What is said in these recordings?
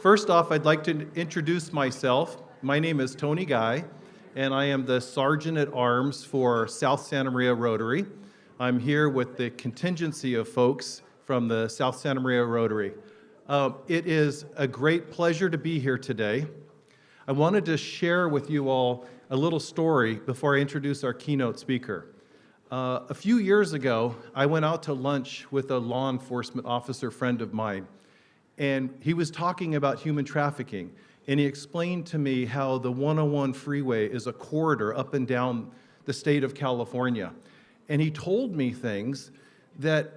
First off, I'd like to introduce myself. My name is Tony Guy, and I am the Sergeant at Arms for South Santa Maria Rotary. I'm here with the contingency of folks from the South Santa Maria Rotary. It is a great pleasure to be here today. I wanted to share with you all a little story before I introduce our keynote speaker. A few years ago, I went out to lunch with a law enforcement officer friend of mine, and he was talking about human trafficking, and he explained to me how the 101 freeway is a corridor up and down the state of California. And he told me things that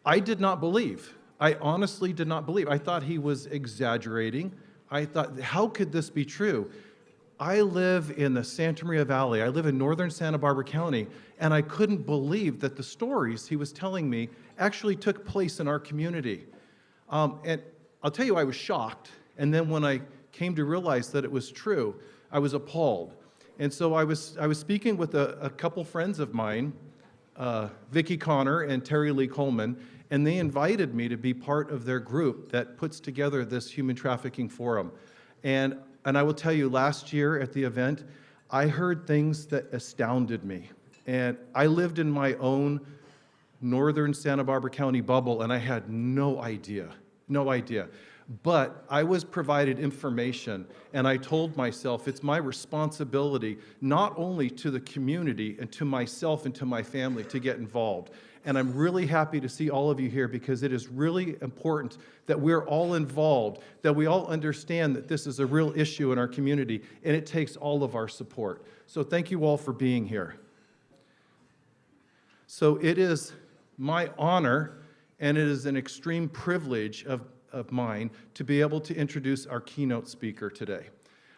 I did not believe. I honestly did not believe. I thought he was exaggerating. I thought, how could this be true? I live in the Santa Maria Valley. I live in northern Santa Barbara County, and I couldn't believe that the stories he was telling me actually took place in our community. And I'll tell you, I was shocked. And then when I came to realize that it was true, I was appalled. And so I was speaking with a couple friends of mine, Vicki Connor and Terry Lee Coleman, and they invited me to be part of their group that puts together this human trafficking forum. And I will tell you, last year at the event, I heard things that astounded me. And I lived in my own northern Santa Barbara County bubble, and I had no idea. But I was provided information, and I told myself it's my responsibility not only to the community and to myself and to my family to get involved. And I'm really happy to see all of you here because it is really important that we're all involved, that we all understand that this is a real issue in our community, and it takes all of our support. So thank you all for being here. So it is my honor, and it is an extreme privilege of mine to be able to introduce our keynote speaker today.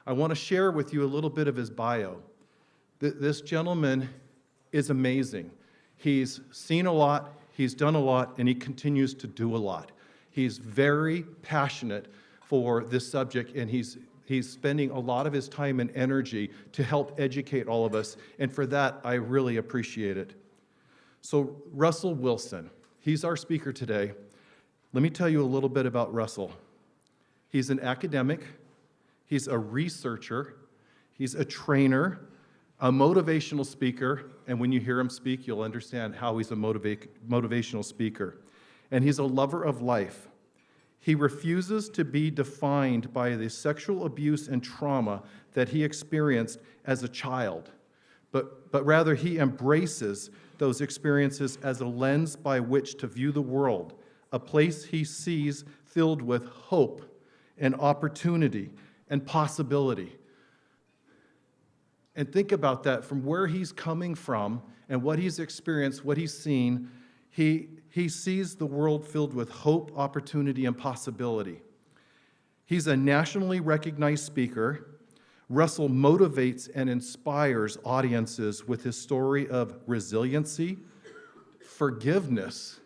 I want to share with you a little bit of his bio. This gentleman is amazing. He's seen a lot, he's done a lot, and he continues to do a lot. He's very passionate for this subject, and he's spending a lot of his time and energy to help educate all of us, and for that, I really appreciate it. So Russell Wilson, he's our speaker today. Let me tell you a little bit about Russell. He's an academic, he's a researcher, he's a trainer, a motivational speaker, and when you hear him speak, you'll understand how he's a motivational speaker. And he's a lover of life. He refuses to be defined by the sexual abuse and trauma that he experienced as a child, but rather he embraces those experiences as a lens by which to view the world, a place he sees filled with hope and opportunity and possibility. And think about that, from where he's coming from and what he's experienced, what he's seen, he sees the world filled with hope, opportunity, and possibility. He's a nationally recognized speaker. Russell motivates and inspires audiences with his story of resiliency, forgiveness,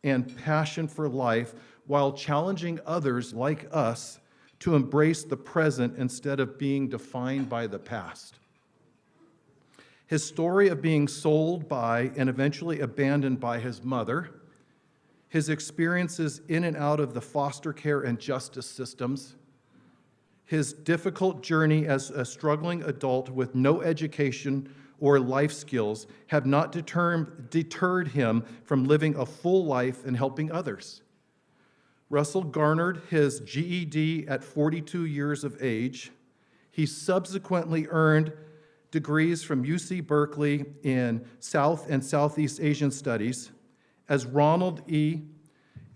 and passion for life, while challenging others like us to embrace the present instead of being defined by the past. His story of being sold by and eventually abandoned by his mother, his experiences in and out of the foster care and justice systems, his difficult journey as a struggling adult with no education or life skills have not deterred him from living a full life and helping others. Russell garnered his GED at 42 years of age. He subsequently earned degrees from UC Berkeley in South and Southeast Asian Studies. As a Ronald E.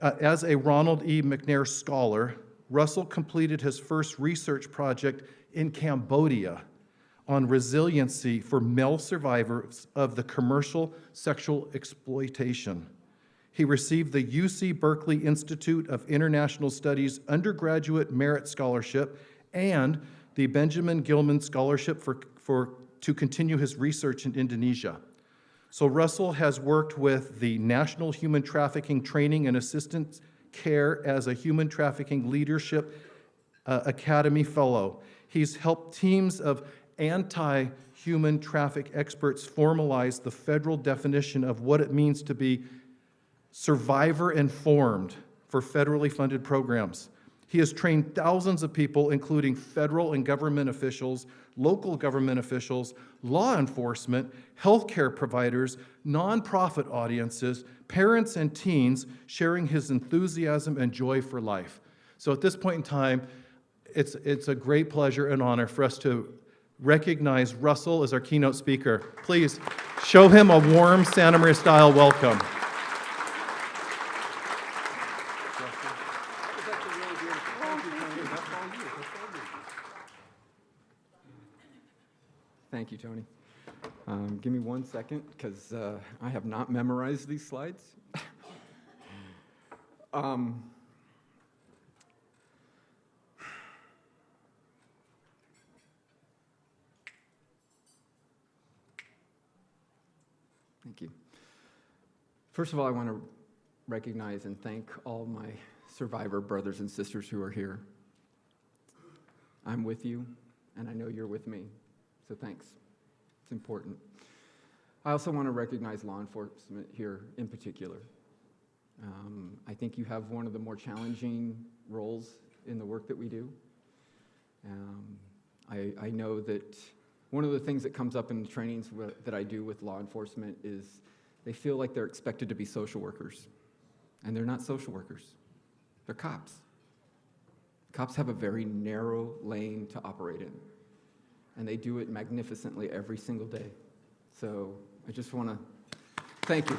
McNair Scholar, Russell completed his first research project in Cambodia on resiliency for male survivors of the commercial sexual exploitation. He received the UC Berkeley Institute of International Studies Undergraduate Merit Scholarship and the Benjamin Gilman Scholarship to continue his research in Indonesia. So Russell has worked with the National Human Trafficking Training and Assistance Care as a Human Trafficking Leadership Academy Fellow. He's helped teams of anti-human traffic experts formalize the federal definition of what it means to be survivor-informed for federally funded programs. He has trained thousands of people, including federal and government officials, local government officials, law enforcement, healthcare providers, nonprofit audiences, parents and teens, sharing his enthusiasm and joy for life. So at this point in time, it's a great pleasure and honor for us to recognize Russell as our keynote speaker. Please show him a warm Santa Maria style welcome. Thank you, Tony. Give me 1 second, because I have not memorized these slides. Thank you. First of all, I want to recognize and thank all my survivor brothers and sisters who are here. I'm with you, and I know you're with me, so thanks. It's important. I also want to recognize law enforcement here in particular. I think you have one of the more challenging roles in the work that we do. I know that one of the things that comes up in the trainings that I do with law enforcement is they feel like they're expected to be social workers, and they're not social workers. They're cops. Cops have a very narrow lane to operate in, and they do it magnificently every single day. So I just want to thank you.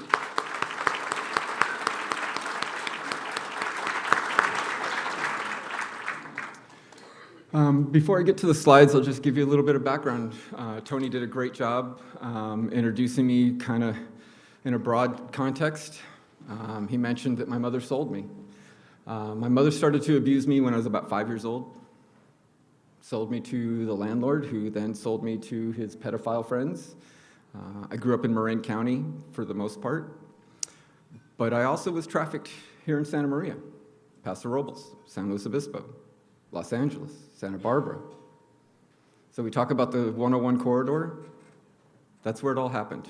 Before I get to the slides, I'll just give you a little bit of background. Tony did a great job introducing me kind of in a broad context. He mentioned that my mother sold me. My mother started to abuse me when I was about 5 years old. Sold me to the landlord, who then sold me to his pedophile friends. I grew up in Marin County for the most part, but I also was trafficked here in Santa Maria, Paso Robles, San Luis Obispo, Los Angeles, Santa Barbara. So we talk about the 101 corridor. That's where it all happened,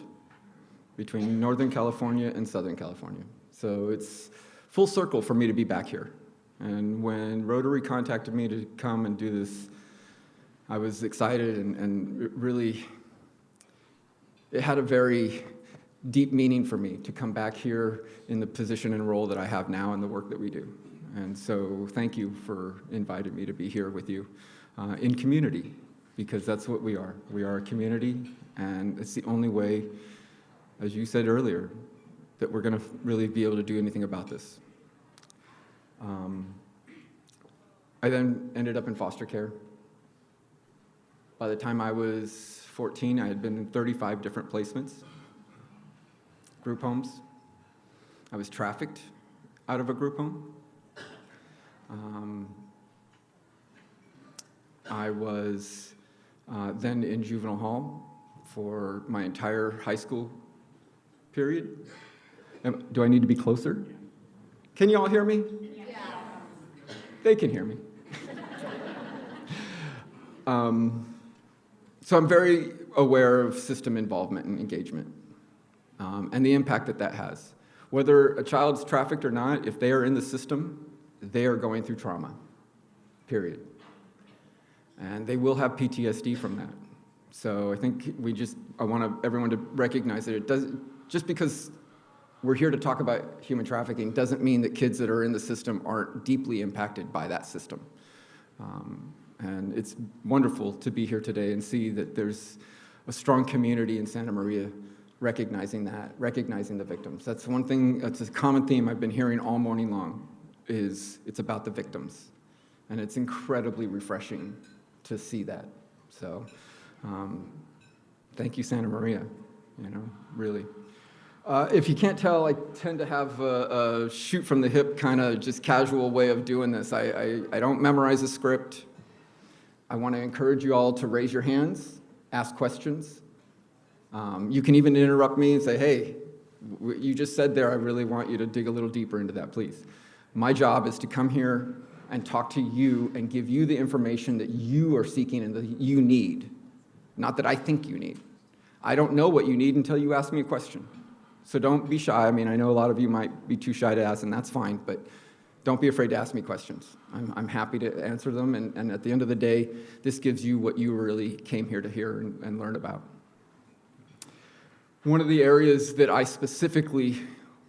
between Northern California and Southern California. So it's full circle for me to be back here. And when Rotary contacted me to come and do this, I was excited, and really, it had a very deep meaning for me to come back here in the position and role that I have now in the work that we do. And so thank you for inviting me to be here with you in community, because that's what we are. We are a community, and it's the only way, as you said earlier, that we're going to really be able to do anything about this. I then ended up in foster care. By the time I was 14, I had been in 35 different placements, group homes. I was trafficked out of a group home. I was then in juvenile hall for my entire high school period. Do I need to be closer? Can you all hear me? Yeah. They can hear me. So I'm very aware of system involvement and engagement, and the impact that that has. Whether a child's trafficked or not, if they are in the system, they are going through trauma, period. And they will have PTSD from that. So I think I want everyone to recognize that it doesn't, just because we're here to talk about human trafficking doesn't mean that kids that are in the system aren't deeply impacted by that system. And it's wonderful to be here today and see that there's a strong community in Santa Maria recognizing the victims. That's one thing, that's a common theme I've been hearing all morning long, is it's about the victims. And it's incredibly refreshing to see that. So thank you, Santa Maria, really. If you can't tell, I tend to have a shoot from the hip kind of just casual way of doing this. I don't memorize a script. I want to encourage you all to raise your hands, ask questions. You can even interrupt me and say, hey, what you just said there, I really want you to dig a little deeper into that, please. My job is to come here and talk to you and give you the information that you are seeking and that you need, not that I think you need. I don't know what you need until you ask me a question. So don't be shy. I mean, I know a lot of you might be too shy to ask, and that's fine, but Don't be afraid to ask me questions. I'm happy to answer them, and at the end of the day, this gives you what you really came here to hear and learn about. One of the areas that I specifically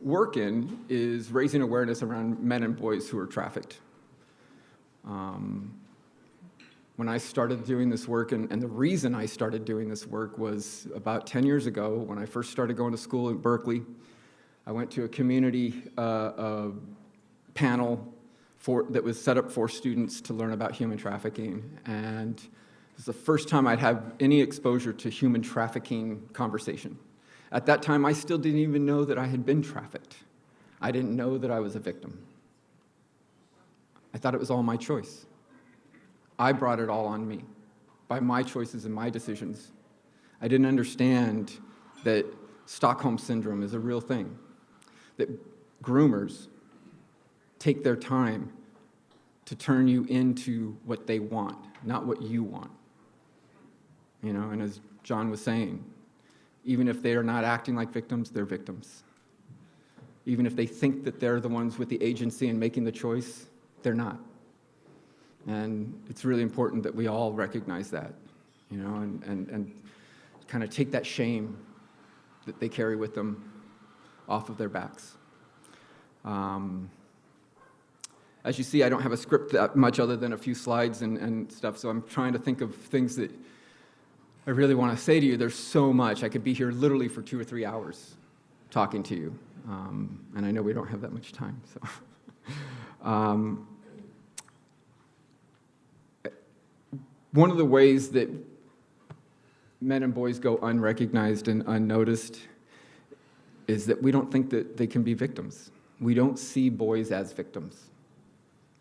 work in is raising awareness around men and boys who are trafficked. When I started doing this work, and the reason I started doing this work was about 10 years ago when I first started going to school in Berkeley. I went to a community panel that was set up for students to learn about human trafficking, and it was the first time I'd had any exposure to human trafficking conversation. At that time, I still didn't even know that I had been trafficked. I didn't know that I was a victim. I thought it was all my choice. I brought it all on me by my choices and my decisions. I didn't understand that Stockholm Syndrome is a real thing, that groomers take their time to turn you into what they want, not what you want. You know, and as John was saying, even if they are not acting like victims, they're victims. Even if they think that they're the ones with the agency and making the choice, they're not. And it's really important that we all recognize that, you know, and kind of take that shame that they carry with them off of their backs. As you see, I don't have a script that much other than a few slides and stuff, so I'm trying to think of things that I really want to say to you. There's so much. I could be here literally for 2 or 3 hours talking to you, and I know we don't have that much time. So, one of the ways that men and boys go unrecognized and unnoticed is that we don't think that they can be victims. We don't see boys as victims,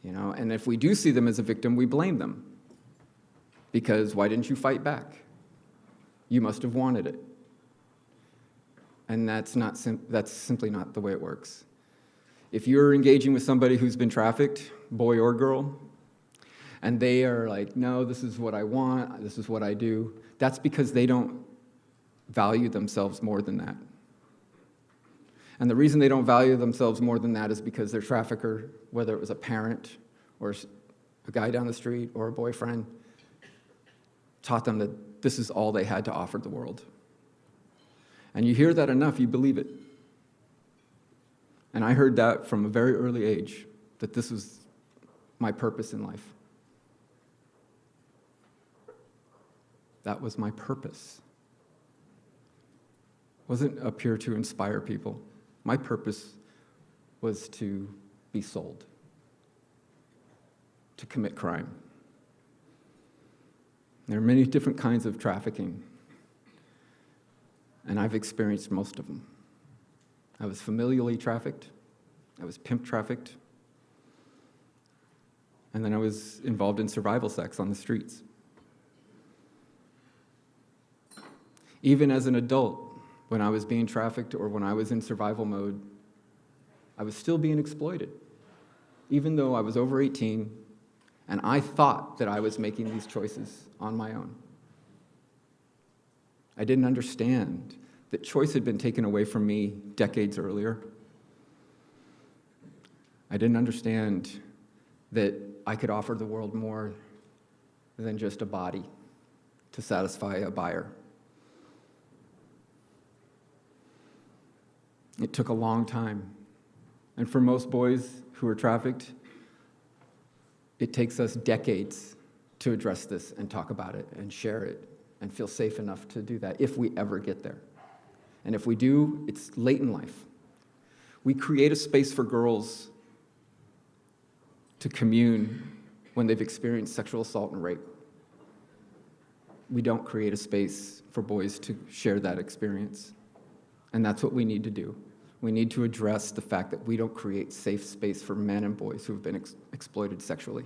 you know, and if we do see them as a victim, we blame them. Because why didn't you fight back? You must have wanted it. And that's simply not the way it works. If you're engaging with somebody who's been trafficked, boy or girl, and they are like, no, this is what I want, this is what I do, that's because they don't value themselves more than that. And the reason they don't value themselves more than that is because their trafficker, whether it was a parent or a guy down the street or a boyfriend, taught them that this is all they had to offer the world. And you hear that enough, you believe it. And I heard that from a very early age, that this was my purpose in life. That was my purpose. Wasn't up here to inspire people. My purpose was to be sold, to commit crime. There are many different kinds of trafficking, and I've experienced most of them. I was familially trafficked, I was pimp trafficked, and then I was involved in survival sex on the streets. Even as an adult, when I was being trafficked or when I was in survival mode, I was still being exploited, even though I was over 18, and I thought that I was making these choices on my own. I didn't understand that choice had been taken away from me decades earlier. I didn't understand that I could offer the world more than just a body to satisfy a buyer. It took a long time. And for most boys who are trafficked, it takes us decades to address this and talk about it and share it and feel safe enough to do that if we ever get there. And if we do, it's late in life. We create a space for girls to commune when they've experienced sexual assault and rape. We don't create a space for boys to share that experience. And that's what we need to do. We need to address the fact that we don't create safe space for men and boys who have been exploited sexually.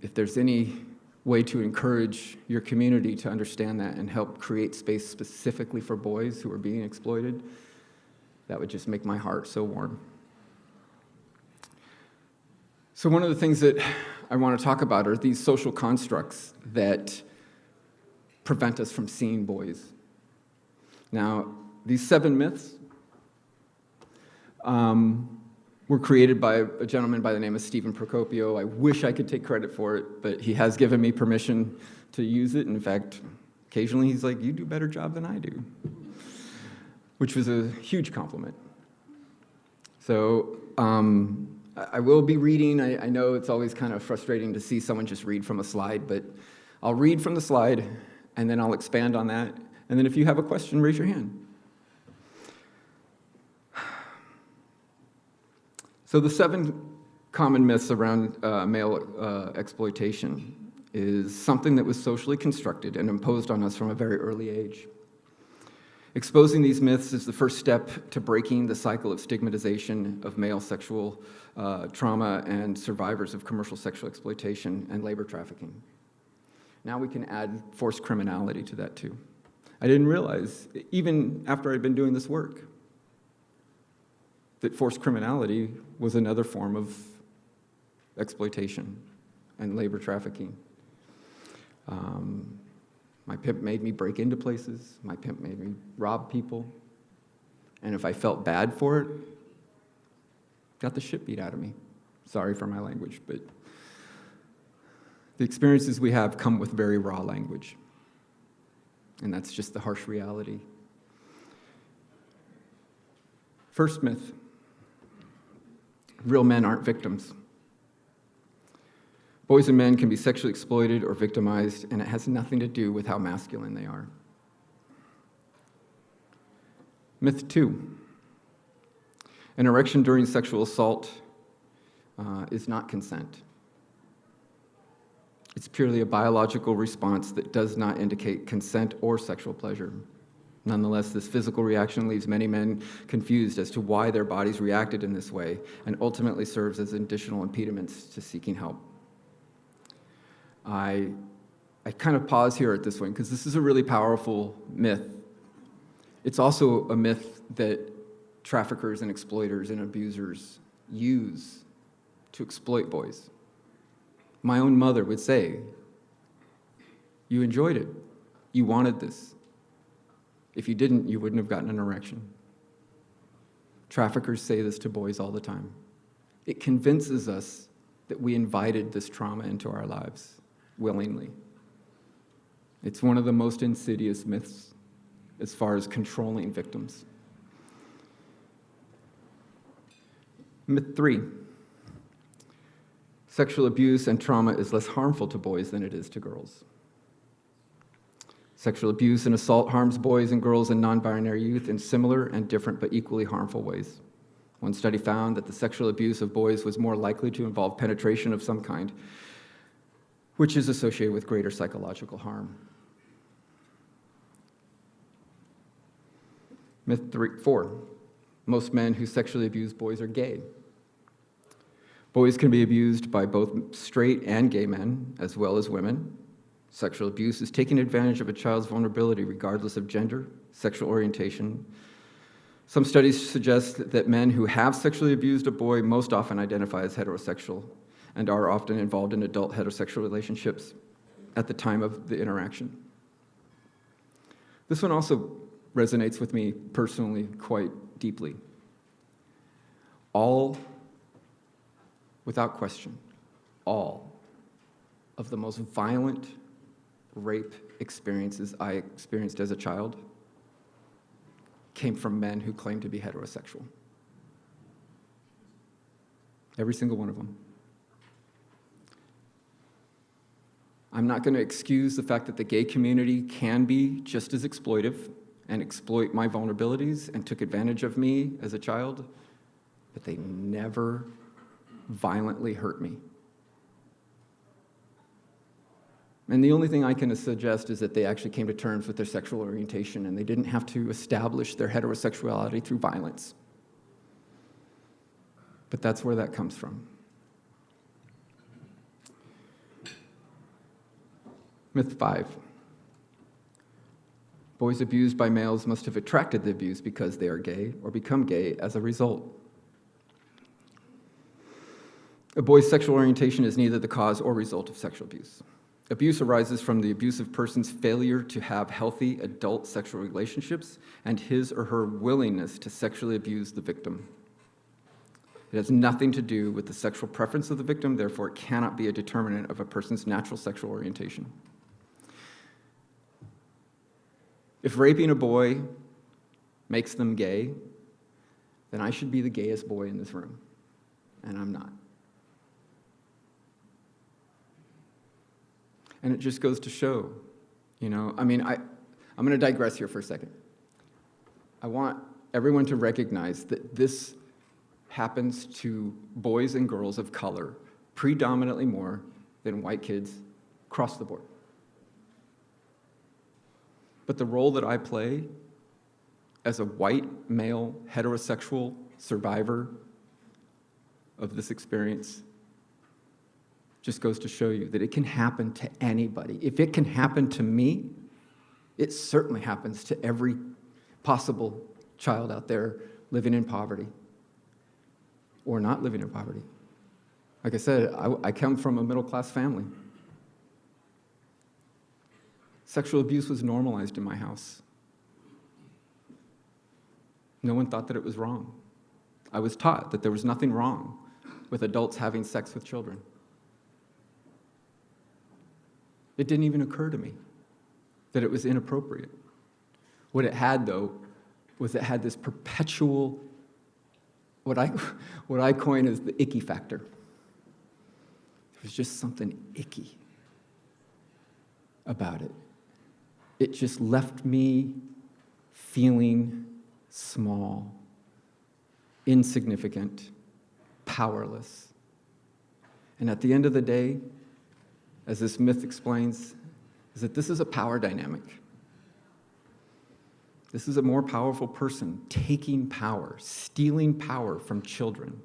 If there's any way to encourage your community to understand that and help create space specifically for boys who are being exploited, that would just make my heart so warm. So one of the things that I want to talk about are these social constructs that prevent us from seeing boys. Now, these 7 myths, were created by a gentleman by the name of Stephen Procopio. I wish I could take credit for it, but he has given me permission to use it. In fact, occasionally he's like, "You do a better job than I do," which was a huge compliment. So I will be reading. I know it's always kind of frustrating to see someone just read from a slide, but I'll read from the slide, and then I'll expand on that. And then if you have a question, raise your hand. So the 7 common myths around male exploitation is something that was socially constructed and imposed on us from a very early age. Exposing these myths is the first step to breaking the cycle of stigmatization of male sexual trauma and survivors of commercial sexual exploitation and labor trafficking. Now we can add forced criminality to that too. I didn't realize, even after I'd been doing this work, that forced criminality was another form of exploitation and labor trafficking. My pimp made me break into places. My pimp made me rob people. And if I felt bad for it, got the shit beat out of me. Sorry for my language, but the experiences we have come with very raw language. And that's just the harsh reality. First myth: real men aren't victims. Boys and men can be sexually exploited or victimized, and it has nothing to do with how masculine they are. Myth 2: an erection during sexual assault is not consent. It's purely a biological response that does not indicate consent or sexual pleasure. Nonetheless, this physical reaction leaves many men confused as to why their bodies reacted in this way, and ultimately serves as additional impediments to seeking help. I kind of pause here at this one because this is a really powerful myth. It's also a myth that traffickers and exploiters and abusers use to exploit boys. My own mother would say, "You enjoyed it. You wanted this. If you didn't, you wouldn't have gotten an erection." Traffickers say this to boys all the time. It convinces us that we invited this trauma into our lives willingly. It's one of the most insidious myths as far as controlling victims. Myth 3: sexual abuse and trauma is less harmful to boys than it is to girls. Sexual abuse and assault harms boys and girls and non-binary youth in similar and different but equally harmful ways. One study found that the sexual abuse of boys was more likely to involve penetration of some kind, which is associated with greater psychological harm. Myth 4: most men who sexually abuse boys are gay. Boys can be abused by both straight and gay men, as well as women. Sexual abuse is taking advantage of a child's vulnerability regardless of gender, sexual orientation. Some studies suggest that men who have sexually abused a boy most often identify as heterosexual and are often involved in adult heterosexual relationships at the time of the interaction. This one also resonates with me personally quite deeply. All, without question, all of the most violent rape experiences I experienced as a child came from men who claimed to be heterosexual. Every single one of them. I'm not going to excuse the fact that the gay community can be just as exploitive and exploit my vulnerabilities and took advantage of me as a child, but they never violently hurt me. And the only thing I can suggest is that they actually came to terms with their sexual orientation and they didn't have to establish their heterosexuality through violence. But that's where that comes from. Myth 5. Boys abused by males must have attracted the abuse because they are gay or become gay as a result. A boy's sexual orientation is neither the cause or result of sexual abuse. Abuse arises from the abusive person's failure to have healthy adult sexual relationships and his or her willingness to sexually abuse the victim. It has nothing to do with the sexual preference of the victim, therefore it cannot be a determinant of a person's natural sexual orientation. If raping a boy makes them gay, then I should be the gayest boy in this room, and I'm not. And it just goes to show, I'm going to digress here for a second. I want everyone to recognize that this happens to boys and girls of color predominantly more than white kids across the board. But the role that I play as a white, male, heterosexual survivor of this experience just goes to show you that it can happen to anybody. If it can happen to me, it certainly happens to every possible child out there living in poverty or not living in poverty. Like I said, I come from a middle-class family. Sexual abuse was normalized in my house. No one thought that it was wrong. I was taught that there was nothing wrong with adults having sex with children. It didn't even occur to me that it was inappropriate. What it had, though, was it had this perpetual, what I coin as the icky factor. There was just something icky about it. It just left me feeling small, insignificant, powerless. And at the end of the day, as this myth explains, is that this is a power dynamic. This is a more powerful person taking power, stealing power from children.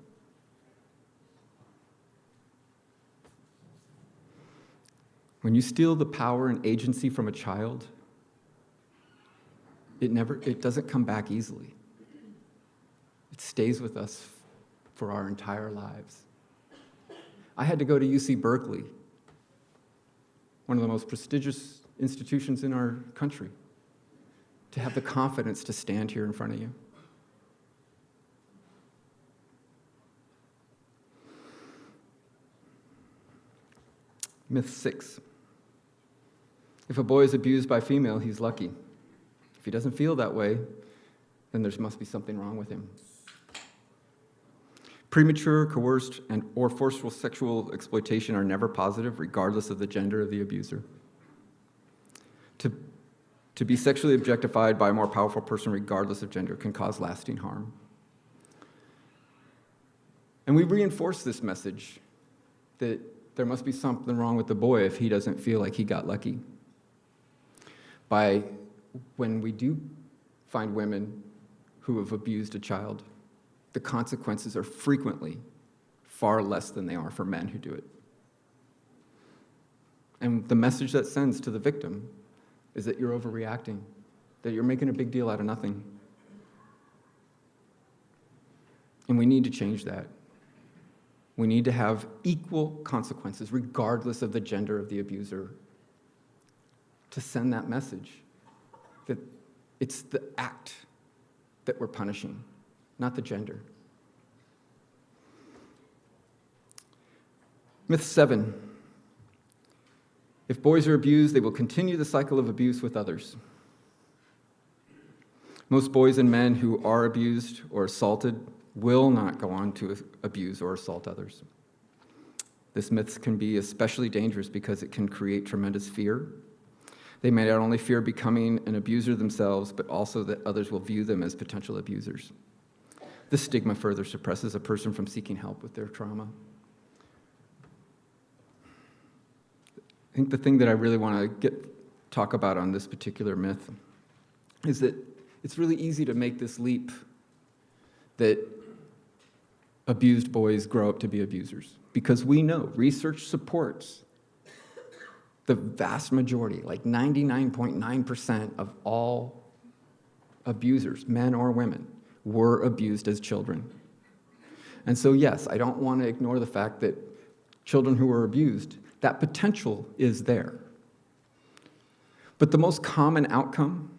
When you steal the power and agency from a child, it doesn't come back easily. It stays with us for our entire lives. I had to go to UC Berkeley, one of the most prestigious institutions in our country, to have the confidence to stand here in front of you. Myth 6. If a boy is abused by a female, he's lucky. If he doesn't feel that way, then there must be something wrong with him. Premature, coerced, or forceful sexual exploitation are never positive, regardless of the gender of the abuser. To be sexually objectified by a more powerful person, regardless of gender, can cause lasting harm. And we reinforce this message that there must be something wrong with the boy if he doesn't feel like he got lucky. By when we do find women who have abused a child, the consequences are frequently far less than they are for men who do it. And the message that sends to the victim is that you're overreacting, that you're making a big deal out of nothing. And we need to change that. We need to have equal consequences, regardless of the gender of the abuser, to send that message that it's the act that we're punishing, not the gender. Myth 7. If boys are abused, they will continue the cycle of abuse with others. Most boys and men who are abused or assaulted will not go on to abuse or assault others. This myth can be especially dangerous because it can create tremendous fear. They may not only fear becoming an abuser themselves, but also that others will view them as potential abusers. This stigma further suppresses a person from seeking help with their trauma. I think the thing that I really want to talk about on this particular myth is that it's really easy to make this leap that abused boys grow up to be abusers, because we know research supports the vast majority, like 99.9% of all abusers, men or women, were abused as children. And so yes, I don't want to ignore the fact that children who were abused, that potential is there. But the most common outcome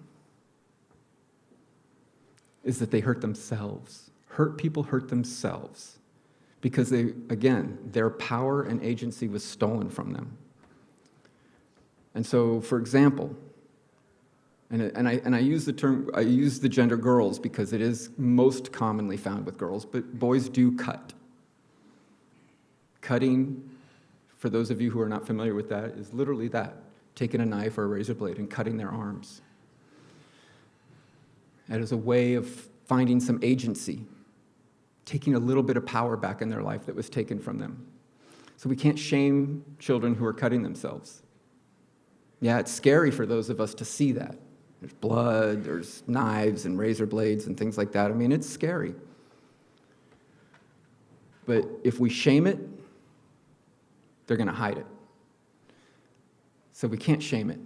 is that they hurt themselves. People hurt themselves because their power and agency was stolen from them. And so, for example, and I use the gender girls because it is most commonly found with girls, but boys do cut. Cutting, for those of you who are not familiar with that, is literally that, taking a knife or a razor blade and cutting their arms. That is a way of finding some agency, taking a little bit of power back in their life that was taken from them. So we can't shame children who are cutting themselves. Yeah, it's scary for those of us to see that. There's blood, there's knives and razor blades and things like that. I mean, it's scary. But if we shame it, they're going to hide it. So we can't shame it.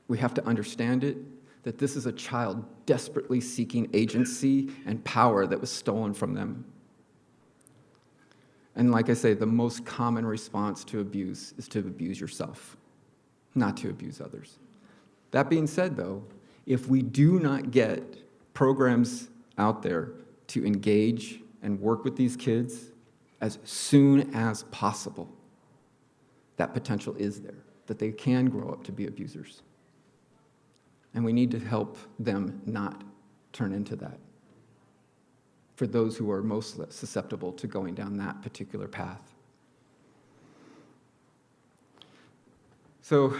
We have to understand it, that this is a child desperately seeking agency and power that was stolen from them. And like I say, the most common response to abuse is to abuse yourself, not to abuse others. That being said, though, if we do not get programs out there to engage and work with these kids as soon as possible, that potential is there, that they can grow up to be abusers. And we need to help them not turn into that, for those who are most susceptible to going down that particular path. So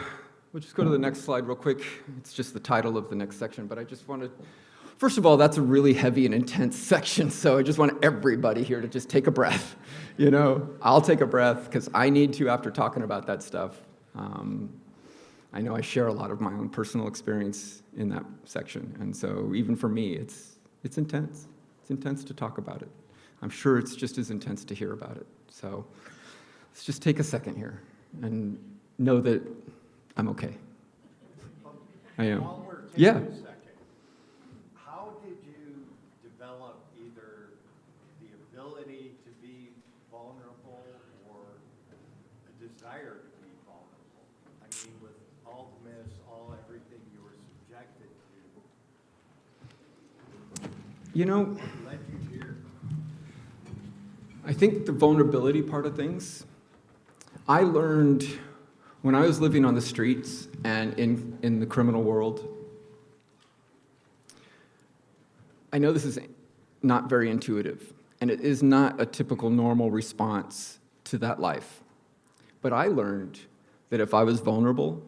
we'll just go to the next slide real quick. It's just the title of the next section, but I just wanted, first of all, that's a really heavy and intense section, so I just want everybody here to just take a breath. You know, I'll take a breath because I need to after talking about that stuff. I know I share a lot of my own personal experience in that section, and so even for me, it's intense. It's intense to talk about it. I'm sure it's just as intense to hear about it. So let's just take a second here and know that I'm okay. I am. While we're taking Yeah. a second, how did you develop either the ability to be vulnerable or a desire to be vulnerable? I mean, with all the mess, everything you were subjected to. You know, What led you here? I think the vulnerability part of things, I learned when I was living on the streets and in the criminal world. I know this is not very intuitive, and it is not a typical normal response to that life. But I learned that if I was vulnerable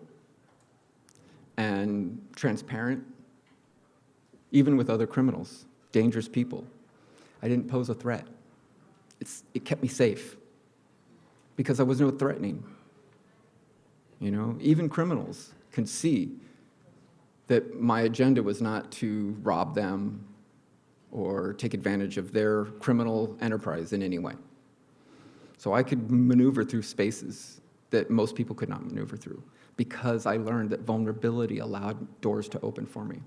and transparent, even with other criminals, dangerous people, I didn't pose a threat. It kept me safe because I was no threatening. You know, even criminals can see that my agenda was not to rob them or take advantage of their criminal enterprise in any way. So I could maneuver through spaces that most people could not maneuver through because I learned that vulnerability allowed doors to open for me.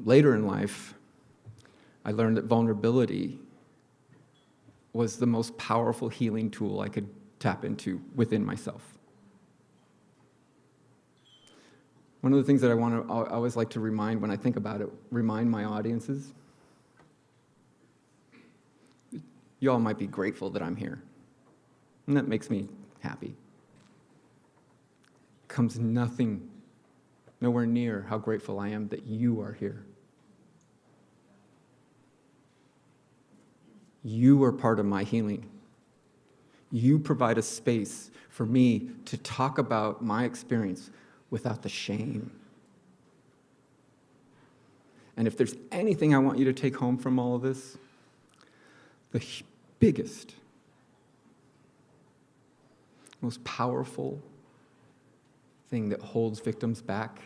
Later in life, I learned that vulnerability was the most powerful healing tool I could tap into within myself. One of the things that I always like to remind when I think about it, remind my audiences, you all might be grateful that I'm here, and that makes me happy. Comes nowhere near how grateful I am that you are here. You are part of my healing. You provide a space for me to talk about my experience without the shame. And if there's anything I want you to take home from all of this, the biggest, most powerful thing that holds victims back,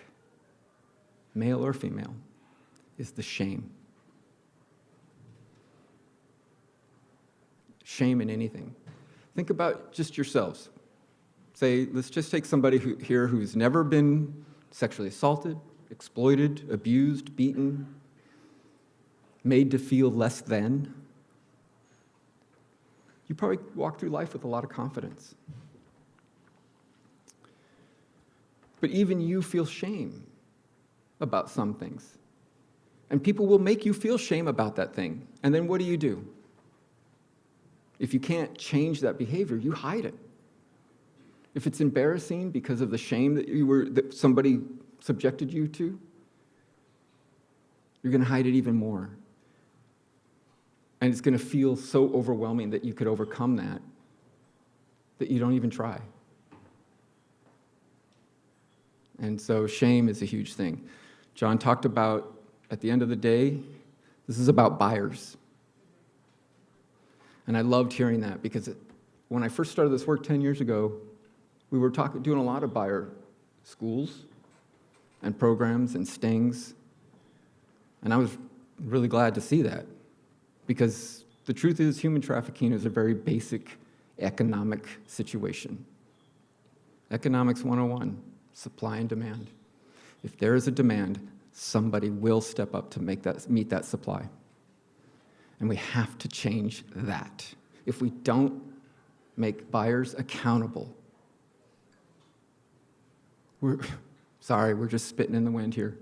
male or female, is the shame. Shame in anything. Think about just yourselves. Say, let's just take somebody here who's never been sexually assaulted, exploited, abused, beaten, made to feel less than. You probably walk through life with a lot of confidence. But even you feel shame about some things. And people will make you feel shame about that thing. And then what do? If you can't change that behavior, you hide it. If it's embarrassing because of the shame that somebody subjected you to, you're going to hide it even more. And it's going to feel so overwhelming that you could overcome that you don't even try. And so shame is a huge thing. John talked about, at the end of the day, this is about buyers. And I loved hearing that because when I first started this work 10 years ago, we were doing a lot of buyer schools and programs and stings. And I was really glad to see that because the truth is human trafficking is a very basic economic situation. Economics 101, supply and demand. If there is a demand, somebody will step up to meet that supply. And we have to change that. If we don't make buyers accountable, we're just spitting in the wind here.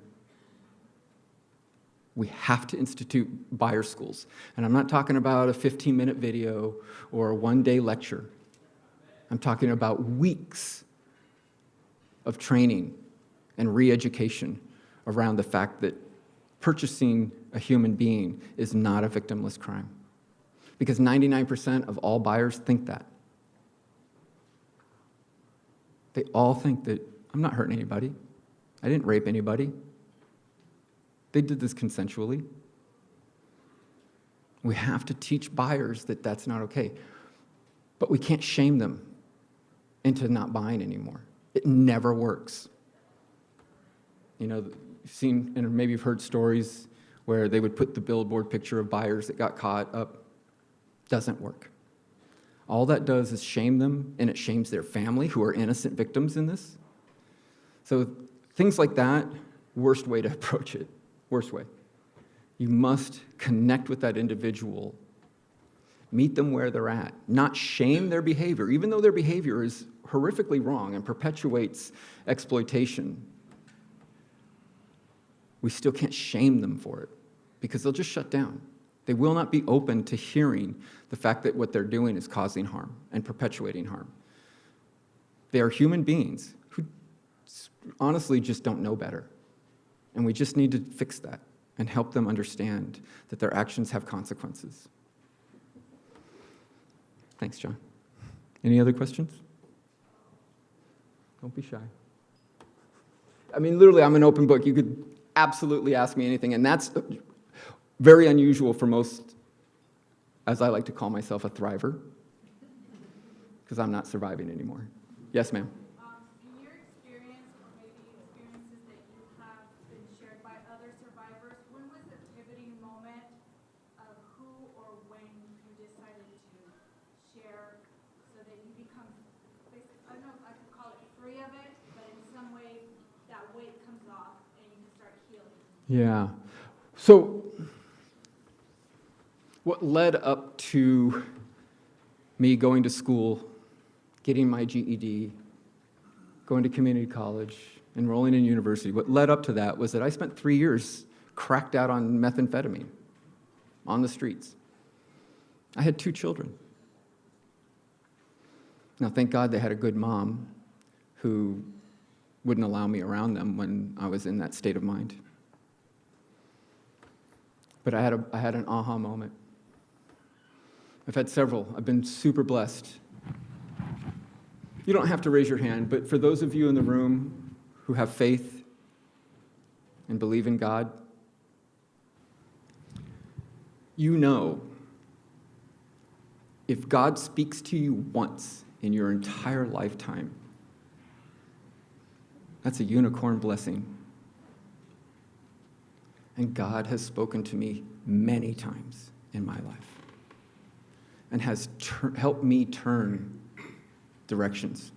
We have to institute buyer schools. And I'm not talking about a 15-minute video or a one-day lecture. I'm talking about weeks of training and re-education around the fact that purchasing a human being is not a victimless crime. Because 99% of all buyers think that. They all think that I'm not hurting anybody. I didn't rape anybody. They did this consensually. We have to teach buyers that that's not okay. But we can't shame them into not buying anymore. It never works. You know, you've seen, and maybe you've heard stories where they would put the billboard picture of buyers that got caught up. Doesn't work. All that does is shame them, and it shames their family, who are innocent victims in this. So things like that, worst way to approach it. Worst way. You must connect with that individual, meet them where they're at, not shame their behavior, even though their behavior is horrifically wrong and perpetuates exploitation. We still can't shame them for it because they'll just shut down. They will not be open to hearing the fact that what they're doing is causing harm and perpetuating harm. They are human beings who honestly just don't know better. And we just need to fix that and help them understand that their actions have consequences. Thanks, John. Any other questions? Don't be shy. I mean, literally, I'm an open book. You could absolutely ask me anything, and that's very unusual for most, as I like to call myself, a thriver, because I'm not surviving anymore. Yes, ma'am? In your experience, or maybe experiences that you have been shared by other survivors, when was the pivoting moment of who or when you decided to share so that you become, I don't know if I could call it free of it, but in some way that weight comes off and you can start healing? Yeah. So what led up to me going to school, getting my GED, going to community college, enrolling in university, what led up to that was that I spent 3 years cracked out on methamphetamine on the streets. I had 2 children. Now, thank God they had a good mom who wouldn't allow me around them when I was in that state of mind. But I had an aha moment. I've had several. I've been super blessed. You don't have to raise your hand, but for those of you in the room who have faith and believe in God, you know if God speaks to you once in your entire lifetime, that's a unicorn blessing. And God has spoken to me many times in my life and has helped me turn directions,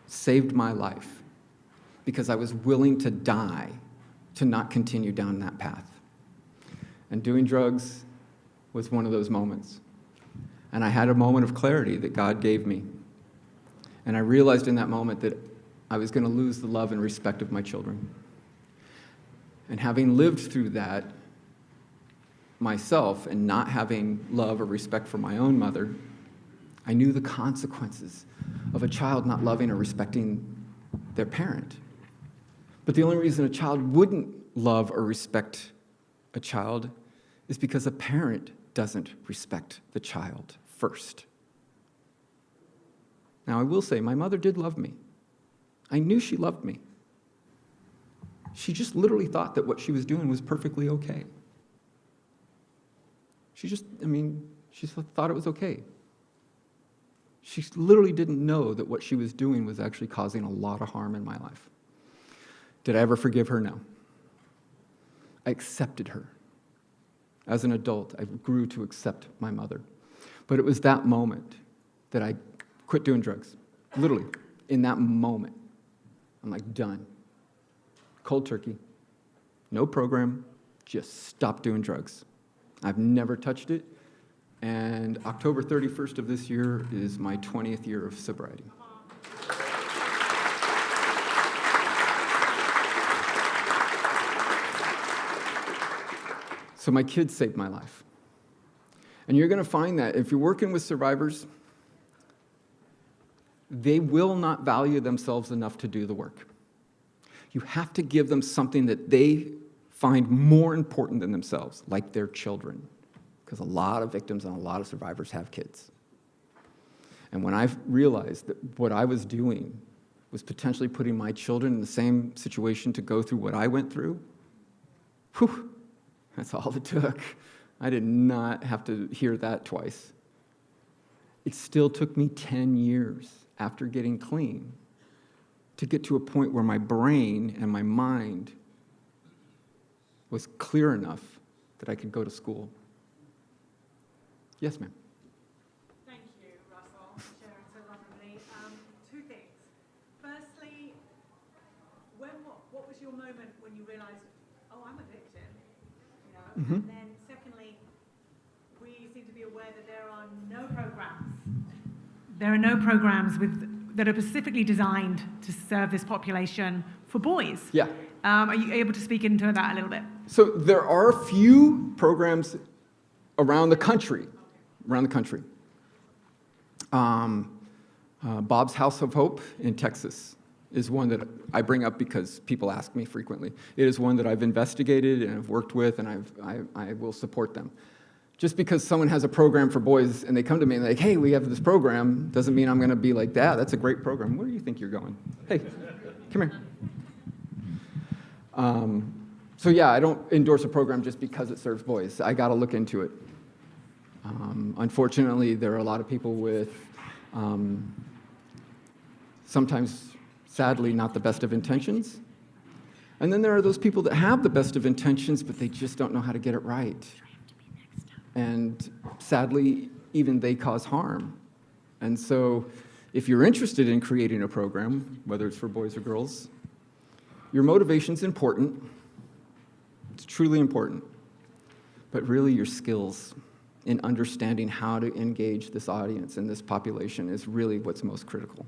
saved my life because I was willing to die to not continue down that path. And doing drugs was one of those moments. And I had a moment of clarity that God gave me. And I realized in that moment that I was going to lose the love and respect of my children. And having lived through that, myself and not having love or respect for my own mother, I knew the consequences of a child not loving or respecting their parent. But the only reason a child wouldn't love or respect a child is because a parent doesn't respect the child first. Now, I will say, my mother did love me. I knew she loved me. She just literally thought that what she was doing was perfectly okay. She thought it was okay. She literally didn't know that what she was doing was actually causing a lot of harm in my life. Did I ever forgive her? No. I accepted her. As an adult, I grew to accept my mother. But it was that moment that I quit doing drugs. Literally, in that moment, I'm like, done. Cold turkey, no program, just stop doing drugs. I've never touched it, and October 31st of this year is my 20th year of sobriety. So my kids saved my life. And you're going to find that if you're working with survivors, they will not value themselves enough to do the work. You have to give them something that they find more important than themselves, like their children, because a lot of victims and a lot of survivors have kids. And when I realized that what I was doing was potentially putting my children in the same situation to go through what I went through, whew, that's all it took. I did not have to hear that twice. It still took me 10 years after getting clean to get to a point where my brain and my mind was clear enough that I could go to school. Yes, ma'am. Thank you, Russell, for sharing so lovingly. Two things. Firstly, what was your moment when you realized, oh, I'm a victim? You know? Mm-hmm. And then secondly, we seem to be aware that there are no programs. There are no programs that are specifically designed to serve this population for boys. Yeah. Are you able to speak into that a little bit? So there are a few programs around the country. Bob's House of Hope in Texas is one that I bring up because people ask me frequently. It is one that I've investigated and I've worked with, and I will support them. Just because someone has a program for boys and they come to me and they're like, hey, we have this program, doesn't mean I'm going to be like, that's a great program. Where do you think you're going? Hey, come here. So yeah, I don't endorse a program just because it serves boys. I got to look into it. Unfortunately, there are a lot of people with sometimes, sadly, not the best of intentions. And then there are those people that have the best of intentions, but they just don't know how to get it right. And sadly, even they cause harm. And so if you're interested in creating a program, whether it's for boys or girls, your motivation's important. It's truly important. But really your skills in understanding how to engage this audience and this population is really what's most critical.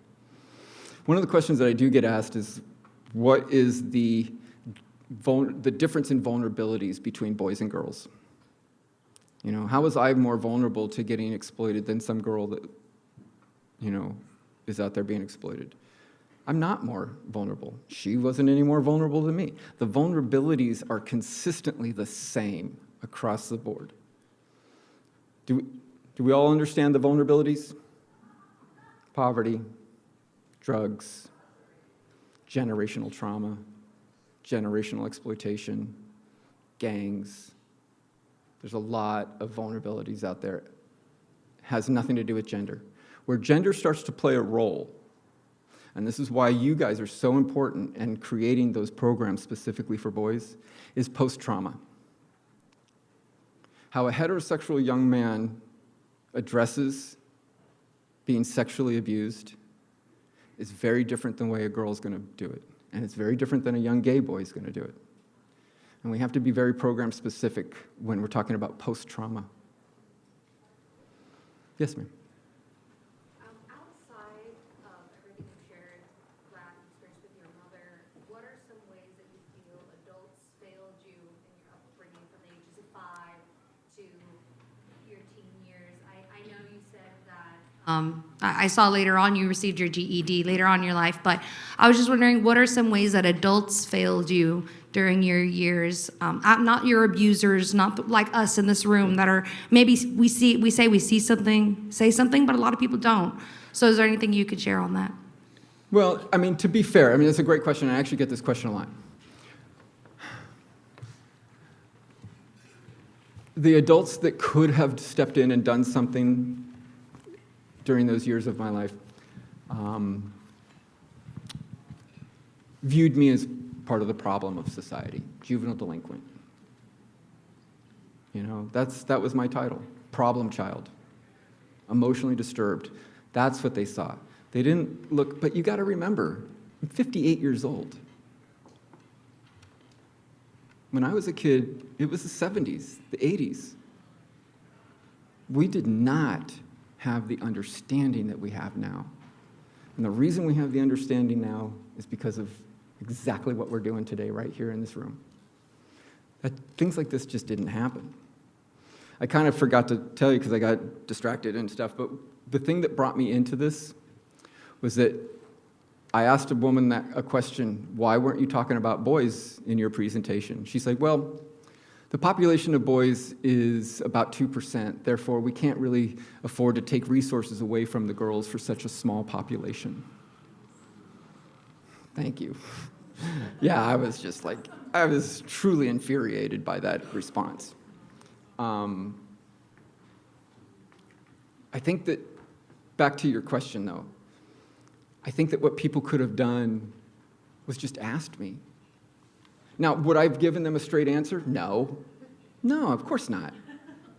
One of the questions that I do get asked is, what is the difference in vulnerabilities between boys and girls? You know, how was I more vulnerable to getting exploited than some girl that, you know, is out there being exploited? I'm not more vulnerable. She wasn't any more vulnerable than me. The vulnerabilities are consistently the same across the board. Do we all understand the vulnerabilities? Poverty, drugs, generational trauma, generational exploitation, gangs. There's a lot of vulnerabilities out there. It has nothing to do with gender. Where gender starts to play a role, and this is why you guys are so important in creating those programs specifically for boys, is post-trauma. How a heterosexual young man addresses being sexually abused is very different than the way a girl's going to do it. And it's very different than a young gay boy is going to do it. And we have to be very program specific when we're talking about post-trauma. Yes, ma'am. Outside of everything you shared, that experience with your mother, what are some ways that you feel adults failed you in your upbringing from the ages of 5 I saw later on you received your GED later on in your life, but I was just wondering, what are some ways that adults failed you during your years? Not your abusers, not like us in this room that are, maybe we say we see something, say something, but a lot of people don't. So is there anything you could share on that? Well, I mean, to be fair, I mean, it's a great question. I actually get this question a lot. The adults that could have stepped in and done something during those years of my life viewed me as part of the problem of society, juvenile delinquent. You know, that was my title, problem child, emotionally disturbed. That's what they saw. They didn't look, but you got to remember, I'm 58 years old. When I was a kid, it was the 70s, the 80s. We did not have the understanding that we have now. And the reason we have the understanding now is because of exactly what we're doing today right here in this room. Things like this just didn't happen. I kind of forgot to tell you because I got distracted and stuff, but the thing that brought me into this was that I asked a woman a question, why weren't you talking about boys in your presentation? She's like, well, the population of boys is about 2%, therefore we can't really afford to take resources away from the girls for such a small population. Thank you. Yeah, I was truly infuriated by that response. I think that, back to your question though, I think that what people could have done was just asked me. Now, would I have given them a straight answer? No. No, of course not.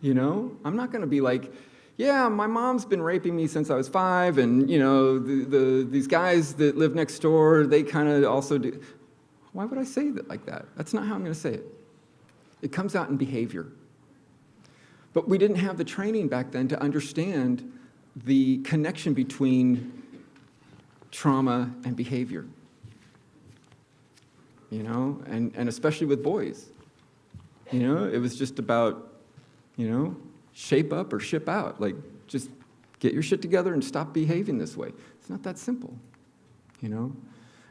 You know, I'm not going to be like, yeah, my mom's been raping me since I was 5, and, you know, these guys that live next door, they kind of also do. Why would I say that like that? That's not how I'm going to say it. It comes out in behavior. But we didn't have the training back then to understand the connection between trauma and behavior, you know, and especially with boys. You know, it was just about, you know, shape up or ship out. Like, just get your shit together and stop behaving this way. It's not that simple, you know?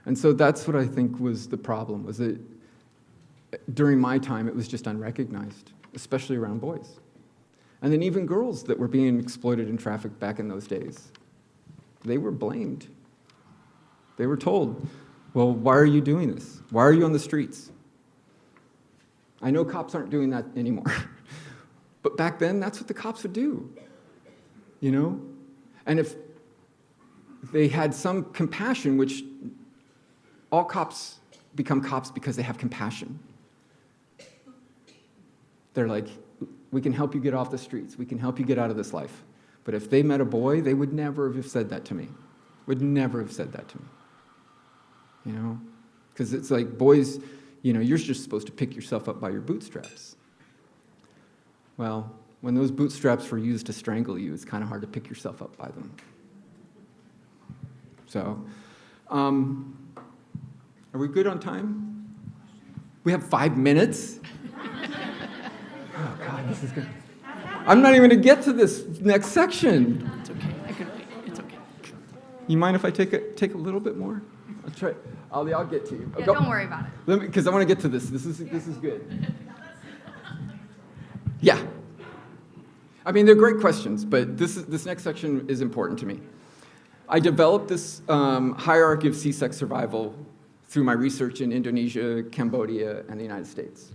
And so that's what I think was the problem, was that during my time, it was just unrecognized, especially around boys. And then even girls that were being exploited and trafficked back in those days, they were blamed. They were told, well, why are you doing this? Why are you on the streets? I know cops aren't doing that anymore. But back then, that's what the cops would do, you know? And if they had some compassion, which all cops become cops because they have compassion. They're like, we can help you get off the streets. We can help you get out of this life. But if they met a boy, they would never have said that to me. Would never have said that to me. You know? Because it's like, boys, you know, you're just supposed to pick yourself up by your bootstraps. Well, when those bootstraps were used to strangle you, it's kind of hard to pick yourself up by them. So, are we good on time? We have 5 minutes? Oh, God, this is good. I'm not even going to get to this next section. It's okay. I can wait. It's okay. You mind if I take a little bit more? I'll try. I'll get to you. Yeah, don't worry about it. Because I want to get to this. This is good. Yeah. I mean, they're great questions, but this next section is important to me. I developed this hierarchy of C-sex survival through my research in Indonesia, Cambodia, and the United States.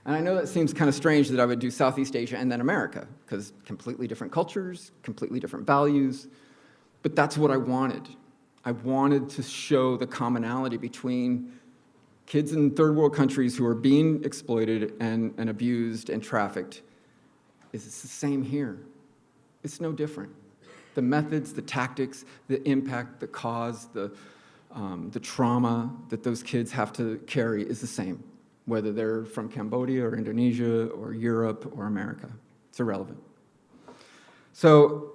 And I know that seems kind of strange that I would do Southeast Asia and then America, because completely different cultures, completely different values, but that's what I wanted. I wanted to show the commonality between kids in third world countries who are being exploited and abused and trafficked. It's the same here. It's no different. The methods, the tactics, the impact, the cause, the trauma that those kids have to carry is the same, whether they're from Cambodia or Indonesia or Europe or America. It's irrelevant. So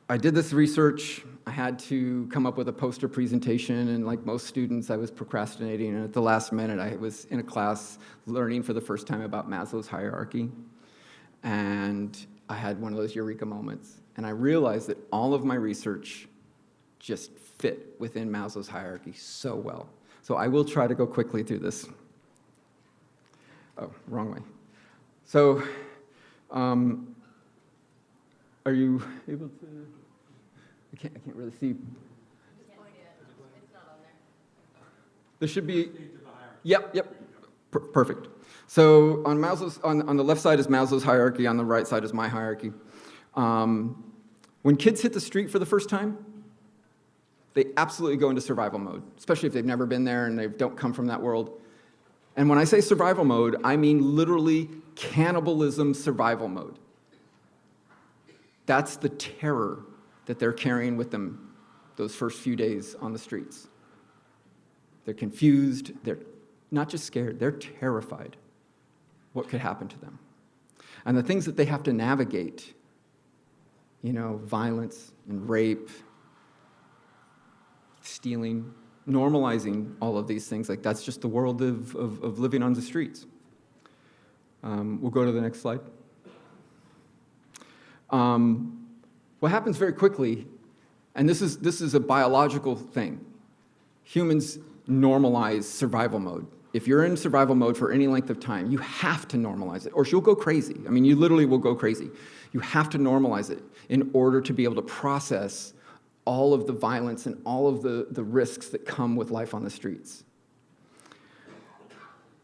I did this research. I had to come up with a poster presentation, and like most students, I was procrastinating, and at the last minute, I was in a class learning for the first time about Maslow's hierarchy, and I had one of those eureka moments, And I realized that all of my research just fit within Maslow's hierarchy so well. So I will try to go quickly through this. Oh, wrong way. So, are you able to? I can't really see. There should be. Yep. Perfect. So on Maslow's, on the left side is Maslow's hierarchy. On the right side is my hierarchy. When kids hit the street for the first time, they absolutely go into survival mode, especially if they've never been there and they don't come from that world. And when I say survival mode, I mean literally cannibalism survival mode. That's the terror that they're carrying with them those first few days on the streets. They're confused, they're not just scared, they're terrified what could happen to them. And the things that they have to navigate, violence and rape, stealing, normalizing all of these things, like that's just the world of living on the streets. We'll go to the next slide. What happens very quickly, and this is a biological thing, humans normalize survival mode. If you're in survival mode for any length of time, you have to normalize it, or you'll go crazy. I mean, you literally will go crazy. You have to normalize it in order to be able to process all of the violence and all of the risks that come with life on the streets.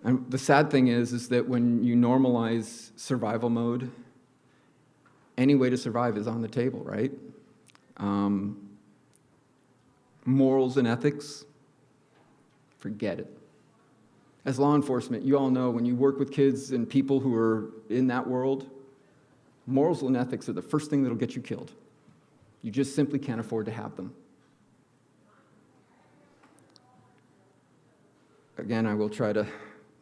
And the sad thing is that when you normalize survival mode, any way to survive is on the table, right? Morals and ethics, forget it. As law enforcement, you all know when you work with kids and people who are in that world, morals and ethics are the first thing that'll get you killed. You just simply can't afford to have them. Again, I will try to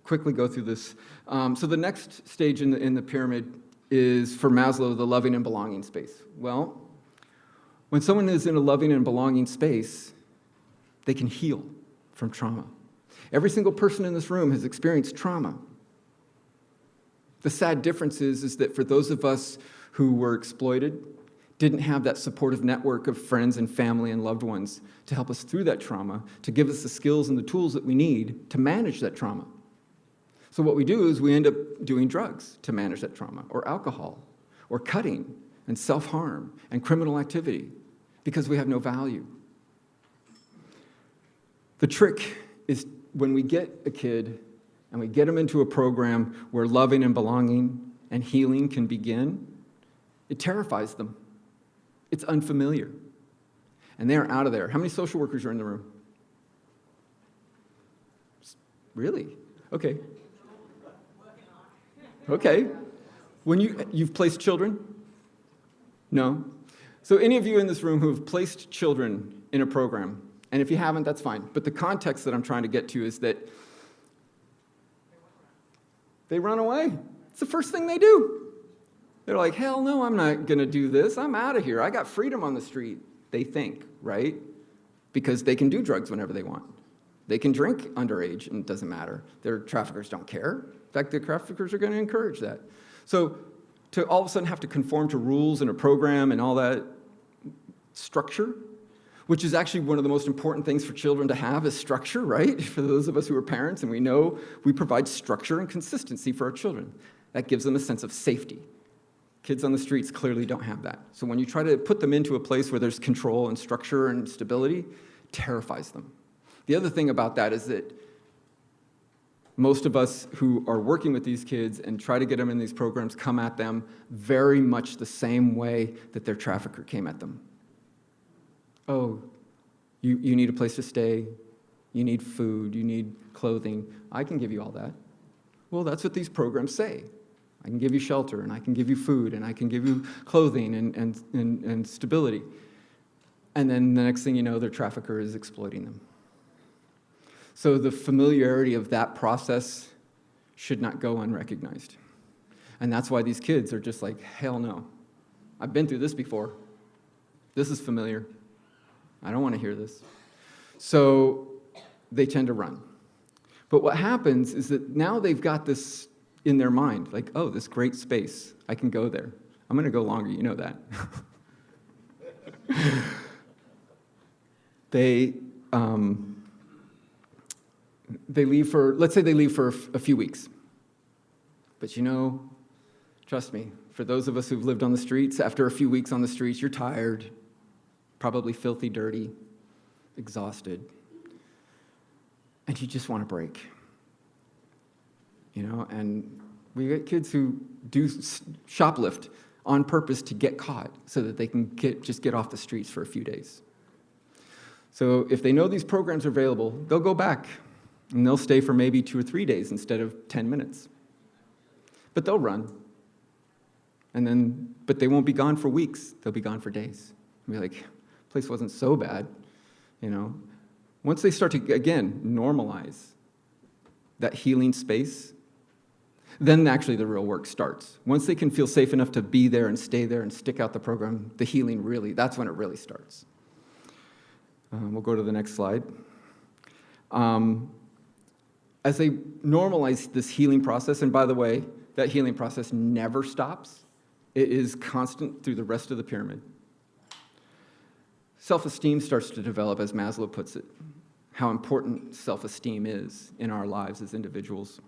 quickly go through this. So the next stage in the pyramid is, for Maslow, the loving and belonging space. Well, when someone is in a loving and belonging space, they can heal from trauma. Every single person in this room has experienced trauma. The sad difference is that for those of us who were exploited, didn't have that supportive network of friends and family and loved ones to help us through that trauma, to give us the skills and the tools that we need to manage that trauma. So what we do is we end up doing drugs to manage that trauma, or alcohol, or cutting, and self-harm, and criminal activity, because we have no value. The trick is when we get a kid and we get them into a program where loving and belonging and healing can begin, it terrifies them. It's unfamiliar. And they're out of there. How many social workers are in the room? Really? Okay. Okay. When you've placed children? No? So any of you in this room who have placed children in a program, and if you haven't, that's fine. But the context that I'm trying to get to is that they run away. It's the first thing they do. They're like, hell no, I'm not going to do this. I'm out of here. I got freedom on the street. They think, right? Because they can do drugs whenever they want. They can drink underage, and it doesn't matter. Their traffickers don't care. In fact, the traffickers are going to encourage that. So to all of a sudden have to conform to rules and a program and all that structure, which is actually one of the most important things for children to have, is structure, right? For those of us who are parents, and we know we provide structure and consistency for our children. That gives them a sense of safety. Kids on the streets clearly don't have that. So when you try to put them into a place where there's control and structure and stability, it terrifies them. The other thing about that is that most of us who are working with these kids and try to get them in these programs come at them very much the same way that their trafficker came at them. Oh, you need a place to stay, you need food, you need clothing. I can give you all that. Well, that's what these programs say. I can give you shelter, and I can give you food, and I can give you clothing and stability. And then the next thing you know, their trafficker is exploiting them. So the familiarity of that process should not go unrecognized. And that's why these kids are just like, hell no. I've been through this before. This is familiar. I don't want to hear this. So they tend to run. But what happens is that now they've got this in their mind, like, oh, this great space, I can go there. I'm going to go longer, you know that. They leave for, let's say they leave for a few weeks. But you know, trust me, for those of us who've lived on the streets, after a few weeks on the streets, you're tired, probably filthy, dirty, exhausted, and you just want to break. You know, and we get kids who do shoplift on purpose to get caught so that they can just get off the streets for a few days. So if they know these programs are available, they'll go back, and they'll stay for maybe 2 or 3 days instead of 10 minutes. But they'll run. But they won't be gone for weeks. They'll be gone for days. They'll be like, place wasn't so bad, you know. Once they start to, again, normalize that healing space, then actually the real work starts. Once they can feel safe enough to be there and stay there and stick out the program, the healing really, that's when it really starts. We'll go to the next slide. As they normalize this healing process, and by the way, that healing process never stops. It is constant through the rest of the pyramid. Self-esteem starts to develop, as Maslow puts it, how important self-esteem is in our lives as individuals.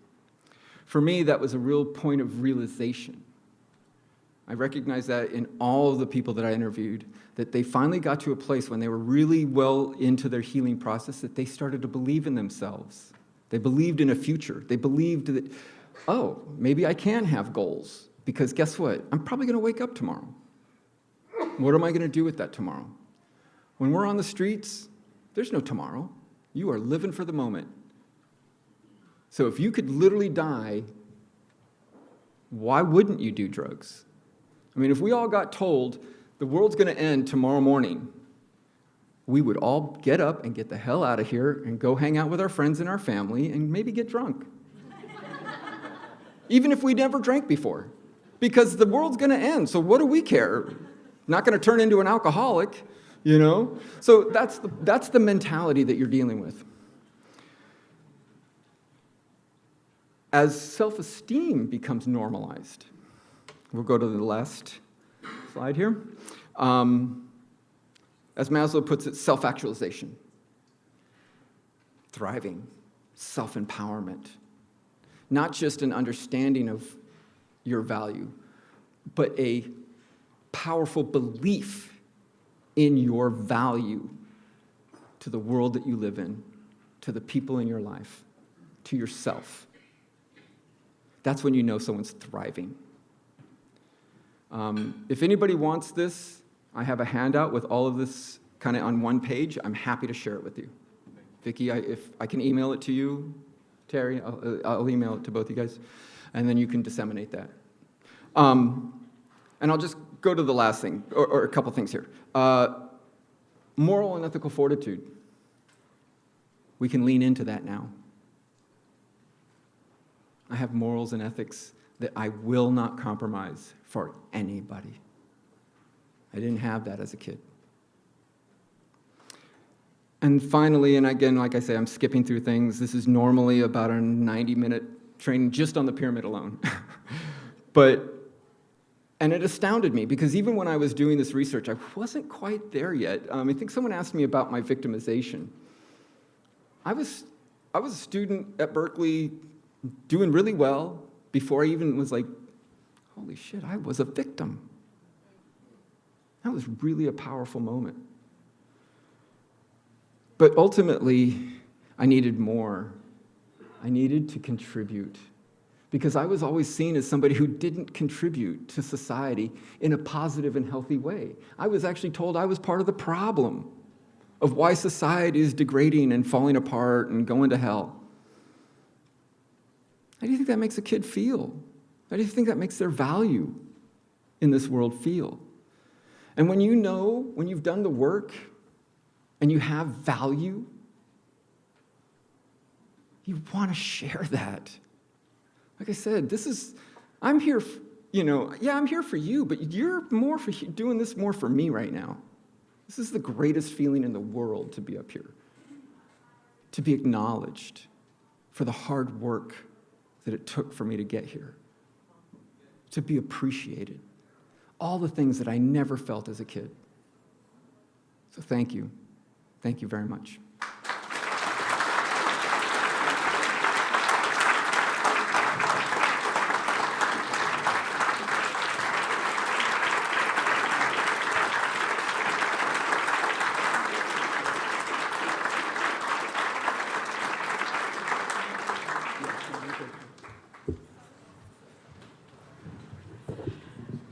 For me, that was a real point of realization. I recognized that in all of the people that I interviewed, that they finally got to a place when they were really well into their healing process that they started to believe in themselves. They believed in a future. They believed that, oh, maybe I can have goals, because guess what? I'm probably going to wake up tomorrow. What am I going to do with that tomorrow? When we're on the streets, there's no tomorrow. You are living for the moment. So if you could literally die, why wouldn't you do drugs? I mean, if we all got told the world's going to end tomorrow morning, we would all get up and get the hell out of here and go hang out with our friends and our family and maybe get drunk. Even if we never drank before. Because the world's going to end, so what do we care? Not going to turn into an alcoholic, you know? So that's the mentality that you're dealing with. As self-esteem becomes normalized, we'll go to the last slide here. As Maslow puts it, self-actualization, thriving, self-empowerment, not just an understanding of your value, but a powerful belief in your value to the world that you live in, to the people in your life, to yourself. That's when you know someone's thriving. If anybody wants this, I have a handout with all of this kind of on one page. I'm happy to share it with you. Vicki, if I can email it to you, Terry, I'll email it to both you guys, and then you can disseminate that. And I'll just go to the last thing, or a couple things here. Moral and ethical fortitude. We can lean into that now. I have morals and ethics that I will not compromise for anybody. I didn't have that as a kid. And finally, and again, like I say, I'm skipping through things. This is normally about a 90-minute training just on the pyramid alone. And it astounded me, because even when I was doing this research, I wasn't quite there yet. I think someone asked me about my victimization. I was a student at Berkeley doing really well before I even was like, holy shit, I was a victim. That was really a powerful moment. But ultimately, I needed more. I needed to contribute, because I was always seen as somebody who didn't contribute to society in a positive and healthy way. I was actually told I was part of the problem of why society is degrading and falling apart and going to hell. How do you think that makes a kid feel? How do you think that makes their value in this world feel? And when you know, when you've done the work and you have value, you want to share that. Like I said, I'm here, I'm here for you, but you're more for doing this more for me right now. This is the greatest feeling in the world, to be up here, to be acknowledged for the hard work that it took for me to get here, to be appreciated, all the things that I never felt as a kid. So thank you. Thank you very much.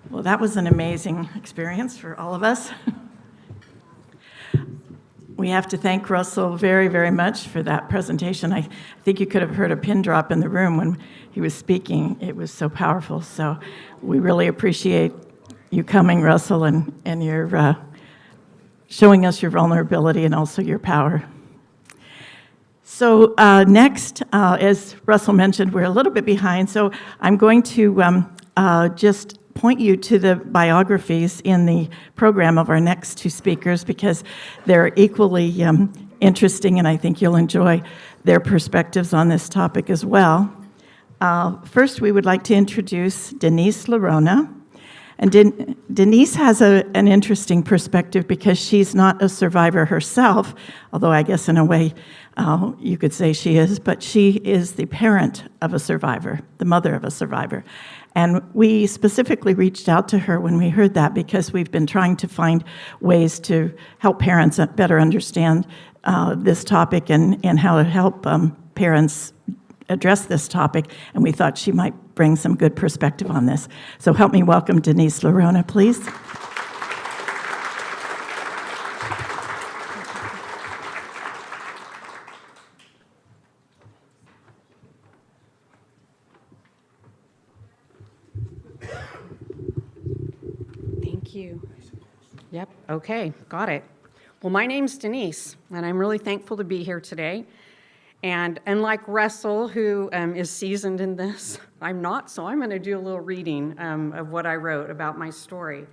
Well, that was an amazing experience for all of us. We have to thank Russell very, very much for that presentation. I think you could have heard a pin drop in the room when he was speaking. It was so powerful. So we really appreciate you coming, Russell, and your showing us your vulnerability and also your power. So next, as Russell mentioned, we're a little bit behind. So I'm going to just point you to the biographies in the program of our next two speakers because they're equally interesting, and I think you'll enjoy their perspectives on this topic as well. First, we would like to introduce Denise Lerona. And Denise has an interesting perspective because she's not a survivor herself, although I guess in a way you could say she is, but she is the parent of a survivor, the mother of a survivor. And we specifically reached out to her when we heard that because we've been trying to find ways to help parents better understand this topic and how to help parents address this topic, and we thought she might bring some good perspective on this. So help me welcome Denise Lerona, please. Thank you. Yep, okay, got it. Well, my name's Denise, and I'm really thankful to be here today. And unlike Russell, who is seasoned in this, I'm not, so I'm going to do a little reading of what I wrote about my story.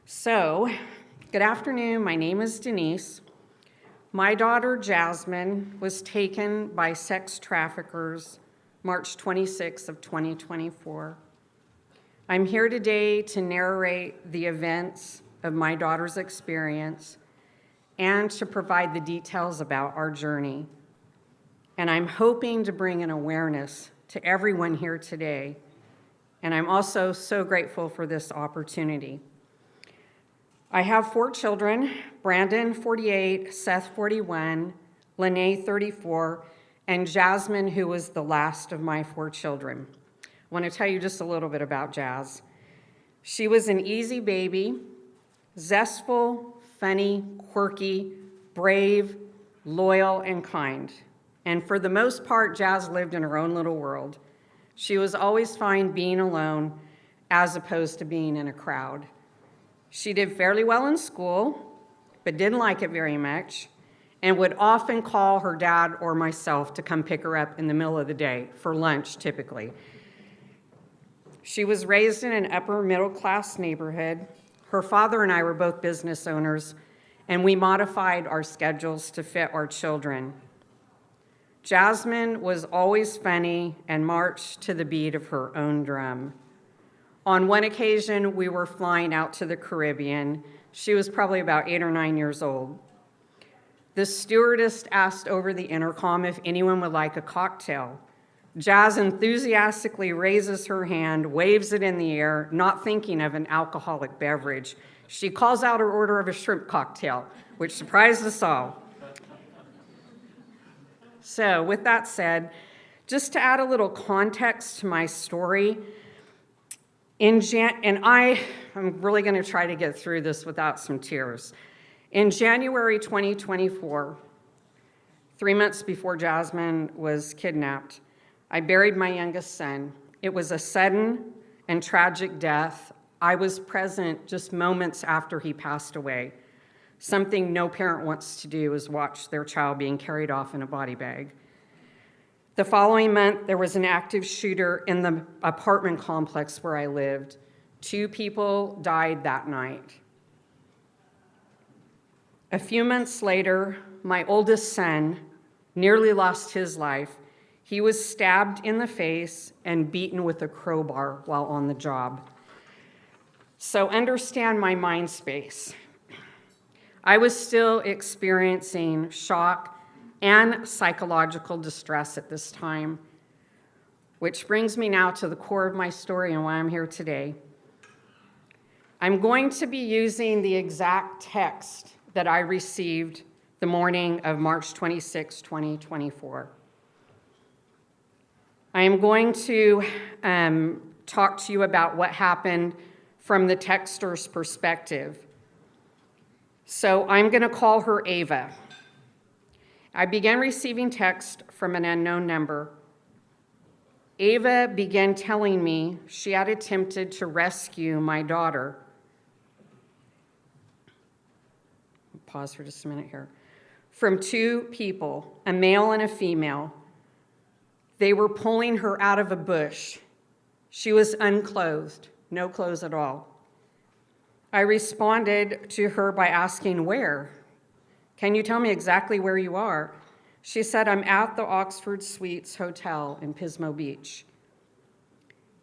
So, good afternoon, my name is Denise. My daughter, Jasmine, was taken by sex traffickers March 26th of 2024. I'm here today to narrate the events of my daughter's experience and to provide the details about our journey. And I'm hoping to bring an awareness to everyone here today. And I'm also so grateful for this opportunity. I have 4 children, Brandon, 48, Seth, 41, Lene, 34, and Jasmine, who was the last of my 4 children. I want to tell you just a little bit about Jazz. She was an easy baby, zestful, funny, quirky, brave, loyal, and kind. And for the most part, Jazz lived in her own little world. She was always fine being alone as opposed to being in a crowd. She did fairly well in school, but didn't like it very much, and would often call her dad or myself to come pick her up in the middle of the day, for lunch typically. She was raised in an upper middle class neighborhood. Her father and I were both business owners, and we modified our schedules to fit our children. Jasmine was always funny and marched to the beat of her own drum. On one occasion, we were flying out to the Caribbean. She was probably about 8 or 9 years old. The stewardess asked over the intercom if anyone would like a cocktail. Jazz enthusiastically raises her hand, waves it in the air, not thinking of an alcoholic beverage. She calls out her order of a shrimp cocktail, which surprised us all. So with that said, just to add a little context to my story, I'm really going to try to get through this without some tears. In January 2024, 3 months before Jasmine was kidnapped, I buried my youngest son. It was a sudden and tragic death. I was present just moments after he passed away. Something no parent wants to do is watch their child being carried off in a body bag. The following month, there was an active shooter in the apartment complex where I lived. 2 people died that night. A few months later, my oldest son nearly lost his life. He was stabbed in the face and beaten with a crowbar while on the job. So understand my mind space. I was still experiencing shock and psychological distress at this time, which brings me now to the core of my story and why I'm here today. I'm going to be using the exact text that I received the morning of March 26, 2024. I am going to talk to you about what happened from the texter's perspective. So I'm going to call her Ava. I began receiving text from an unknown number. Ava began telling me she had attempted to rescue my daughter. Pause for just a minute here. From two people, a male and a female. They were pulling her out of a bush. She was unclothed, no clothes at all. I responded to her by asking, where? Can you tell me exactly where you are? She said, I'm at the Oxford Suites Hotel in Pismo Beach.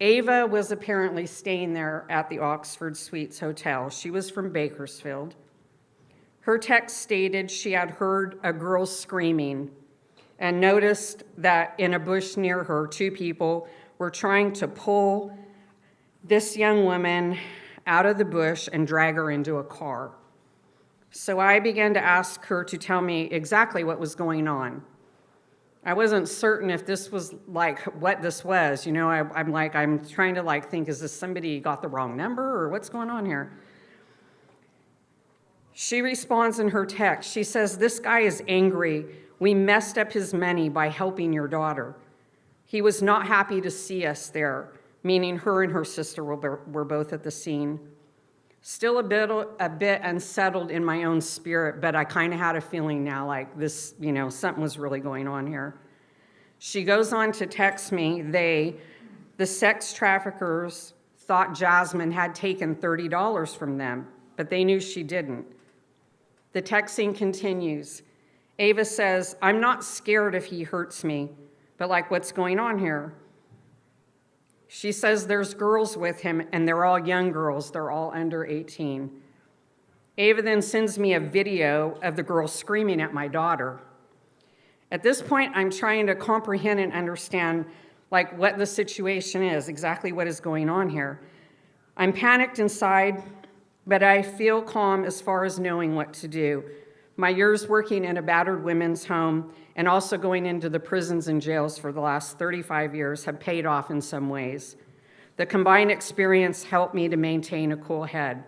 Ava was apparently staying there at the Oxford Suites Hotel. She was from Bakersfield. Her text stated she had heard a girl screaming and noticed that in a bush near her, two people were trying to pull this young woman out of the bush and drag her into a car. So I began to ask her to tell me exactly what was going on. I wasn't certain if this was like what this was. You know, I'm trying to think, is this somebody got the wrong number or what's going on here? She responds in her text. She says, this guy is angry. We messed up his money by helping your daughter. He was not happy to see us there, meaning her and her sister were both at the scene. Still a bit unsettled in my own spirit, but I kind of had a feeling now like this, something was really going on here. She goes on to text me, the sex traffickers, thought Jasmine had taken $30 from them, but they knew she didn't. The texting continues. Ava says, I'm not scared if he hurts me, but what's going on here? She says there's girls with him, and they're all young girls. They're all under 18. Ava then sends me a video of the girl screaming at my daughter. At this point, I'm trying to comprehend and understand what the situation is, exactly what is going on here. I'm panicked inside, but I feel calm as far as knowing what to do. My years working in a battered women's home and also going into the prisons and jails for the last 35 years have paid off in some ways. The combined experience helped me to maintain a cool head,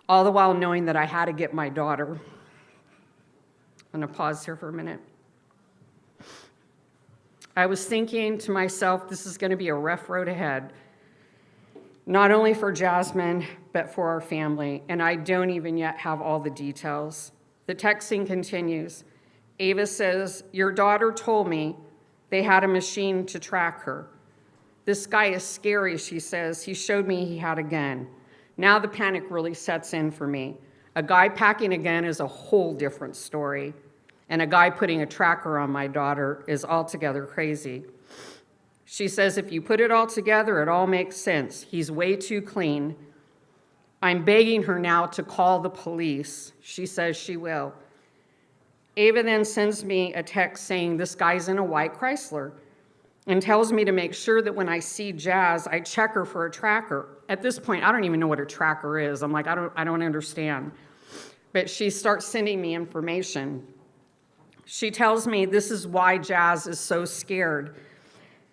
all the while knowing that I had to get my daughter. I'm going to pause here for a minute. I was thinking to myself, this is going to be a rough road ahead, not only for Jasmine, but for our family, and I don't even yet have all the details. The texting continues. Ava says, your daughter told me they had a machine to track her. This guy is scary, she says. He showed me he had a gun. Now the panic really sets in for me. A guy packing a gun is a whole different story, and a guy putting a tracker on my daughter is altogether crazy. She says, if you put it all together, it all makes sense. He's way too clean. I'm begging her now to call the police. She says she will. Ava then sends me a text saying this guy's in a white Chrysler and tells me to make sure that when I see Jazz, I check her for a tracker. At this point, I don't even know what a tracker is. I'm like, I don't understand. But she starts sending me information. She tells me this is why Jazz is so scared.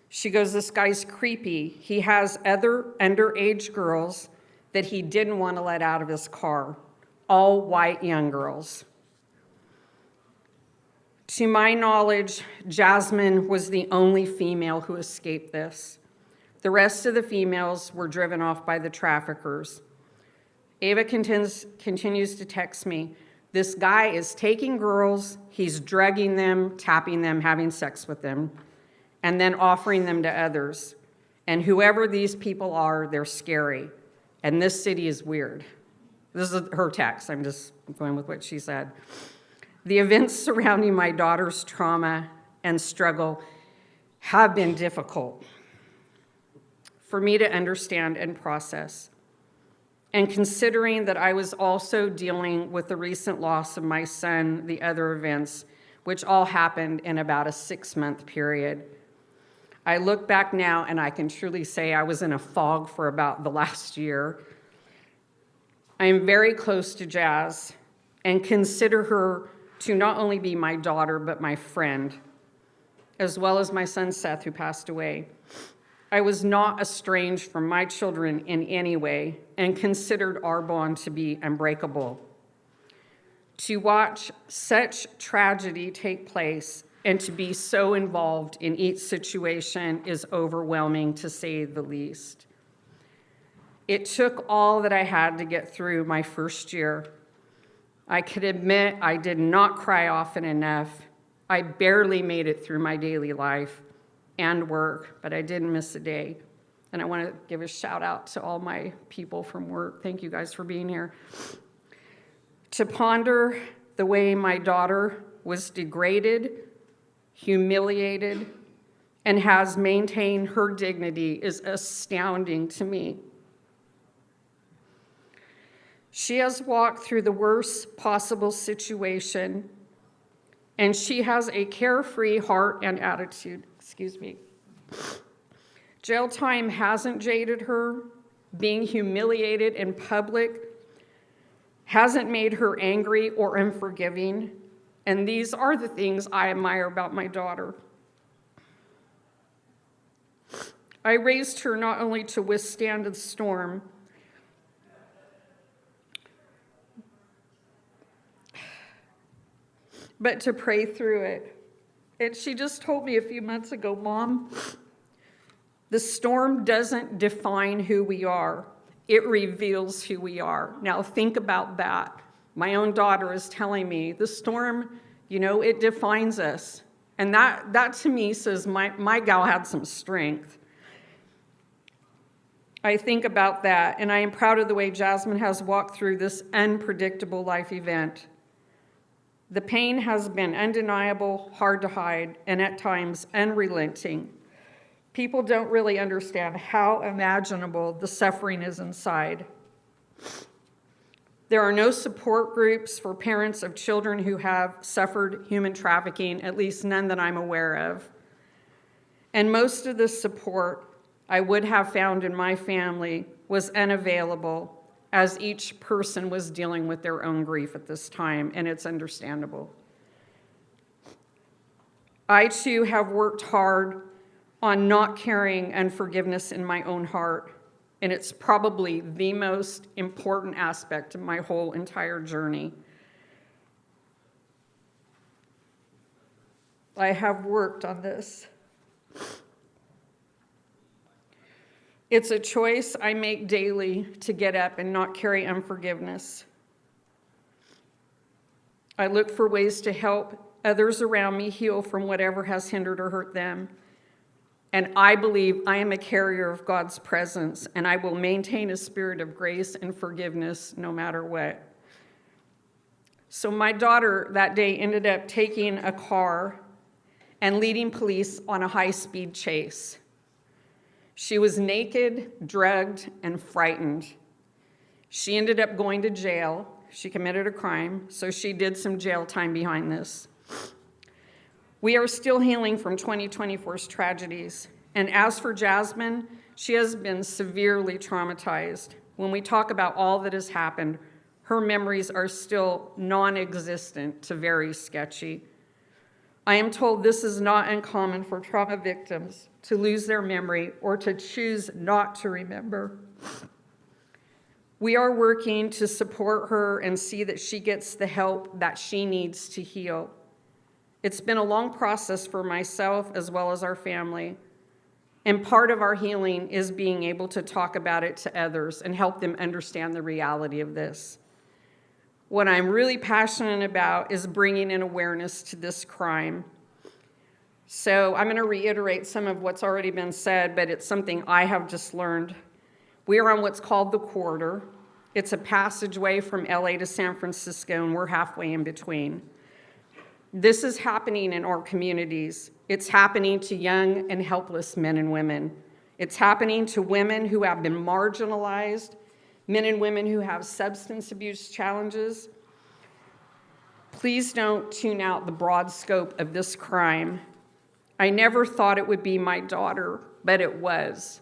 She goes, this guy's creepy. He has other underage girls that he didn't want to let out of his car, all white young girls. To my knowledge, Jasmine was the only female who escaped this. The rest of the females were driven off by the traffickers. Ava continues to text me, this guy is taking girls, he's drugging them, tapping them, having sex with them, and then offering them to others. And whoever these people are, they're scary. And this city is weird. This is her text. I'm just going with what she said. The events surrounding my daughter's trauma and struggle have been difficult for me to understand and process. And considering that I was also dealing with the recent loss of my son, the other events, which all happened in about a 6-month period, I look back now and I can truly say I was in a fog for about the last year. I am very close to Jazz and consider her to not only be my daughter, but my friend, as well as my son Seth, who passed away. I was not estranged from my children in any way and considered our bond to be unbreakable. To watch such tragedy take place and to be so involved in each situation is overwhelming, to say the least. It took all that I had to get through my first year. I could admit I did not cry often enough. I barely made it through my daily life and work, but I didn't miss a day. And I want to give a shout out to all my people from work. Thank you guys for being here. To ponder the way my daughter was degraded, humiliated, and has maintained her dignity is astounding to me. She has walked through the worst possible situation, and she has a carefree heart and attitude. Jail time hasn't jaded her. Being humiliated in public hasn't made her angry or unforgiving. And these are the things I admire about my daughter. I raised her not only to withstand the storm, but to pray through it. And she just told me a few months ago, Mom, the storm doesn't define who we are. It reveals who we are. Now think about that. My own daughter is telling me the storm, it defines us. And that to me says my gal had some strength. I think about that, and I am proud of the way Jasmine has walked through this unpredictable life event. The pain has been undeniable, hard to hide, and at times unrelenting. People don't really understand how imaginable the suffering is inside. There are no support groups for parents of children who have suffered human trafficking, at least none that I'm aware of. And most of the support I would have found in my family was unavailable, as each person was dealing with their own grief at this time, and it's understandable. I, too, have worked hard on not carrying unforgiveness in my own heart, and it's probably the most important aspect of my whole entire journey. I have worked on this. It's a choice I make daily to get up and not carry unforgiveness. I look for ways to help others around me heal from whatever has hindered or hurt them. And I believe I am a carrier of God's presence, and I will maintain a spirit of grace and forgiveness no matter what. So my daughter that day ended up taking a car and leading police on a high-speed chase. She was naked, drugged, and frightened. She ended up going to jail. She committed a crime, so she did some jail time behind this. We are still healing from 2024's tragedies. And as for Jasmine, she has been severely traumatized. When we talk about all that has happened, her memories are still non-existent to very sketchy. I am told this is not uncommon for trauma victims to lose their memory or to choose not to remember. We are working to support her and see that she gets the help that she needs to heal. It's been a long process for myself as well as our family. And part of our healing is being able to talk about it to others and help them understand the reality of this. What I'm really passionate about is bringing in awareness to this crime. So I'm going to reiterate some of what's already been said, but it's something I have just learned. We are on what's called the corridor. It's a passageway from LA to San Francisco, and we're halfway in between. This is happening in our communities. It's happening to young and helpless men and women. It's happening to women who have been marginalized, men and women who have substance abuse challenges. Please don't tune out the broad scope of this crime. I never thought it would be my daughter, but it was.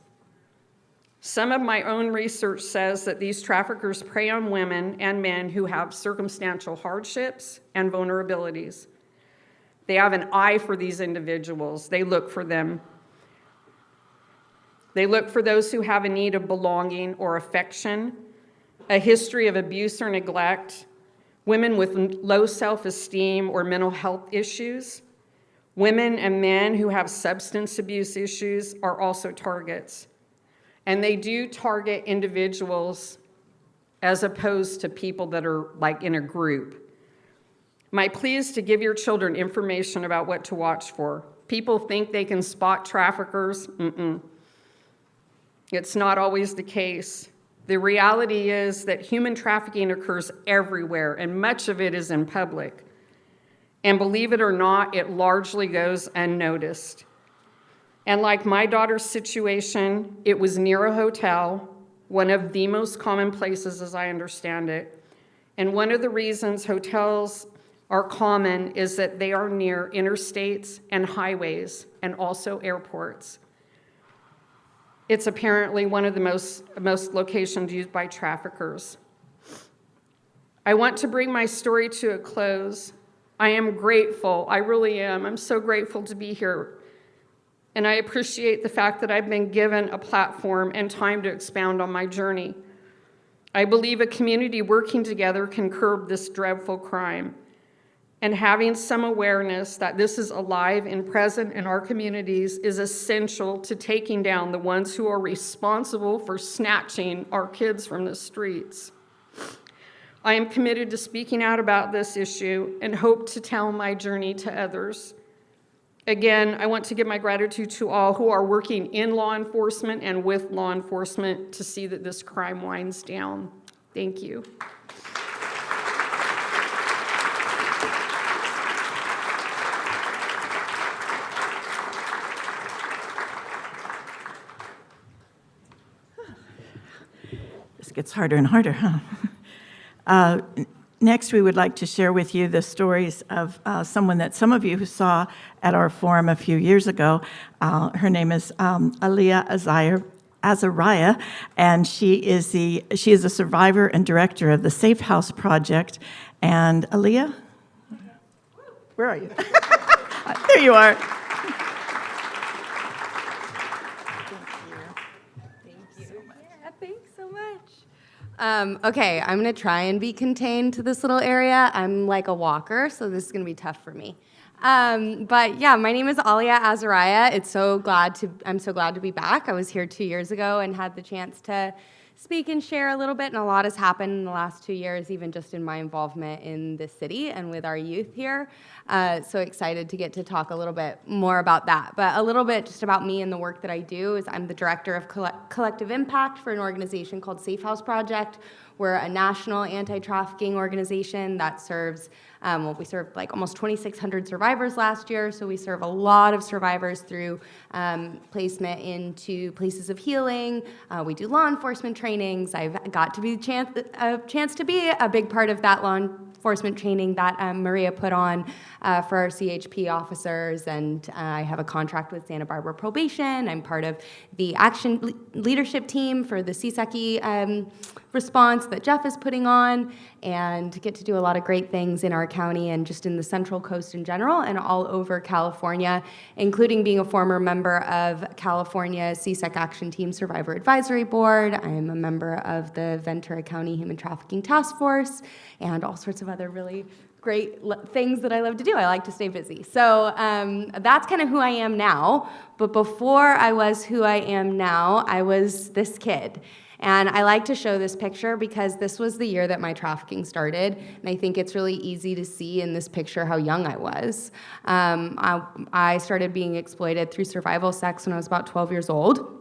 Some of my own research says that these traffickers prey on women and men who have circumstantial hardships and vulnerabilities. They have an eye for these individuals. They look for them. They look for those who have a need of belonging or affection, a history of abuse or neglect, women with low self-esteem or mental health issues. Women and men who have substance abuse issues are also targets. And they do target individuals as opposed to people that are like in a group. My plea is to give your children information about what to watch for. People think they can spot traffickers. It's not always the case. The reality is that human trafficking occurs everywhere, and much of it is in public. And believe it or not, it largely goes unnoticed. And like my daughter's situation, it was near a hotel, one of the most common places as I understand it. And one of the reasons hotels are common is that they are near interstates and highways and also airports. It's apparently one of the most locations used by traffickers. I want to bring my story to a close. I am grateful, I really am. I'm so grateful to be here. And I appreciate the fact that I've been given a platform and time to expound on my journey. I believe a community working together can curb this dreadful crime. And having some awareness that this is alive and present in our communities is essential to taking down the ones who are responsible for snatching our kids from the streets. I am committed to speaking out about this issue and hope to tell my journey to others. Again, I want to give my gratitude to all who are working in law enforcement and with law enforcement to see that this crime winds down. Thank you. This gets harder and harder, huh? Next, we would like to share with you the stories of someone that some of you saw at our forum a few years ago. Her name is Aliyah Azariah, and she is a survivor and director of the Safe House Project. And Aliyah, where are you? There you are. Yeah, thanks so much. Okay, I'm gonna try and be contained to this little area. I'm like a walker, so this is gonna be tough for me. But yeah, my name is Aliyah Azariah. I'm so glad to be back. I was here 2 years ago and had the chance to speak and share a little bit, and a lot has happened in the last 2 years, even just in my involvement in the city and with our youth here. So excited to get to talk a little bit more about that. But a little bit just about me and the work that I do is I'm the director of collective impact for an organization called Safe House Project. We're a national anti-trafficking organization that serves, we served like almost 2,600 survivors last year, so we serve a lot of survivors through placement into places of healing. We do law enforcement trainings. I've got to be a chance to be a big part of that law enforcement training that Maria put on for our CHP officers, and I have a contract with Santa Barbara Probation. I'm part of the action leadership team for the CSECI response that Jeff is putting on, and get to do a lot of great things in our county and just in the Central Coast in general and all over California, including being a former member of California CSEC Action Team Survivor Advisory Board. I'm a member of the Ventura County Human Trafficking Task Force and all sorts of other really great things that I love to do. I like to stay busy. So that's kind of who I am now. But before I was who I am now, I was this kid. And I like to show this picture because this was the year that my trafficking started. And I think it's really easy to see in this picture how young I was. I started being exploited through survival sex when I was about 12 years old.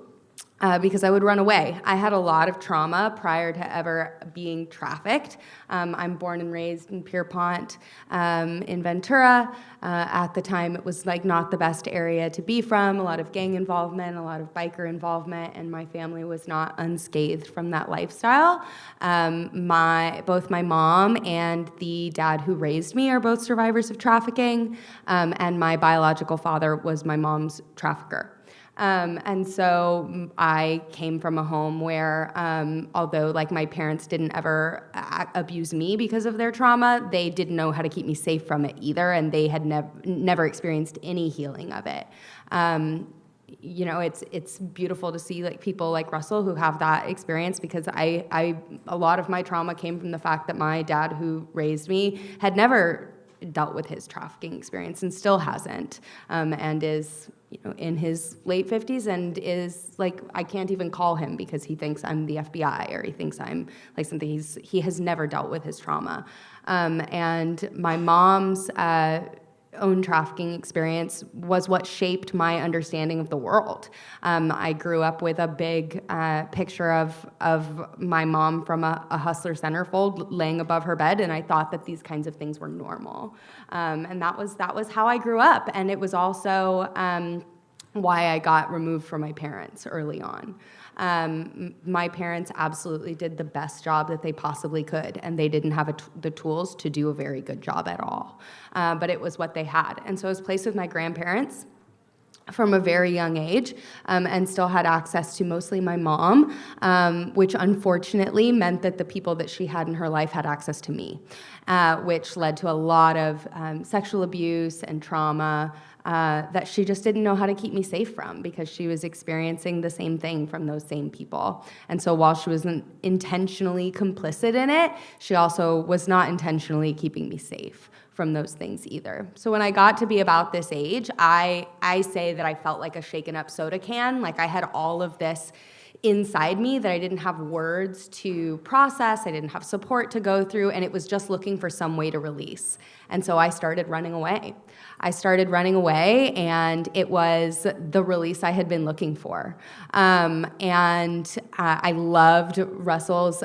because I would run away. I had a lot of trauma prior to ever being trafficked. I'm born and raised in Pierpont, in Ventura. At the time, it was like not the best area to be from, a lot of gang involvement, a lot of biker involvement, and my family was not unscathed from that lifestyle. Both my mom and the dad who raised me are both survivors of trafficking, and my biological father was my mom's trafficker. And so I came from a home where, although like my parents didn't ever abuse me because of their trauma, they didn't know how to keep me safe from it either, and they had never experienced any healing of it. You know, it's beautiful to see like people like Russell who have that experience, because a lot of my trauma came from the fact that my dad who raised me had never dealt with his trafficking experience and still hasn't, and is, you know, in his late 50s and is like, I can't even call him because he thinks I'm the FBI, or he thinks I'm like something. He has never dealt with his trauma. And my mom's own trafficking experience was what shaped my understanding of the world. I grew up with a big picture of my mom from a hustler centerfold laying above her bed, and I thought that these kinds of things were normal. And that was how I grew up, and it was also why I got removed from my parents early on. My parents absolutely did the best job that they possibly could, and they didn't have the tools to do a very good job at all. But it was what they had. And so I was placed with my grandparents from a very young age, and still had access to mostly my mom, which unfortunately meant that the people that she had in her life had access to me, which led to a lot of sexual abuse and trauma that she just didn't know how to keep me safe from, because she was experiencing the same thing from those same people. And so while she wasn't intentionally complicit in it, she also was not intentionally keeping me safe from those things either. So when I got to be about this age, I say that I felt like a shaken up soda can. Like I had all of this inside me that I didn't have words to process, I didn't have support to go through, and it was just looking for some way to release. And so I started running away. And it was the release I had been looking for. And I loved Russell's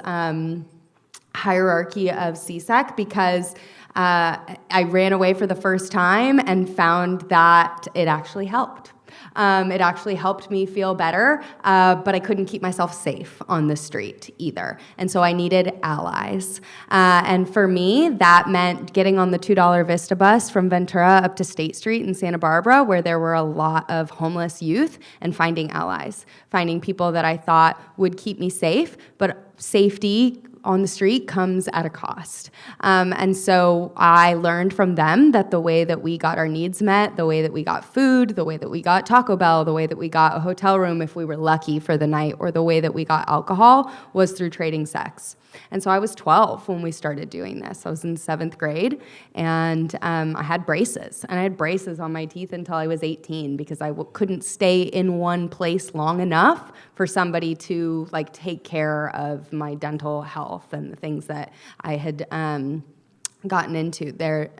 hierarchy of CSEC, because I ran away for the first time and found that it actually helped. It actually helped me feel better, but I couldn't keep myself safe on the street either. And so I needed allies. And for me, that meant getting on the $2 Vista bus from Ventura up to State Street in Santa Barbara, where there were a lot of homeless youth, and finding allies, finding people that I thought would keep me safe, but safety on the street comes at a cost. And so I learned from them that the way that we got our needs met, the way that we got food, the way that we got Taco Bell, the way that we got a hotel room if we were lucky for the night, or the way that we got alcohol was through trading sex. And so I was 12 when we started doing this. I was in 7th grade, and I had braces. And I had braces on my teeth until I was 18, because I couldn't stay in one place long enough for somebody to like take care of my dental health and the things that I had gotten into there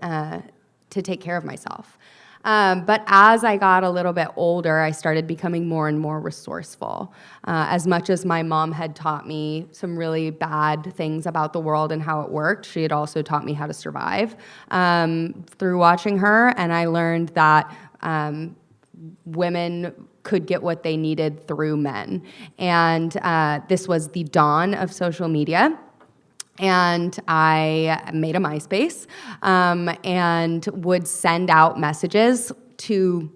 to take care of myself. But as I got a little bit older, I started becoming more and more resourceful. As much as my mom had taught me some really bad things about the world and how it worked, she had also taught me how to survive through watching her. And I learned that women could get what they needed through men. And this was the dawn of social media. And I made a MySpace and would send out messages to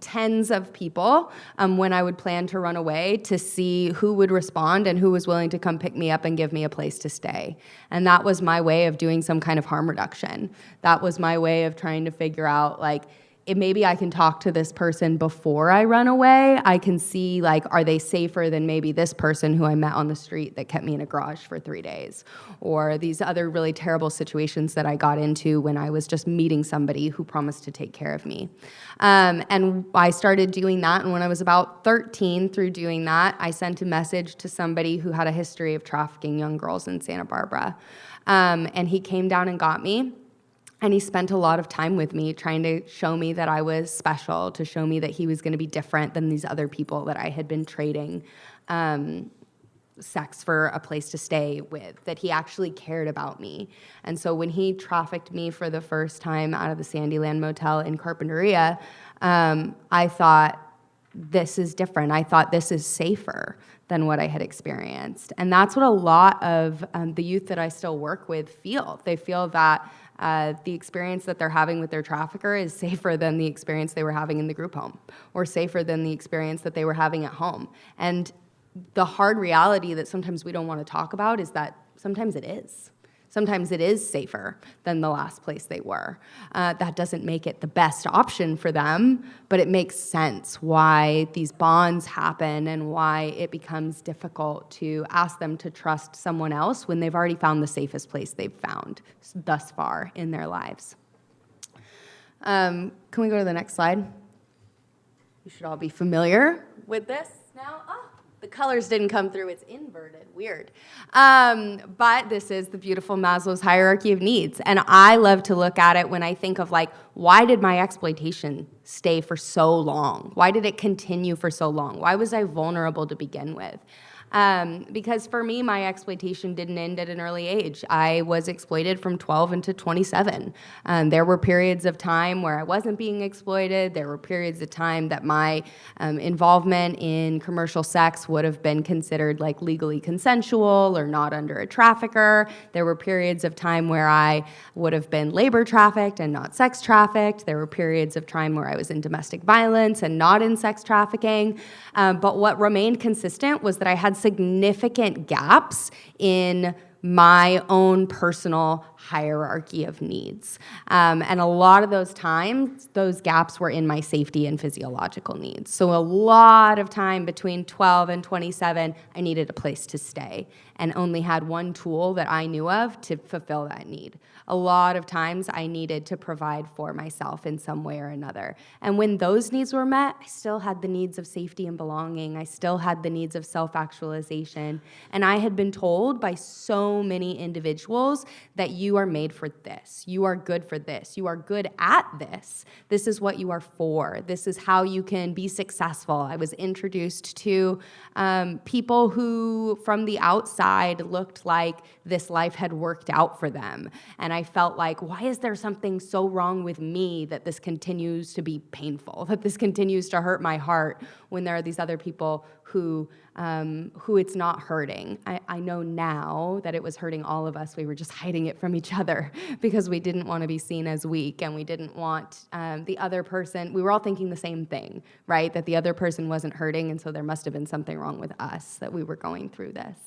tens of people when I would plan to run away, to see who would respond and who was willing to come pick me up and give me a place to stay. And that was my way of doing some kind of harm reduction. That was my way of trying to figure out, like, maybe I can talk to this person before I run away. I can see, like, are they safer than maybe this person who I met on the street that kept me in a garage for 3 days? Or these other really terrible situations that I got into when I was just meeting somebody who promised to take care of me. And I started doing that, and when I was about 13, through doing that, I sent a message to somebody who had a history of trafficking young girls in Santa Barbara. And he came down and got me. And he spent a lot of time with me trying to show me that I was special, to show me that he was going to be different than these other people that I had been trading sex for a place to stay with, that he actually cared about me. And so when he trafficked me for the first time out of the Sandyland Motel in Carpinteria, I thought, this is different. I thought this is safer than what I had experienced. And that's what a lot of the youth that I still work with feel. They feel that the experience that they're having with their trafficker is safer than the experience they were having in the group home, or safer than the experience that they were having at home. And the hard reality that sometimes we don't want to talk about is that sometimes it is. Sometimes it is safer than the last place they were. That doesn't make it the best option for them, but it makes sense why these bonds happen and why it becomes difficult to ask them to trust someone else when they've already found the safest place they've found thus far in their lives. Can we go to the next slide? You should all be familiar with this now. Oh. The colors didn't come through, it's inverted, weird. But this is the beautiful Maslow's hierarchy of needs. And I love to look at it when I think of like, why did my exploitation stay for so long? Why did it continue for so long? Why was I vulnerable to begin with? Because for me, my exploitation didn't end at an early age. I was exploited from 12 into 27. There were periods of time where I wasn't being exploited. There were periods of time that my involvement in commercial sex would have been considered like legally consensual or not under a trafficker. There were periods of time where I would have been labor trafficked and not sex trafficked. There were periods of time where I was in domestic violence and not in sex trafficking. But what remained consistent was that I had significant gaps in my own personal hierarchy of needs. And a lot of those times, those gaps were in my safety and physiological needs. So a lot of time between 12 and 27, I needed a place to stay and only had one tool that I knew of to fulfill that need. A lot of times I needed to provide for myself in some way or another. And when those needs were met, I still had the needs of safety and belonging. I still had the needs of self-actualization. And I had been told by so many individuals that you are made for this. You are good for this. You are good at this. This is what you are for. This is how you can be successful. I was introduced to people who, from the outside, looked like this life had worked out for them. And I felt like, why is there something so wrong with me that this continues to be painful, that this continues to hurt my heart when there are these other people who it's not hurting. I know now that it was hurting all of us. We were just hiding it from each other because we didn't want to be seen as weak, and we didn't want the other person, we were all thinking the same thing, right? That the other person wasn't hurting, and so there must have been something wrong with us that we were going through this.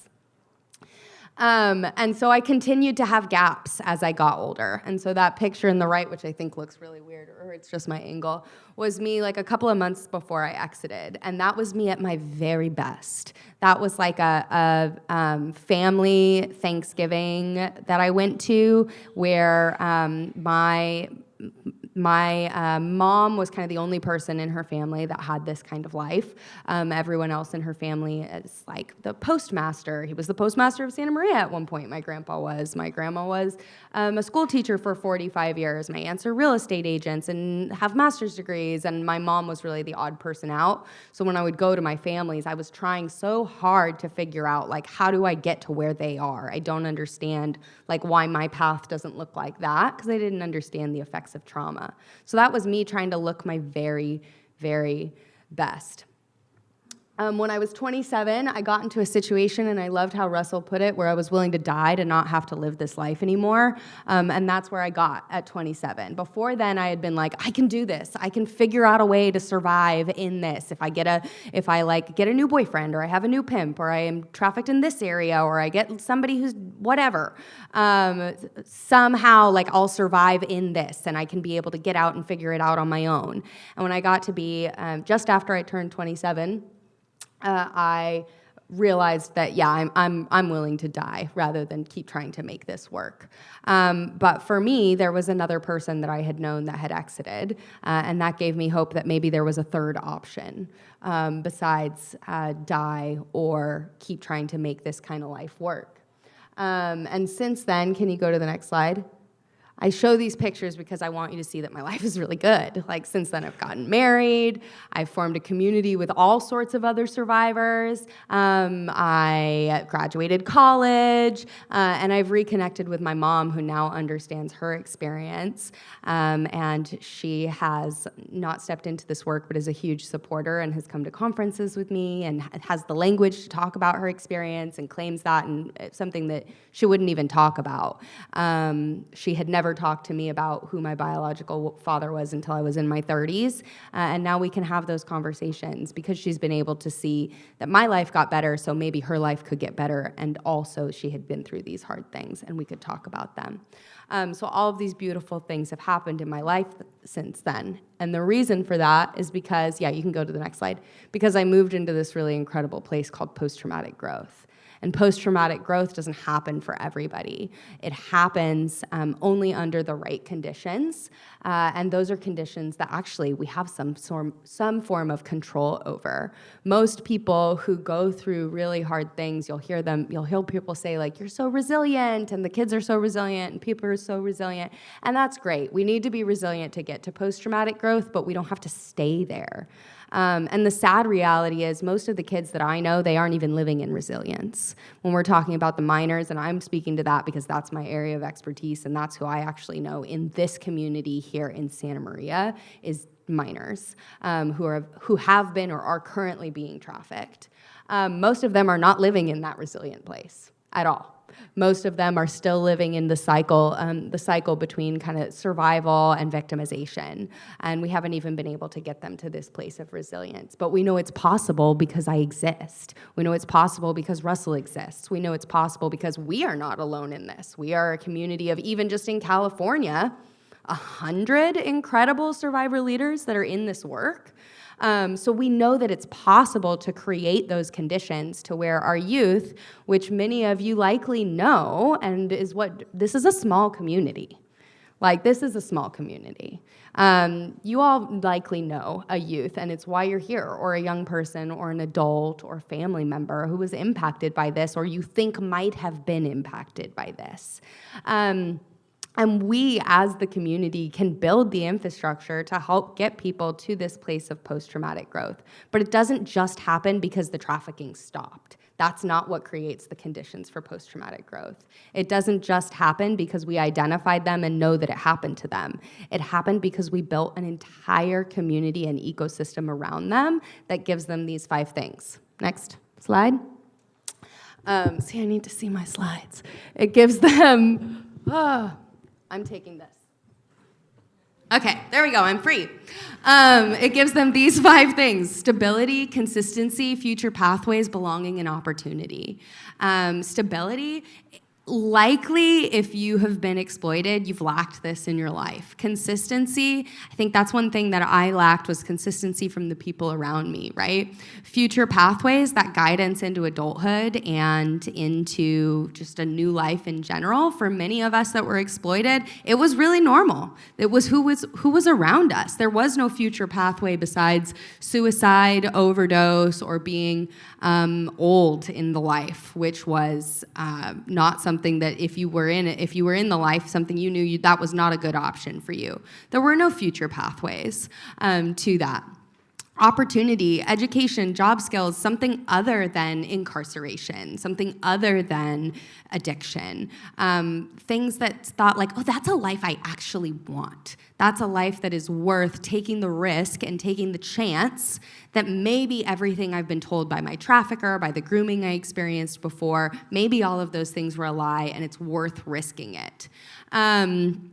And so I continued to have gaps as I got older. And so that picture in the right, which I think looks really weird, or it's just my angle, was me like a couple of months before I exited. And that was me at my very best. That was like a family Thanksgiving that I went to where my mom was kind of the only person in her family that had this kind of life. Everyone else in her family is like the postmaster. He was the postmaster of Santa Maria at one point, my grandpa was. My grandma was a school teacher for 45 years. My aunts are real estate agents and have master's degrees, and my mom was really the odd person out. So when I would go to my families, I was trying so hard to figure out, like, how do I get to where they are? I don't understand, like, why my path doesn't look like that, because I didn't understand the effects of trauma. So that was me trying to look my very, very best. When I was 27, I got into a situation, and I loved how Russell put it, where I was willing to die to not have to live this life anymore. And that's where I got at 27. Before then, I had been like, I can do this. I can figure out a way to survive in this. If I get a new boyfriend, or I have a new pimp, or I am trafficked in this area, or I get somebody who's whatever, somehow, like, I'll survive in this, and I can be able to get out and figure it out on my own. And when I got to be just after I turned 27. I realized that, yeah, I'm willing to die rather than keep trying to make this work. But for me, there was another person that I had known that had exited, and that gave me hope that maybe there was a third option besides die or keep trying to make this kind of life work. And since then, can you go to the next slide? I show these pictures because I want you to see that my life is really good. Like, since then, I've gotten married. I've formed a community with all sorts of other survivors. I graduated college, and I've reconnected with my mom, who now understands her experience. And she has not stepped into this work, but is a huge supporter and has come to conferences with me and has the language to talk about her experience and claims that, and it's something that she wouldn't even talk about. She had never talked to me about who my biological father was until I was in my 30s, and now we can have those conversations because she's been able to see that my life got better, so maybe her life could get better, and also she had been through these hard things, and we could talk about them. So all of these beautiful things have happened in my life since then, and the reason for that is because, yeah, you can go to the next slide, because I moved into this really incredible place called post-traumatic growth. And post-traumatic growth doesn't happen for everybody. It happens only under the right conditions, and those are conditions that actually we have some form of control over. Most people who go through really hard things, you'll hear people say, like, you're so resilient, and the kids are so resilient, and people are so resilient, and that's great. We need to be resilient to get to post-traumatic growth, but we don't have to stay there. And the sad reality is most of the kids that I know, they aren't even living in resilience. When we're talking about the minors, and I'm speaking to that because that's my area of expertise, and that's who I actually know in this community here in Santa Maria, is minors who have been or are currently being trafficked. Most of them are not living in that resilient place at all. Most of them are still living in the cycle between kind of survival and victimization. And we haven't even been able to get them to this place of resilience. But we know it's possible because I exist. We know it's possible because Russell exists. We know it's possible because we are not alone in this. We are a community of, even just in California, 100 incredible survivor leaders that are in this work. So we know that it's possible to create those conditions to where our youth, which many of you likely know, and this is a small community. Like, this is a small community. You all likely know a youth, and it's why you're here, or a young person, or an adult, or family member who was impacted by this, or you think might have been impacted by this. And we, as the community, can build the infrastructure to help get people to this place of post-traumatic growth. But it doesn't just happen because the trafficking stopped. That's not what creates the conditions for post-traumatic growth. It doesn't just happen because we identified them and know that it happened to them. It happened because we built an entire community and ecosystem around them that gives them these 5 things. Next slide. See, I need to see my slides. It gives them... I'm taking this. Okay, there we go, I'm free. It gives them these 5 things: stability, consistency, future pathways, belonging, and opportunity. Stability, likely if you have been exploited, you've lacked this in your life. Consistency, I think that's one thing that I lacked, was consistency from the people around me, right? Future pathways, that guidance into adulthood and into just a new life in general. For many of us that were exploited, it was really normal. It was who was around us. There was no future pathway besides suicide, overdose, or being old in the life, which was not something that if you were in the life, something you knew that was not a good option for you. There were no future pathways to that. Opportunity, education, job skills, something other than incarceration, something other than addiction. Things that thought like, oh, that's a life I actually want. That's a life that is worth taking the risk and taking the chance that maybe everything I've been told by my trafficker, by the grooming I experienced before, maybe all of those things were a lie and it's worth risking it. And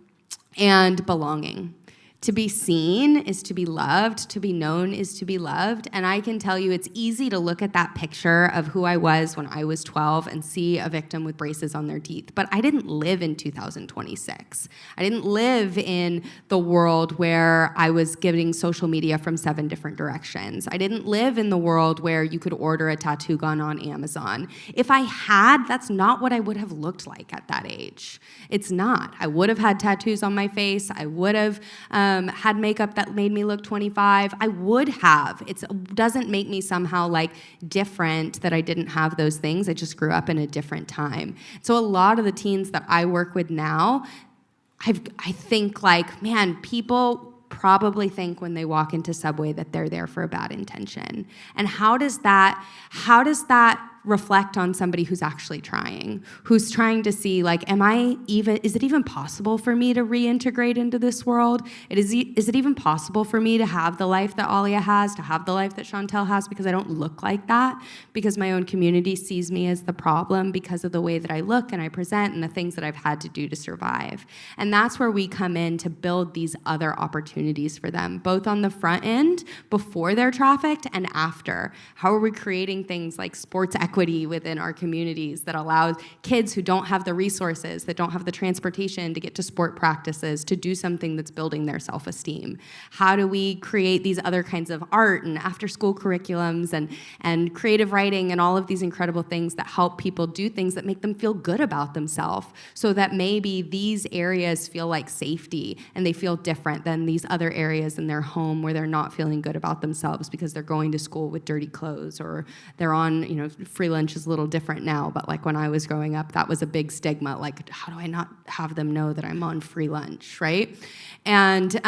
belonging. To be seen is to be loved. To be known is to be loved. And I can tell you it's easy to look at that picture of who I was when I was 12 and see a victim with braces on their teeth. But I didn't live in 2026. I didn't live in the world where I was getting social media from 7 different directions. I didn't live in the world where you could order a tattoo gun on Amazon. If I had, that's not what I would have looked like at that age. It's not. I would have had tattoos on my face. I would have had makeup that made me look 25. I would have. It doesn't make me somehow like different that I didn't have those things. I just grew up in a different time. So a lot of the teens that I work with now, I think like, man, people probably think when they walk into Subway that they're there for a bad intention. And how does that reflect on somebody who's actually trying, who's trying to see like, is it even possible for me to reintegrate into this world? Is it even possible for me to have the life that Alia has, to have the life that Chantel has, because I don't look like that, because my own community sees me as the problem because of the way that I look and I present and the things that I've had to do to survive. And that's where we come in to build these other opportunities for them, both on the front end, before they're trafficked, and after. How are we creating things like sports equity within our communities that allows kids who don't have the resources, that don't have the transportation to get to sport practices, to do something that's building their self-esteem? How do we create these other kinds of art and after-school curriculums and creative writing and all of these incredible things that help people do things that make them feel good about themselves, so that maybe these areas feel like safety and they feel different than these other areas in their home where they're not feeling good about themselves because they're going to school with dirty clothes, or they're on, free lunch is a little different now, but like when I was growing up, that was a big stigma. Like, how do I not have them know that I'm on free lunch, right? And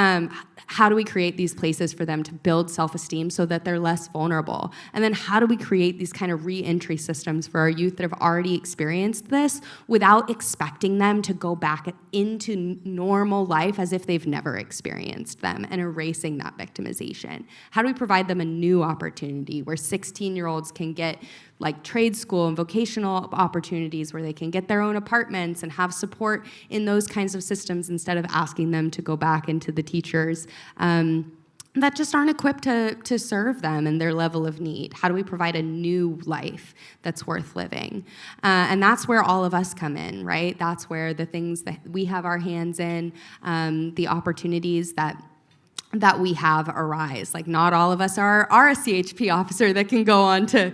how do we create these places for them to build self-esteem so that they're less vulnerable? And then how do we create these kind of re-entry systems for our youth that have already experienced this without expecting them to go back into normal life as if they've never experienced them, and erasing that victimization? How do we provide them a new opportunity where 16-year-olds can get like trade school and vocational opportunities, where they can get their own apartments and have support in those kinds of systems, instead of asking them to go back into the teachers that just aren't equipped to serve them and their level of need? How do we provide a new life that's worth living? And that's where all of us come in, right? That's where the things that we have our hands in, the opportunities that we have arise. Like, not all of us are a CHP officer that can go on to,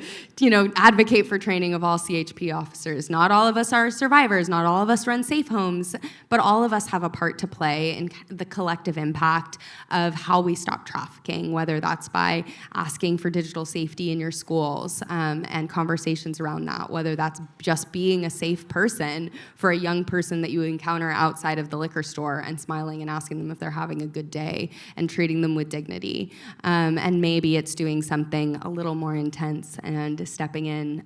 advocate for training of all CHP officers. Not all of us are survivors. Not all of us run safe homes, but all of us have a part to play in the collective impact of how we stop trafficking, whether that's by asking for digital safety in your schools and conversations around that, whether that's just being a safe person for a young person that you encounter outside of the liquor store and smiling and asking them if they're having a good day and treating them with dignity. And maybe it's doing something a little more intense and stepping in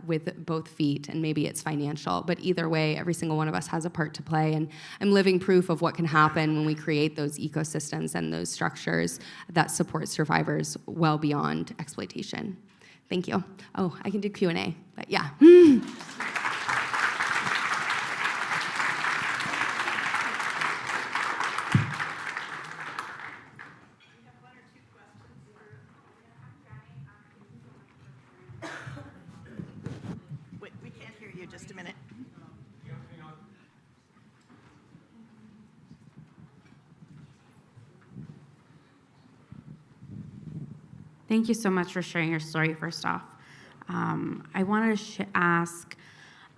with both feet, and maybe it's financial. But either way, every single one of us has a part to play, and I'm living proof of what can happen when we create those ecosystems and those structures that support survivors well beyond exploitation. Thank you. Oh, I can do Q&A, but yeah. We can't hear you. Just a minute. Thank you so much for sharing your story, first off. I wanted to ask,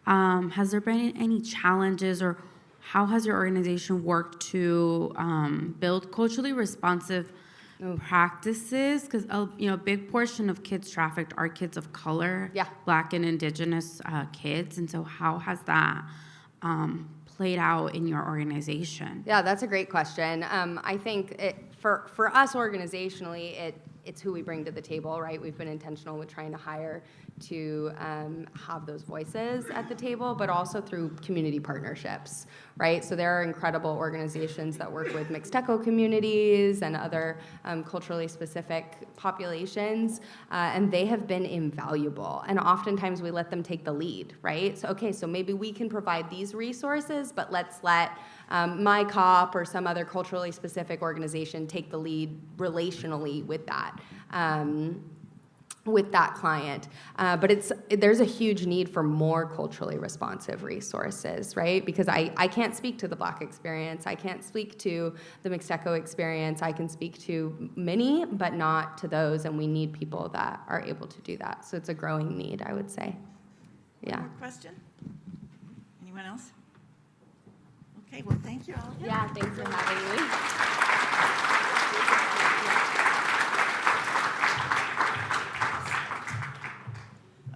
has there been any challenges, or how has your organization worked to build culturally responsive practices? Because a big portion of kids trafficked are kids of color, Yeah. Black and Indigenous kids, and so how has that played out in your organization? Yeah, that's a great question. I think for us organizationally, it's who we bring to the table, right? We've been intentional with trying to hire to have those voices at the table, but also through community partnerships, right? So there are incredible organizations that work with Mixteco communities and other culturally specific populations, and they have been invaluable. And oftentimes we let them take the lead, right? So maybe we can provide these resources, but let's let my COP or some other culturally specific organization take the lead relationally with that client. But there's a huge need for more culturally responsive resources, right? Because I can't speak to the Black experience. I can't speak to the Mixteco experience. I can speak to many, but not to those, and we need people that are able to do that. So it's a growing need, I would say. Yeah. One more question? Anyone else? Okay, well, thank you all. Yeah, thanks for having me.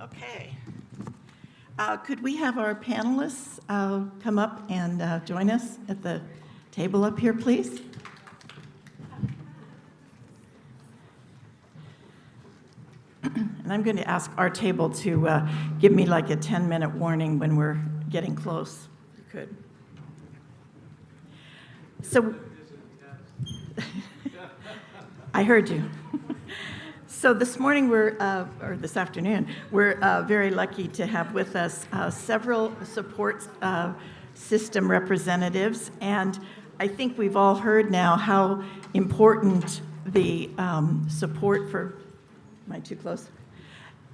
Okay. Could we have our panelists come up and join us at the table up here, please. And I'm going to ask our table to give me like a 10-minute warning when we're getting close. You could. So, I heard you. So this morning or this afternoon, we're very lucky to have with us several support system representatives, and I think we've all heard now how important the support for, am I too close?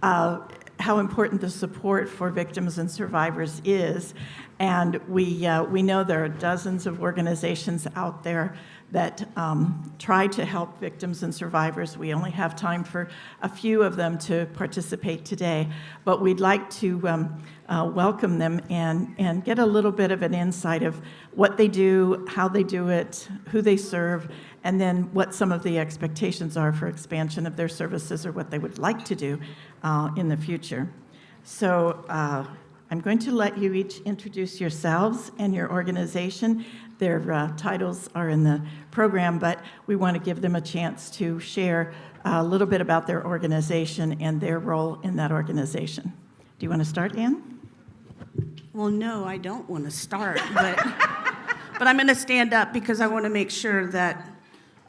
How important the support for victims and survivors is, and we know there are dozens of organizations out there that try to help victims and survivors. We only have time for a few of them to participate today, but we'd like to welcome them and get a little bit of an insight of what they do, how they do it, who they serve, and then what some of the expectations are for expansion of their services or what they would like to do in the future. So I'm going to let you each introduce yourselves and your organization. Their titles are in the program, but we want to give them a chance to share a little bit about their organization and their role in that organization. Do you want to start, Ann? Well, no, I don't want to start, but I'm going to stand up because I want to make sure that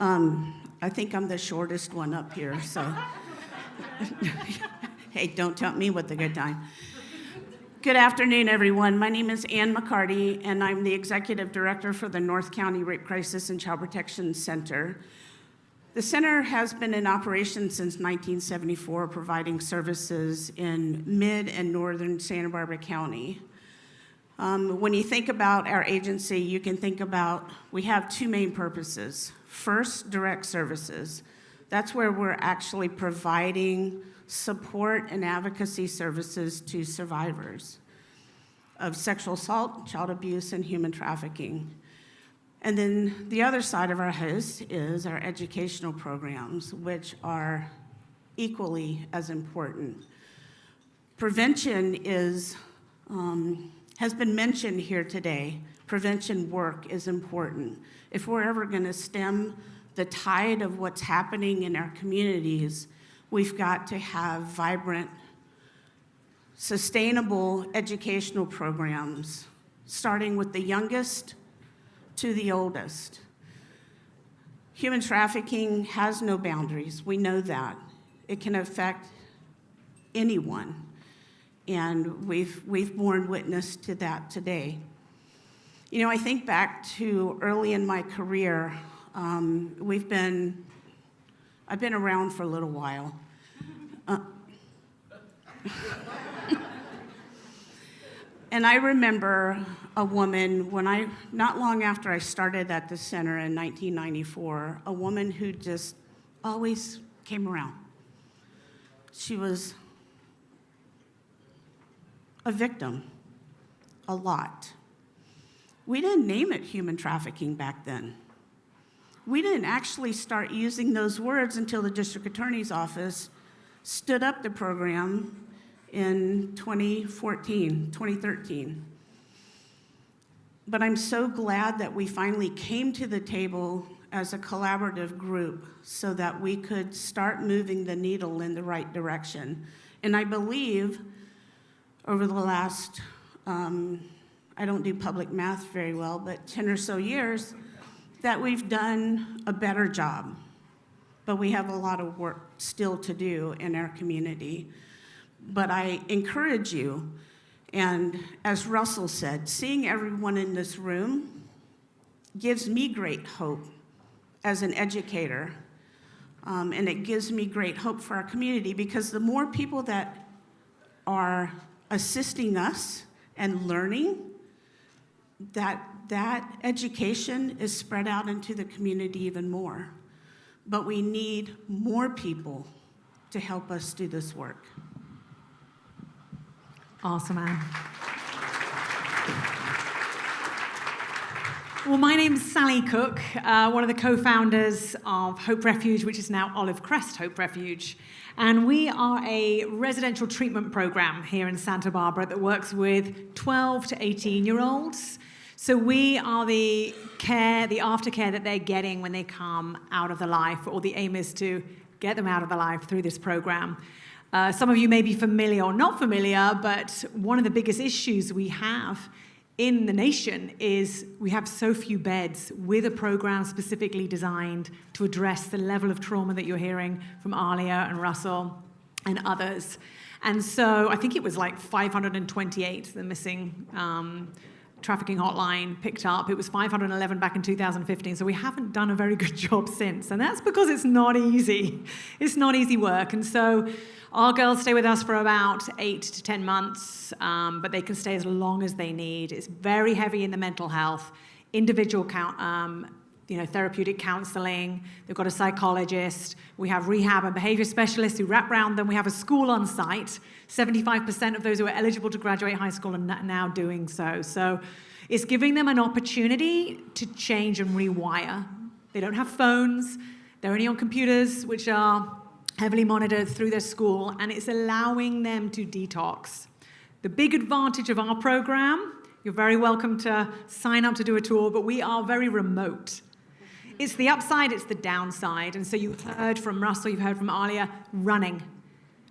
I think I'm the shortest one up here, so hey, don't tell me what the good time. Good afternoon, everyone. My name is Ann McCarty, and I'm the Executive Director for the North County Rape Crisis and Child Protection Center. The center has been in operation since 1974, providing services in mid and northern Santa Barbara County. When you think about our agency, you can think about, we have two main purposes. First, direct services. That's where we're actually providing support and advocacy services to survivors of sexual assault, child abuse, and human trafficking. And then the other side of our house is our educational programs, which are equally as important. Prevention is, has been mentioned here today. Prevention work is important. If we're ever going to stem the tide of what's happening in our communities, we've got to have vibrant, sustainable educational programs, starting with the youngest to the oldest. Human trafficking has no boundaries. We know that. It can affect anyone, and we've borne witness to that today. You know, I think back to early in my career. I've been around for a little while. And I remember a woman, not long after I started at the center in 1994, a woman who just always came around. She was a victim, a lot. We didn't name it human trafficking back then. We didn't actually start using those words until the district attorney's office stood up the program in 2013. But I'm so glad that we finally came to the table as a collaborative group so that we could start moving the needle in the right direction. And I believe over the last, I don't do public math very well, but 10 or so years, that we've done a better job. But we have a lot of work still to do in our community. But I encourage you, and as Russell said, seeing everyone in this room gives me great hope as an educator. And it gives me great hope for our community, because the more people that are assisting us and learning, that education is spread out into the community even more. But we need more people to help us do this work. Awesome, Anne. Well, my name's Sally Cook, one of the co-founders of Hope Refuge, which is now Olive Crest Hope Refuge. And we are a residential treatment program here in Santa Barbara that works with 12 to 18-year-olds So we are the aftercare that they're getting when they come out of the life, or the aim is to get them out of the life through this program. Some of you may be familiar or not familiar, but one of the biggest issues we have in the nation is we have so few beds with a program specifically designed to address the level of trauma that you're hearing from Alia and Russell and others. And so I think it was like 528, the missing trafficking hotline picked up. It was 511 back in 2015, so we haven't done a very good job since. And that's because it's not easy. It's not easy work. And so our girls stay with us for about 8 to 10 months, but they can stay as long as they need. It's very heavy in the mental health, individual therapeutic counseling. They've got a psychologist. We have rehab and behavior specialists who wrap around them. We have a school on site. 75% of those who are eligible to graduate high school are now doing so. So it's giving them an opportunity to change and rewire. They don't have phones. They're only on computers, which are heavily monitored through their school, and it's allowing them to detox. The big advantage of our program, you're very welcome to sign up to do a tour, but we are very remote. It's the upside, it's the downside. And so you heard from Russell, you've heard from Alia, running.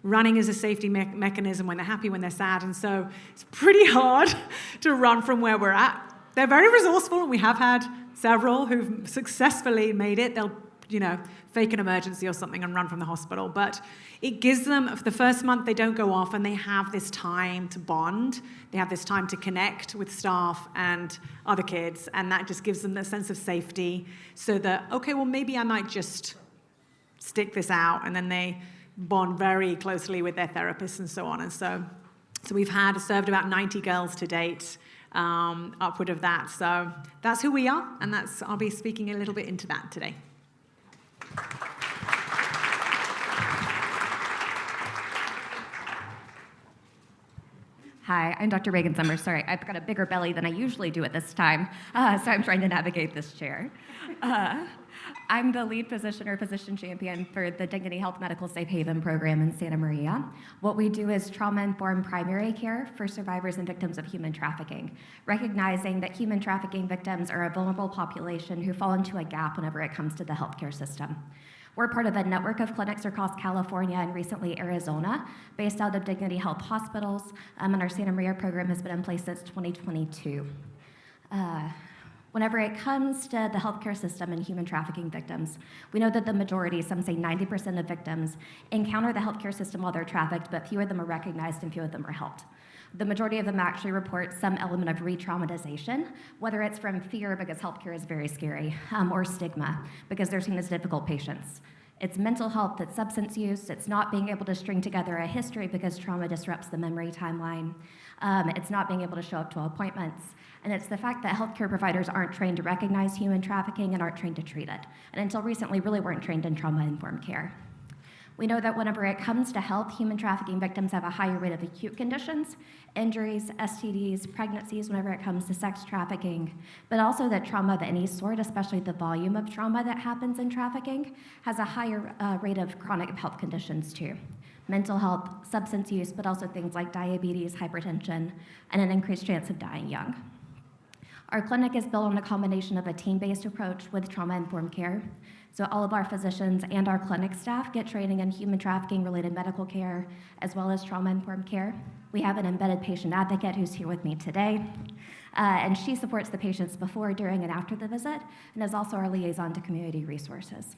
Running is a safety mechanism when they're happy, when they're sad. And so it's pretty hard to run from where we're at. They're very resourceful, and we have had several who've successfully made it. They'll, fake an emergency or something and run from the hospital. But it gives them, for the first month, they don't go off, and they have this time to bond. They have this time to connect with staff and other kids, and that just gives them that sense of safety so that, okay, well, maybe I might just stick this out, and then they bond very closely with their therapists and so on. And so we've served about 90 girls to date, upward of that. So that's who we are, and I'll be speaking a little bit into that today. Hi, I'm Dr. Reagan Summers. Sorry, I've got a bigger belly than I usually do at this time, so I'm trying to navigate this chair. I'm the lead physician or physician champion for the Dignity Health Medical Safe Haven program in Santa Maria. What we do is trauma-informed primary care for survivors and victims of human trafficking, recognizing that human trafficking victims are a vulnerable population who fall into a gap whenever it comes to the healthcare system. We're part of a network of clinics across California and recently Arizona, based out of Dignity Health Hospitals, and our Santa Maria program has been in place since 2022. Whenever it comes to the healthcare system and human trafficking victims, we know that the majority, some say 90% of victims, encounter the healthcare system while they're trafficked, but few of them are recognized and few of them are helped. The majority of them actually report some element of re-traumatization, whether it's from fear because healthcare is very scary, or stigma because they're seen as difficult patients. It's mental health, it's substance use, it's not being able to string together a history because trauma disrupts the memory timeline. It's not being able to show up to appointments. And it's the fact that healthcare providers aren't trained to recognize human trafficking and aren't trained to treat it. And until recently, really weren't trained in trauma-informed care. We know that whenever it comes to health, human trafficking victims have a higher rate of acute conditions, injuries, STDs, pregnancies whenever it comes to sex trafficking, but also that trauma of any sort, especially the volume of trauma that happens in trafficking, has a higher rate of chronic health conditions too. Mental health, substance use, but also things like diabetes, hypertension, and an increased chance of dying young. Our clinic is built on a combination of a team-based approach with trauma-informed care. So all of our physicians and our clinic staff get training in human trafficking-related medical care, as well as trauma-informed care. We have an embedded patient advocate who's here with me today, and she supports the patients before, during, and after the visit, and is also our liaison to community resources.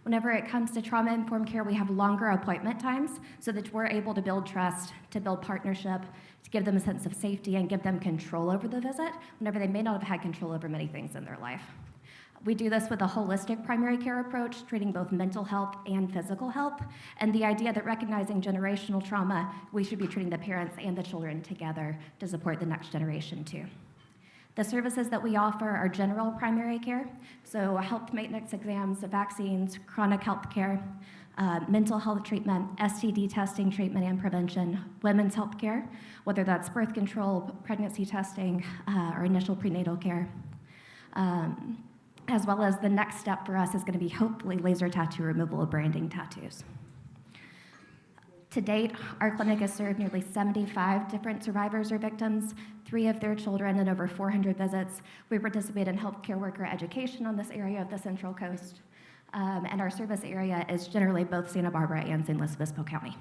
Whenever it comes to trauma-informed care, we have longer appointment times so that we're able to build trust, to build partnership, to give them a sense of safety and give them control over the visit whenever they may not have had control over many things in their life. We do this with a holistic primary care approach, treating both mental health and physical health, and the idea that recognizing generational trauma, we should be treating the parents and the children together to support the next generation too. The services that we offer are general primary care, so health maintenance exams, vaccines, chronic health care, mental health treatment, STD testing, treatment, and prevention, women's health care, whether that's birth control, pregnancy testing, or initial prenatal care. As well as the next step for us is going to be hopefully laser tattoo removal of branding tattoos. To date, our clinic has served nearly 75 different survivors or victims 3 of their children, and over 400 visits. We participate in healthcare worker education on this area of the Central Coast. And our service area is generally both Santa Barbara and San Luis Obispo County.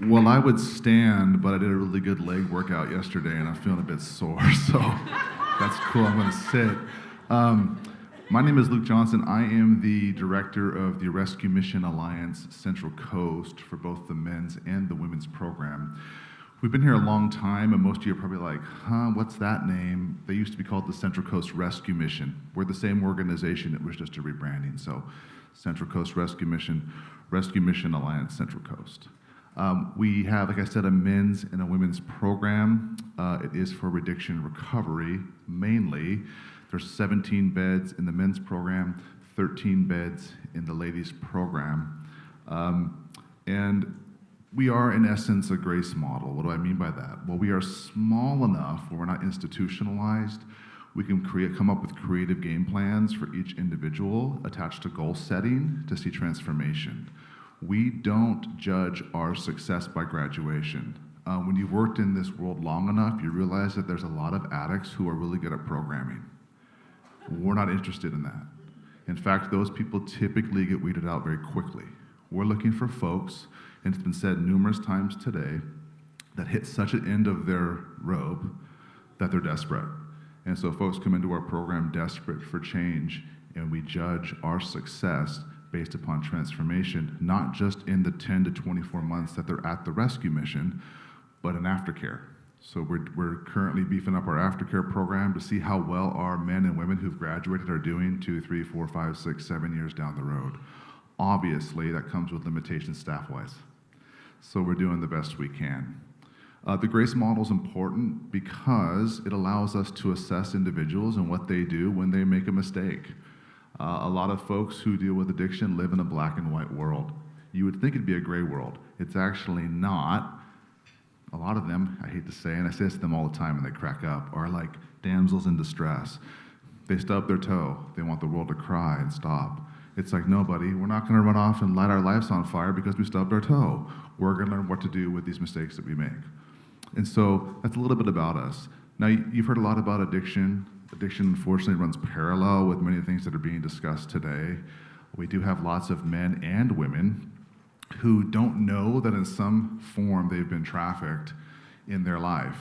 Well, I would stand, but I did a really good leg workout yesterday, and I'm feeling a bit sore, so that's cool. I'm going to sit. My name is Luke Johnson. I am the director of the Rescue Mission Alliance Central Coast for both the men's and the women's program. We've been here a long time, and most of you are probably like, what's that name? They used to be called the Central Coast Rescue Mission. We're the same organization, it was just a rebranding. So Central Coast Rescue Mission Alliance Central Coast. We have, like I said, a men's and a women's program. It is for addiction recovery, mainly. There's 17 beds in the men's program, 13 beds in the ladies' program. And we are, in essence, a grace model. What do I mean by that? Well, we are small enough where we're not institutionalized. We can come up with creative game plans for each individual attached to goal setting to see transformation. We don't judge our success by graduation. When you've worked in this world long enough, you realize that there's a lot of addicts who are really good at programming. We're not interested in that. In fact, those people typically get weeded out very quickly. We're looking for folks, and it's been said numerous times today, that hit such an end of their rope that they're desperate. And so folks come into our program desperate for change, and we judge our success based upon transformation, not just in the 10 to 24 months that they're at the rescue mission, but in aftercare. So we're currently beefing up our aftercare program to see how well our men and women who've graduated are doing 2, 3, 4, 5, 6, 7 years down the road. Obviously, that comes with limitations staff-wise. So we're doing the best we can. The grace model is important because it allows us to assess individuals and what they do when they make a mistake. A lot of folks who deal with addiction live in a black and white world. You would think it'd be a gray world. It's actually not. A lot of them, I hate to say, and I say this to them all the time and they crack up, are like damsels in distress. They stub their toe. They want the world to cry and stop. It's like, no, buddy, we're not going to run off and light our lives on fire because we stubbed our toe. We're going to learn what to do with these mistakes that we make. And so that's a little bit about us. Now, you've heard a lot about addiction. Addiction, unfortunately, runs parallel with many things that are being discussed today. We do have lots of men and women who don't know that in some form they've been trafficked in their life,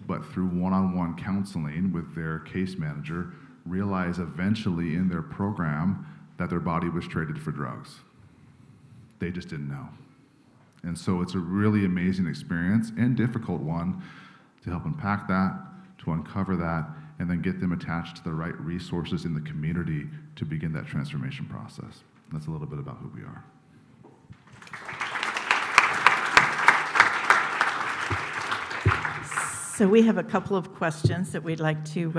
but through one-on-one counseling with their case manager, realize eventually in their program that their body was traded for drugs. They just didn't know. And so it's a really amazing experience and difficult one to help unpack that, to uncover that, and then get them attached to the right resources in the community to begin that transformation process. That's a little bit about who we are. So we have a couple of questions that we'd like to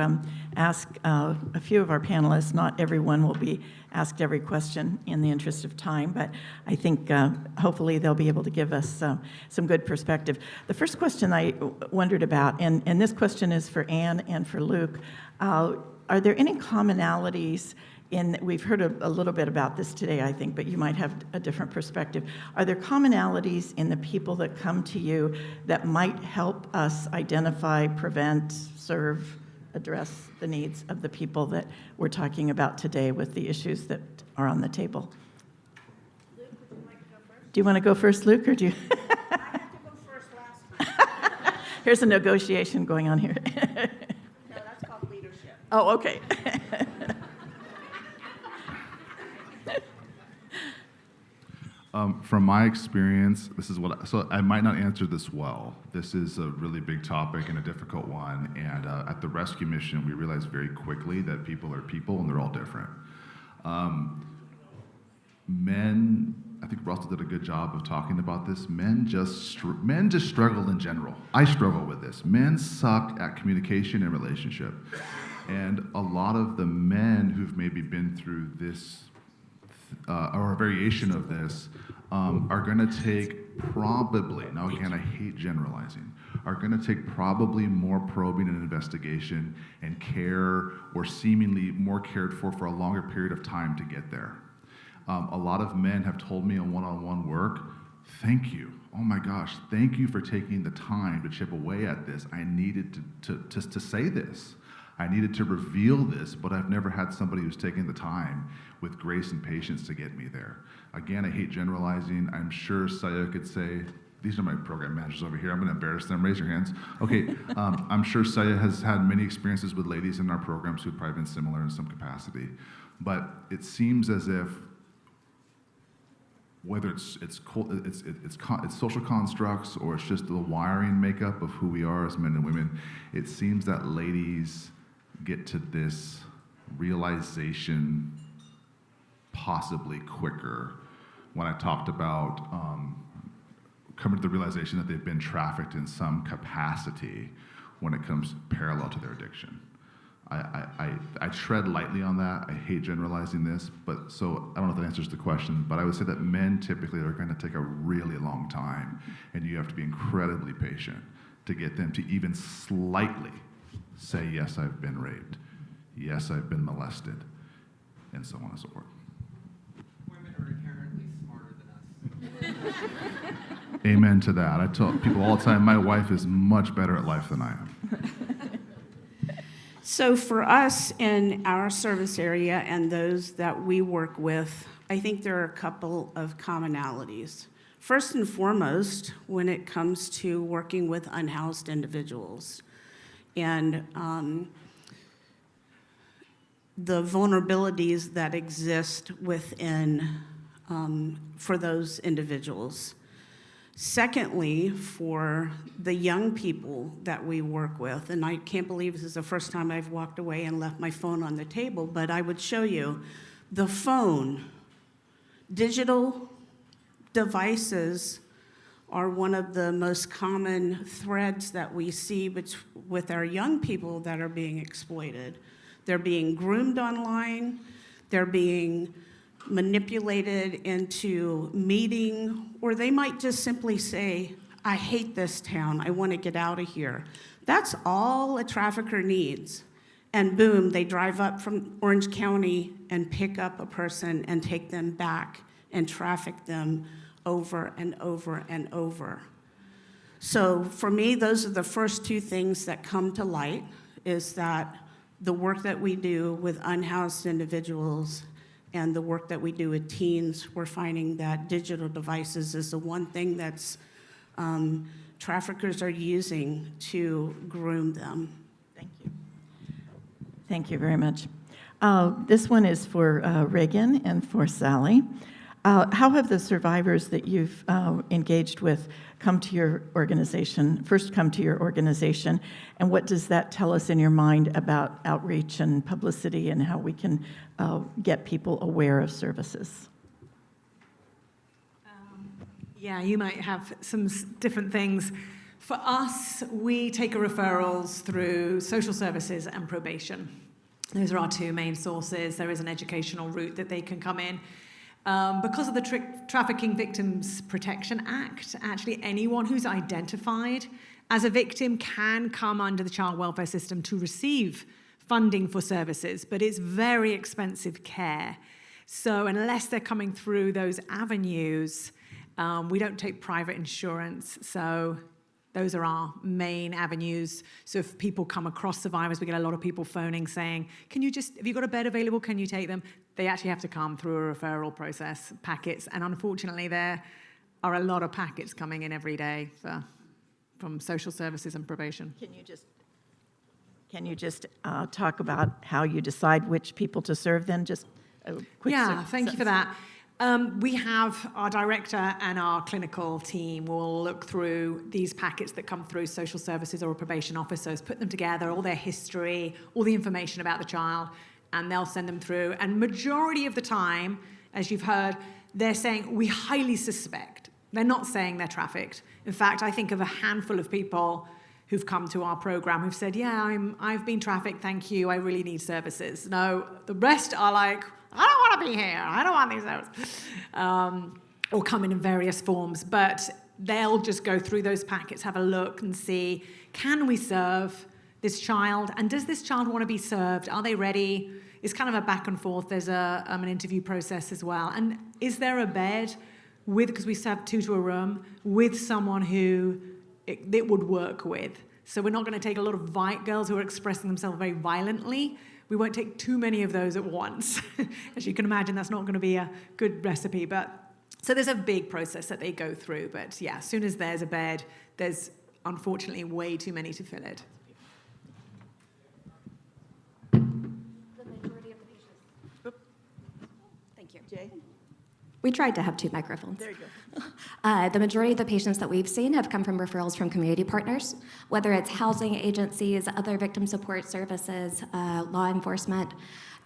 ask a few of our panelists. Not everyone will be asked every question in the interest of time, but I think hopefully they'll be able to give us some good perspective. The first question I wondered about, and this question is for Anne and for Luke, are there any commonalities we've heard a little bit about this today, I think, but you might have a different perspective. Are there commonalities in the people that come to you that might help us identify, prevent, serve, address the needs of the people that we're talking about today with the issues that are on the table? Luke, would you like to go first? Do you want to go first, Luke, or do you? I had to go first last time. Here's a negotiation going on here. No, that's called leadership. Oh, okay. From my experience, so I might not answer this well. This is a really big topic and a difficult one, and at the rescue mission, we realized very quickly that people are people and they're all different. Men, I think Russell did a good job of talking about this. Men just struggle in general. I struggle with this. Men suck at communication and relationship. And a lot of the men who've maybe been through this or a variation of this are going to take probably, now again, I hate generalizing, are going to take probably more probing and investigation and care, or seemingly more cared for a longer period of time to get there. A lot of men have told me in one-on-one work, thank you. Oh my gosh, thank you for taking the time to chip away at this. I needed to say this. I needed to reveal this, but I've never had somebody who's taken the time with grace and patience to get me there. Again, I hate generalizing. I'm sure Saya could say, these are my program managers over here. I'm going to embarrass them. Raise your hands. Okay, I'm sure Saya has had many experiences with ladies in our programs who've probably been similar in some capacity. But it seems as if whether it's social constructs or it's just the wiring makeup of who we are as men and women, it seems that ladies get to this realization possibly quicker. When I talked about coming to the realization that they've been trafficked in some capacity when it comes parallel to their addiction. I tread lightly on that. I hate generalizing this, but so I don't know if that answers the question, but I would say that men typically are going to take a really long time, and you have to be incredibly patient to get them to even slightly say, yes, I've been raped, yes, I've been molested, and so on and so forth. Women are inherently smarter than us. Amen to that. I tell people all the time, my wife is much better at life than I am. So for us in our service area and those that we work with, I think there are a couple of commonalities. First and foremost, when it comes to working with unhoused individuals and the vulnerabilities that exist within for those individuals. Secondly, for the young people that we work with, and I can't believe this is the first time I've walked away and left my phone on the table, but I would show you the phone. Digital devices are one of the most common threads that we see with our young people that are being exploited. They're being groomed online, they're being manipulated into meeting, or they might just simply say, I hate this town, I want to get out of here. That's all a trafficker needs. And boom, they drive up from Orange County and pick up a person and take them back and traffic them over and over and over. So for me, those are the first two things that come to light, is that the work that we do with unhoused individuals and the work that we do with teens, we're finding that digital devices is the one thing that's traffickers are using to groom them. Thank you. Thank you very much. This one is for Reagan and for Sally. How have the survivors that you've engaged with come to your organization, and what does that tell us in your mind about outreach and publicity and how we can get people aware of services? Yeah, you might have some different things. For us, we take our referrals through social services and probation. Those are our two main sources. There is an educational route that they can come in. Because of the Trafficking Victims Protection Act, actually anyone who's identified as a victim can come under the child welfare system to receive funding for services, but it's very expensive care. So unless they're coming through those avenues, we don't take private insurance. So those are our main avenues. So if people come across survivors, we get a lot of people phoning saying, have you got a bed available? Can you take them? They actually have to come through a referral process, packets. And unfortunately, there are a lot of packets coming in every day from social services and probation. Can you just talk about how you decide which people to serve then? Just a quick Thank you for that. We have our director and our clinical team will look through these packets that come through social services or probation officers, put them together, all their history, all the information about the child, and they'll send them through. And majority of the time, as you've heard, they're saying, we highly suspect. They're not saying they're trafficked. In fact, I think of a handful of people who've come to our program who've said, I've been trafficked, thank you, I really need services. No, the rest are like, I don't want to be here, I don't want these services. Or come in various forms, but they'll just go through those packets, have a look and see, can we serve this child? And does this child want to be served? Are they ready? it's kind of a back and forth. There's an interview process as well. And is there a bed with, because we have 2 to a room, with someone who it would work with? So we're not going to take a lot of girls who are expressing themselves very violently. We won't take too many of those at once. As you can imagine, that's not going to be a good recipe. So there's a big process that they go through. But yeah, as soon as there's a bed, there's unfortunately way too many to fill it. The majority of the patients. Thank you. Jay? We tried to have 2 microphones. There you go. The majority of the patients that we've seen have come from referrals from community partners, whether it's housing agencies, other victim support services, law enforcement.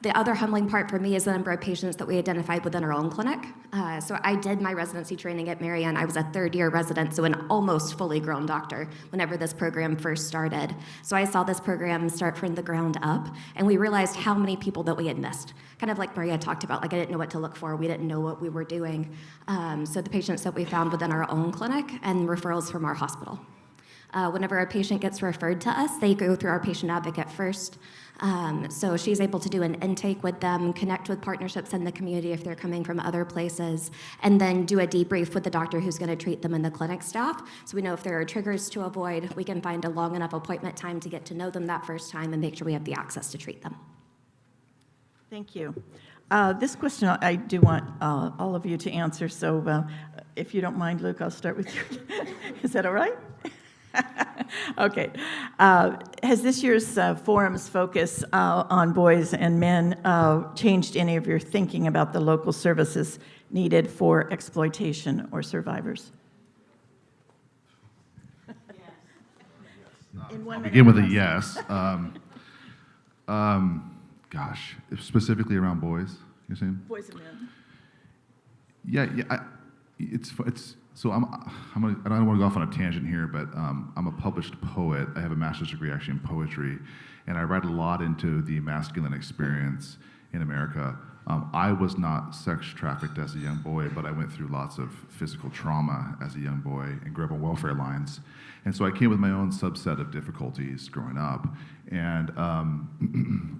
The other humbling part for me is the number of patients that we identified within our own clinic. So I did my residency training at Marion. I was a 3rd-year resident, so an almost fully grown doctor whenever this program first started. So I saw this program start from the ground up, and we realized how many people that we had missed. Kind of like Maria talked about, like I didn't know what to look for. We didn't know what we were doing. So the patients that we found within our own clinic and referrals from our hospital. Whenever a patient gets referred to us, they go through our patient advocate first. So she's able to do an intake with them, connect with partnerships in the community if they're coming from other places, and then do a debrief with the doctor who's going to treat them and the clinic staff. So we know if there are triggers to avoid, we can find a long enough appointment time to get to know them that first time and make sure we have the access to treat them. Thank you. This question I do want all of you to answer, so if you don't mind, Luke, I'll start with you. Is that all right? Okay. Has this year's forum's focus on boys and men changed any of your thinking about the local services needed for exploitation or survivors? I'll begin with a yes. Gosh, specifically around boys, you're saying? Boys and men. Yeah. It's so I don't want to go off on a tangent here, but I'm a published poet. I have a master's degree actually in poetry, and I write a lot into the masculine experience in America. I was not sex trafficked as a young boy, but I went through lots of physical trauma as a young boy and grew up on welfare lines. And so I came with my own subset of difficulties growing up. And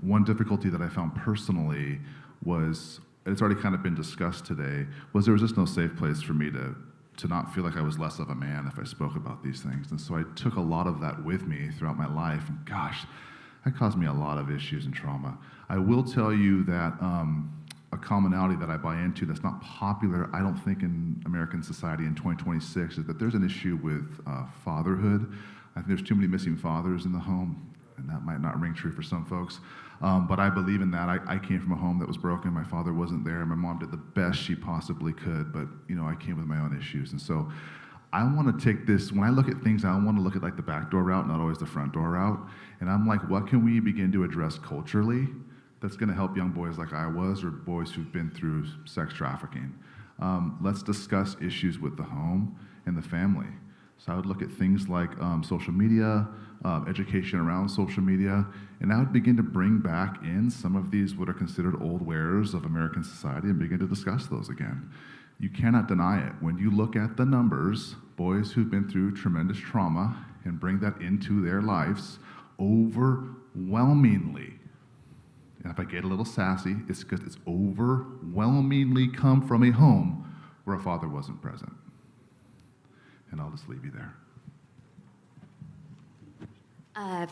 one difficulty that I found personally was, and it's already kind of been discussed today, was there was just no safe place for me to not feel like I was less of a man if I spoke about these things. And so I took a lot of that with me throughout my life. And gosh, that caused me a lot of issues and trauma. I will tell you that a commonality that I buy into that's not popular, I don't think, in American society in 2026 is that there's an issue with fatherhood. I think there's too many missing fathers in the home, and that might not ring true for some folks. But I believe in that. I came from a home that was broken. My father wasn't there. My mom did the best she possibly could, but I came with my own issues. And so I want to take this, when I look at things, I want to look at like the back door route, not always the front door route. And I'm like, what can we begin to address culturally that's going to help young boys like I was, or boys who've been through sex trafficking? Let's discuss issues with the home and the family. So I would look at things like social media, education around social media, and I would begin to bring back in some of these what are considered old wares of American society and begin to discuss those again. You cannot deny it. When you look at the numbers, boys who've been through tremendous trauma and bring that into their lives, overwhelmingly, and if I get a little sassy, it's because it's overwhelmingly come from a home where a father wasn't present. And I'll just leave you there.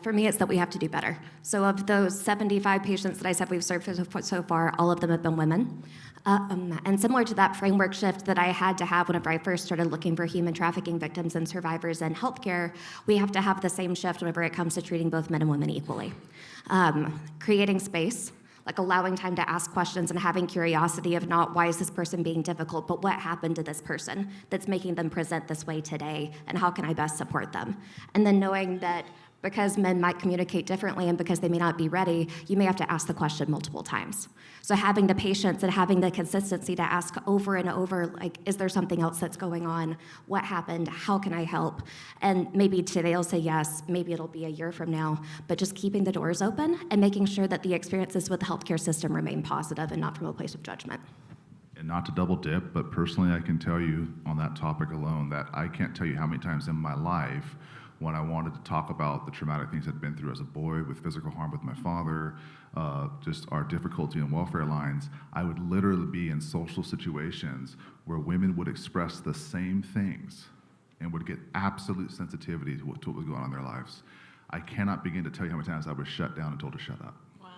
For me, it's that we have to do better. So of those 75 patients that I said we've served so far, all of them have been women. And similar to that framework shift that I had to have whenever I first started looking for human trafficking victims and survivors in healthcare, we have to have the same shift whenever it comes to treating both men and women equally. Creating space, like allowing time to ask questions and having curiosity of not why is this person being difficult, but what happened to this person that's making them present this way today, and how can I best support them? And then knowing that because men might communicate differently and because they may not be ready, you may have to ask the question multiple times. So having the patience and having the consistency to ask over and over, like, is there something else that's going on? What happened? How can I help? And maybe today they'll say yes, maybe it'll be a year from now, but just keeping the doors open and making sure that the experiences with the healthcare system remain positive and not from a place of judgment. And not to double dip, but personally I can tell you on that topic alone that I can't tell you how many times in my life when I wanted to talk about the traumatic things I'd been through as a boy with physical harm with my father, just our difficulty in welfare lines, I would literally be in social situations where women would express the same things and would get absolute sensitivity to what was going on in their lives. I cannot begin to tell you how many times I was shut down and told to shut up. Wow.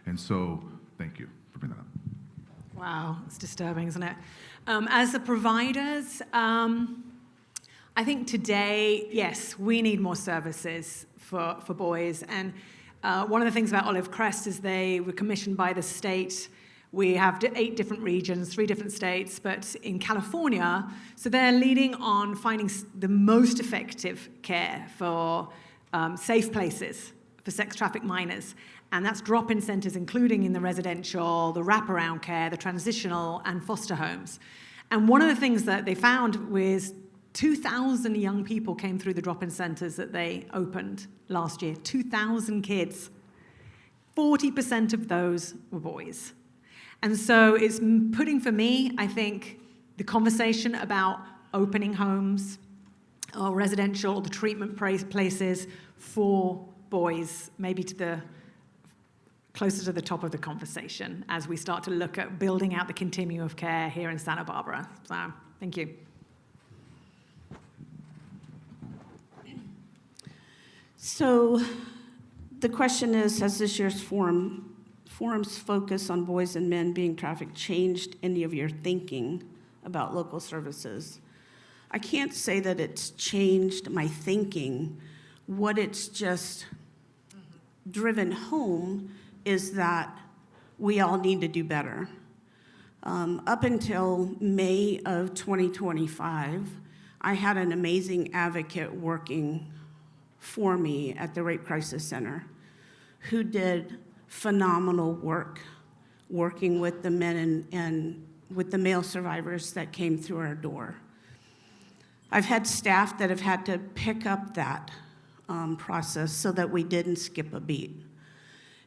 And so, thank you for bringing that up. Wow, it's disturbing, isn't it? As the providers, I think today, yes, we need more services for boys. And one of the things about Olive Crest is they were commissioned by the state. We have 8 different regions, 3 different states, but in California, so they're leading on finding the most effective care for safe places for sex-trafficked minors. And that's drop-in centers, including in the residential, the wraparound care, the transitional, and foster homes. And one of the things that they found was 2,000 young people came through the drop-in centers that they opened last year. 2,000 kids. 40% of those were boys. And so it's putting, for me, I think, the conversation about opening homes or residential or the treatment places for boys, maybe closer to the top of the conversation as we start to look at building out the continuum of care here in Santa Barbara. So, thank you. So the question is, has this year's forum's focus on boys and men being trafficked changed any of your thinking about local services? I can't say that it's changed my thinking. What it's just driven home is that we all need to do better. Up until May of 2025, I had an amazing advocate working for me at the Rape Crisis Center who did phenomenal work working with the men and with the male survivors that came through our door. I've had staff that have had to pick up that process so that we didn't skip a beat.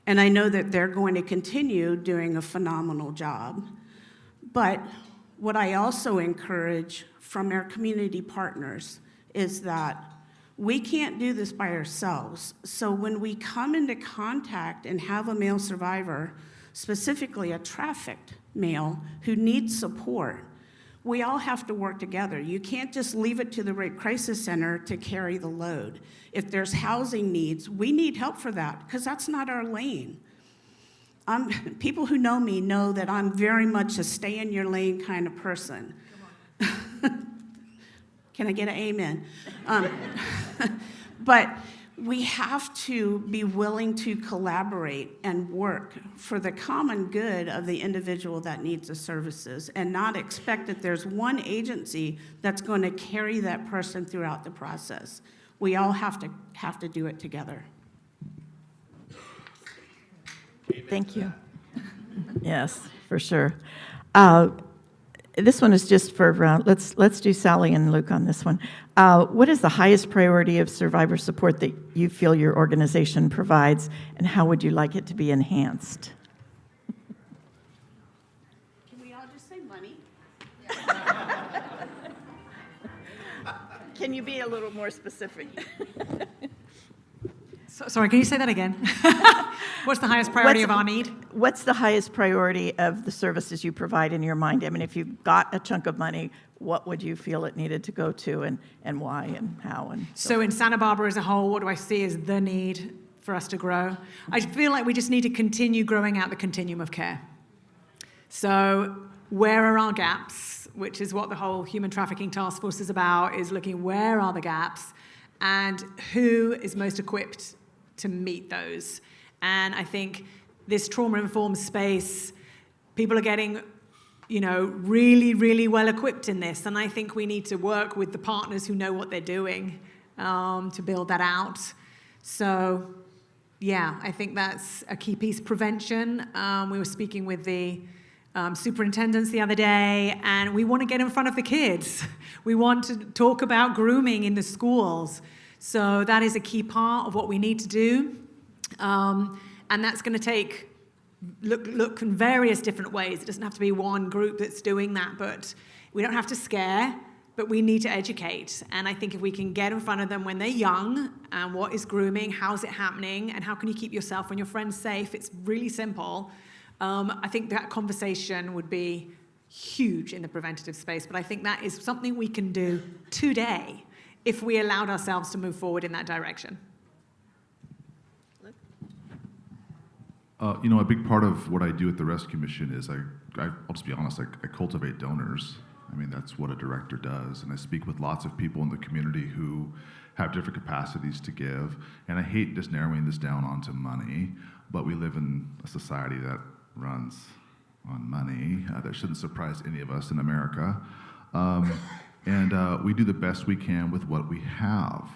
And I know that they're going to continue doing a phenomenal job. But what I also encourage from our community partners is that we can't do this by ourselves. So when we come into contact and have a male survivor, specifically a trafficked male who needs support, we all have to work together. You can't just leave it to the Rape Crisis Center to carry the load. If there's housing needs, we need help for that, because that's not our lane. People who know me know that I'm very much a stay-in-your-lane kind of person. Can I get an amen? But we have to be willing to collaborate and work for the common good of the individual that needs the services and not expect that there's one agency that's going to carry that person throughout the process. We all have to do it together. Thank you. Yes, for sure. This one is just for, let's do Sally and Luke on this one. What is the highest priority of survivor support that you feel your organization provides, and how would you like it to be enhanced? Can we all just say money? Can you be a little more specific? Sorry, can you say that again? What's the highest priority of our need? What's the highest priority of the services you provide in your mind? I mean, if you got a chunk of money, what would you feel it needed to go to, and why and how? And so in Santa Barbara as a whole, what do I see as the need for us to grow? I feel like we just need to continue growing out the continuum of care. So where are our gaps, which is what the whole Human Trafficking Task Force is about, is looking where are the gaps and who is most equipped to meet those. And I think this trauma-informed space, people are getting, really, really well equipped in this. And I think we need to work with the partners who know what they're doing to build that out. So, yeah, I think that's a key piece. Prevention. We were speaking with the superintendents the other day, and we want to get in front of the kids. We want to talk about grooming in the schools. So that is a key part of what we need to do. And that's going to look in various different ways. It doesn't have to be one group that's doing that, but we don't have to scare, but we need to educate. And I think if we can get in front of them when they're young, and what is grooming, how's it happening, and how can you keep yourself and your friends safe, it's really simple. I think that conversation would be huge in the preventative space, but I think that is something we can do today if we allowed ourselves to move forward in that direction. A big part of what I do at the rescue mission is I'll just be honest, I cultivate donors. I mean, that's what a director does. And I speak with lots of people in the community who have different capacities to give. And I hate just narrowing this down onto money, but we live in a society that runs on money. That shouldn't surprise any of us in America. And we do the best we can with what we have.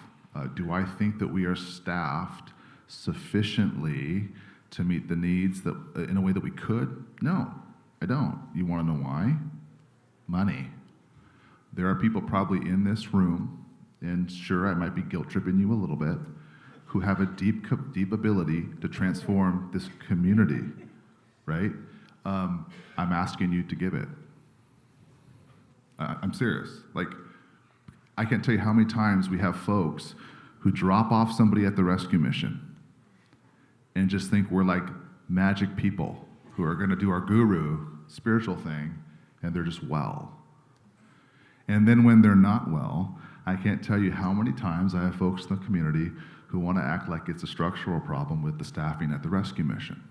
Do I think that we are staffed sufficiently to meet the needs that in a way that we could? No, I don't. You want to know why? Money. There are people probably in this room, and sure, I might be guilt tripping you a little bit, who have a deep ability to transform this community, right? I'm asking you to give it. I'm serious. Like, I can't tell you how many times we have folks who drop off somebody at the rescue mission and just think we're like magic people who are going to do our guru spiritual thing, and they're just well. And then when they're not well, I can't tell you how many times I have folks in the community who want to act like it's a structural problem with the staffing at the rescue mission.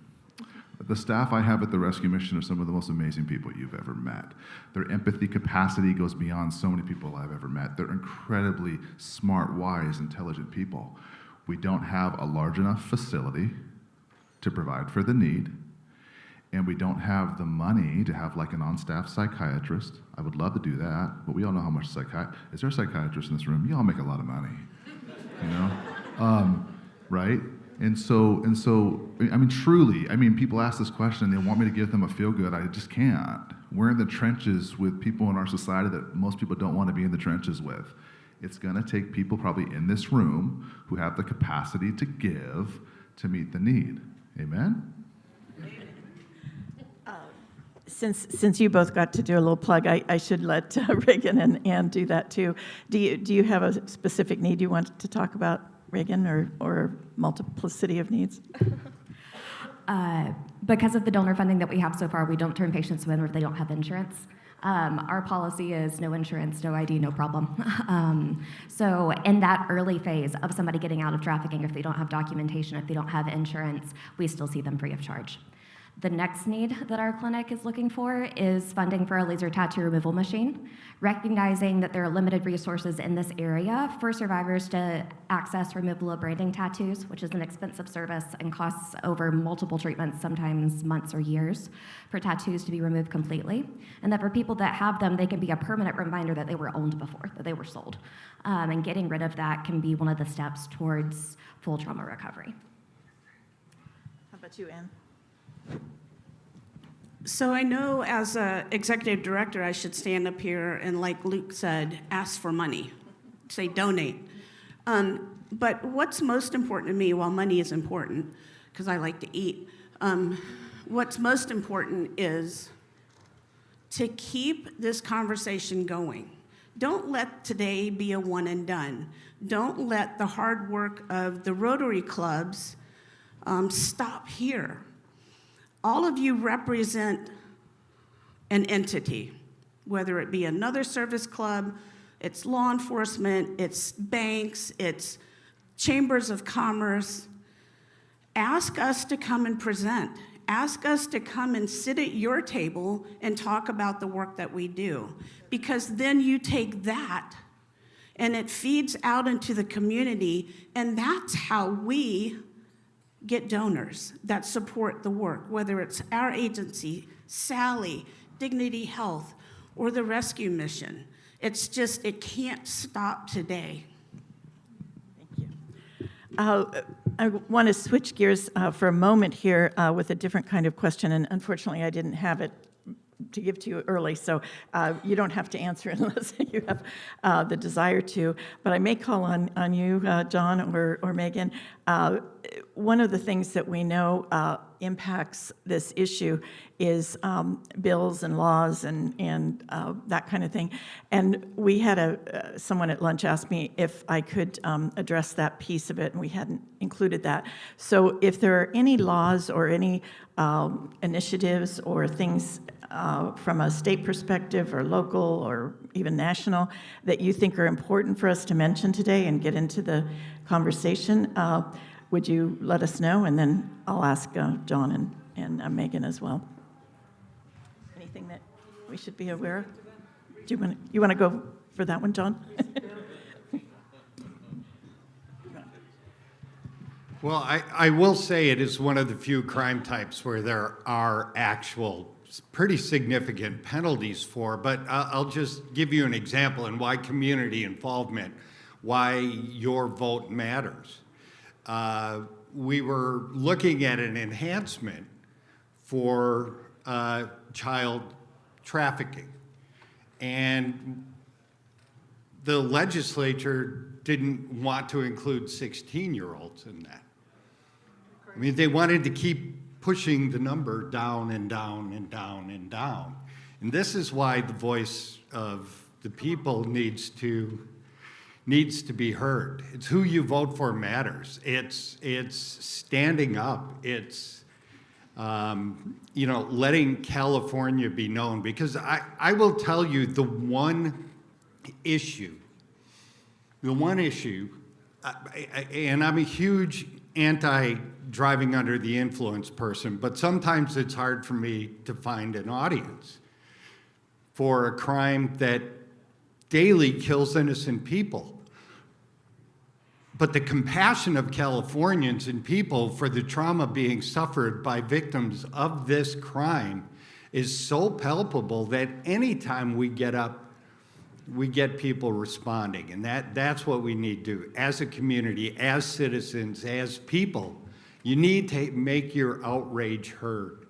The staff I have at the rescue mission are some of the most amazing people you've ever met. Their empathy capacity goes beyond so many people I've ever met. They're incredibly smart, wise, intelligent people. We don't have a large enough facility to provide for the need, and we don't have the money to have like an on-staff psychiatrist. I would love to do that, but we all know how much is there a psychiatrist in this room? You all make a lot of money, you know? Right? And so, I mean, truly, I mean, people ask this question, they want me to give them a feel-good. I just can't. We're in the trenches with people in our society that most people don't want to be in the trenches with. It's gonna take people probably in this room who have the capacity to give to meet the need. Amen? Since you both got to do a little plug, I should let Reagan and Ann do that too. Do you have a specific need you want to talk about, Reagan, or multiplicity of needs? Because of the donor funding that we have so far, we don't turn patients in if they don't have insurance. Our policy is no insurance, no ID, no problem. So in that early phase of somebody getting out of trafficking, if they don't have documentation, if they don't have insurance, we still see them free of charge. The next need that our clinic is looking for is funding for a laser tattoo removal machine, recognizing that there are limited resources in this area for survivors to access removal of branding tattoos, which is an expensive service and costs over multiple treatments, sometimes months or years, for tattoos to be removed completely. And that for people that have them, they can be a permanent reminder that they were owned before, that they were sold. And getting rid of that can be one of the steps towards full trauma recovery. How about you, Ann? So I know as an executive director, I should stand up here and, like Luke said, ask for money, say donate. But what's most important to me, while money is important, because I like to eat, what's most important is to keep this conversation going. Don't let today be a one and done. Don't let the hard work of the Rotary clubs stop here. All of you represent an entity, whether it be another service club, it's law enforcement, it's banks, it's chambers of commerce. Ask us to come and present. Ask us to come and sit at your table and talk about the work that we do. Because then you take that and it feeds out into the community, and that's how we get donors that support the work, whether it's our agency, Sally, Dignity Health, or the rescue mission. It's just, it can't stop today. Thank you. I want to switch gears for a moment here with a different kind of question, and unfortunately I didn't have it to give to you early, so you don't have to answer unless you have the desire to, but I may call on you, John or Megan. One of the things that we know impacts this issue is bills and laws and that kind of thing. And we had someone at lunch ask me if I could address that piece of it, and we hadn't included that. So if there are any laws or any initiatives or things from a state perspective or local or even national that you think are important for us to mention today and get into the conversation, would you let us know? And then I'll ask John and Megan as well. Anything that we should be aware of? Do you want to go for that one, John? Well, I will say it is one of the few crime types where there are actual pretty significant penalties for, but I'll just give you an example and why community involvement, why your vote matters. We were looking at an enhancement for child trafficking, and the legislature didn't want to include 16-year-olds in that. I mean, they wanted to keep pushing the number down and down and down and down. And this is why the voice of the people needs to be heard. It's who you vote for matters. It's standing up. It's letting California be known. Because I will tell you the one issue, and I'm a huge anti-driving under the influence person, but sometimes it's hard for me to find an audience for a crime that daily kills innocent people. But the compassion of Californians and people for the trauma being suffered by victims of this crime is so palpable that anytime we get up, we get people responding. And that's what we need to do as a community, as citizens, as people. You need to make your outrage heard.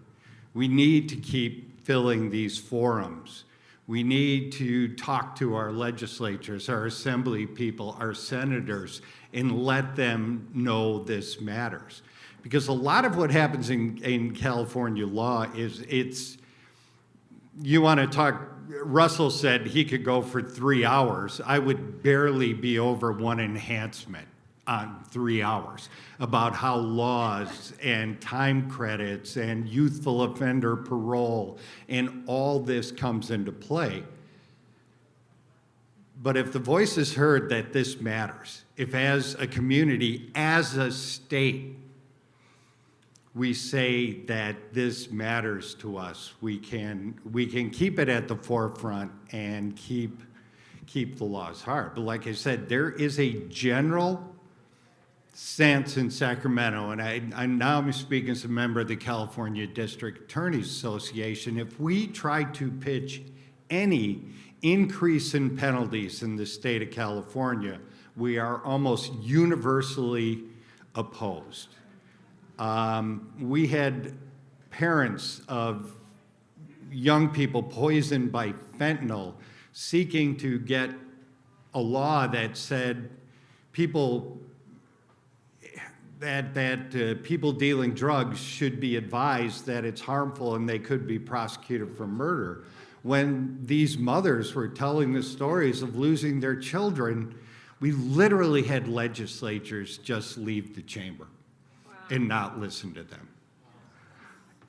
We need to keep filling these forums. We need to talk to our legislatures, our assembly people, our senators, and let them know this matters. Because a lot of what happens in California law is you want to talk, Russell said he could go for 3 hours. I would barely be over one enhancement on 3 hours about how laws and time credits and youthful offender parole and all this comes into play. But if the voice is heard that this matters, if as a community, as a state, we say that this matters to us, we can keep it at the forefront and keep the laws hard. But like I said, there is a general sense in Sacramento, and I'm speaking as a member of the California District Attorneys Association, if we try to pitch any increase in penalties in the state of California, we are almost universally opposed. We had parents of young people poisoned by fentanyl seeking to get a law that said people people dealing drugs should be advised that it's harmful and they could be prosecuted for murder. When these mothers were telling the stories of losing their children, we literally had legislatures just leave the chamber and not listen to them.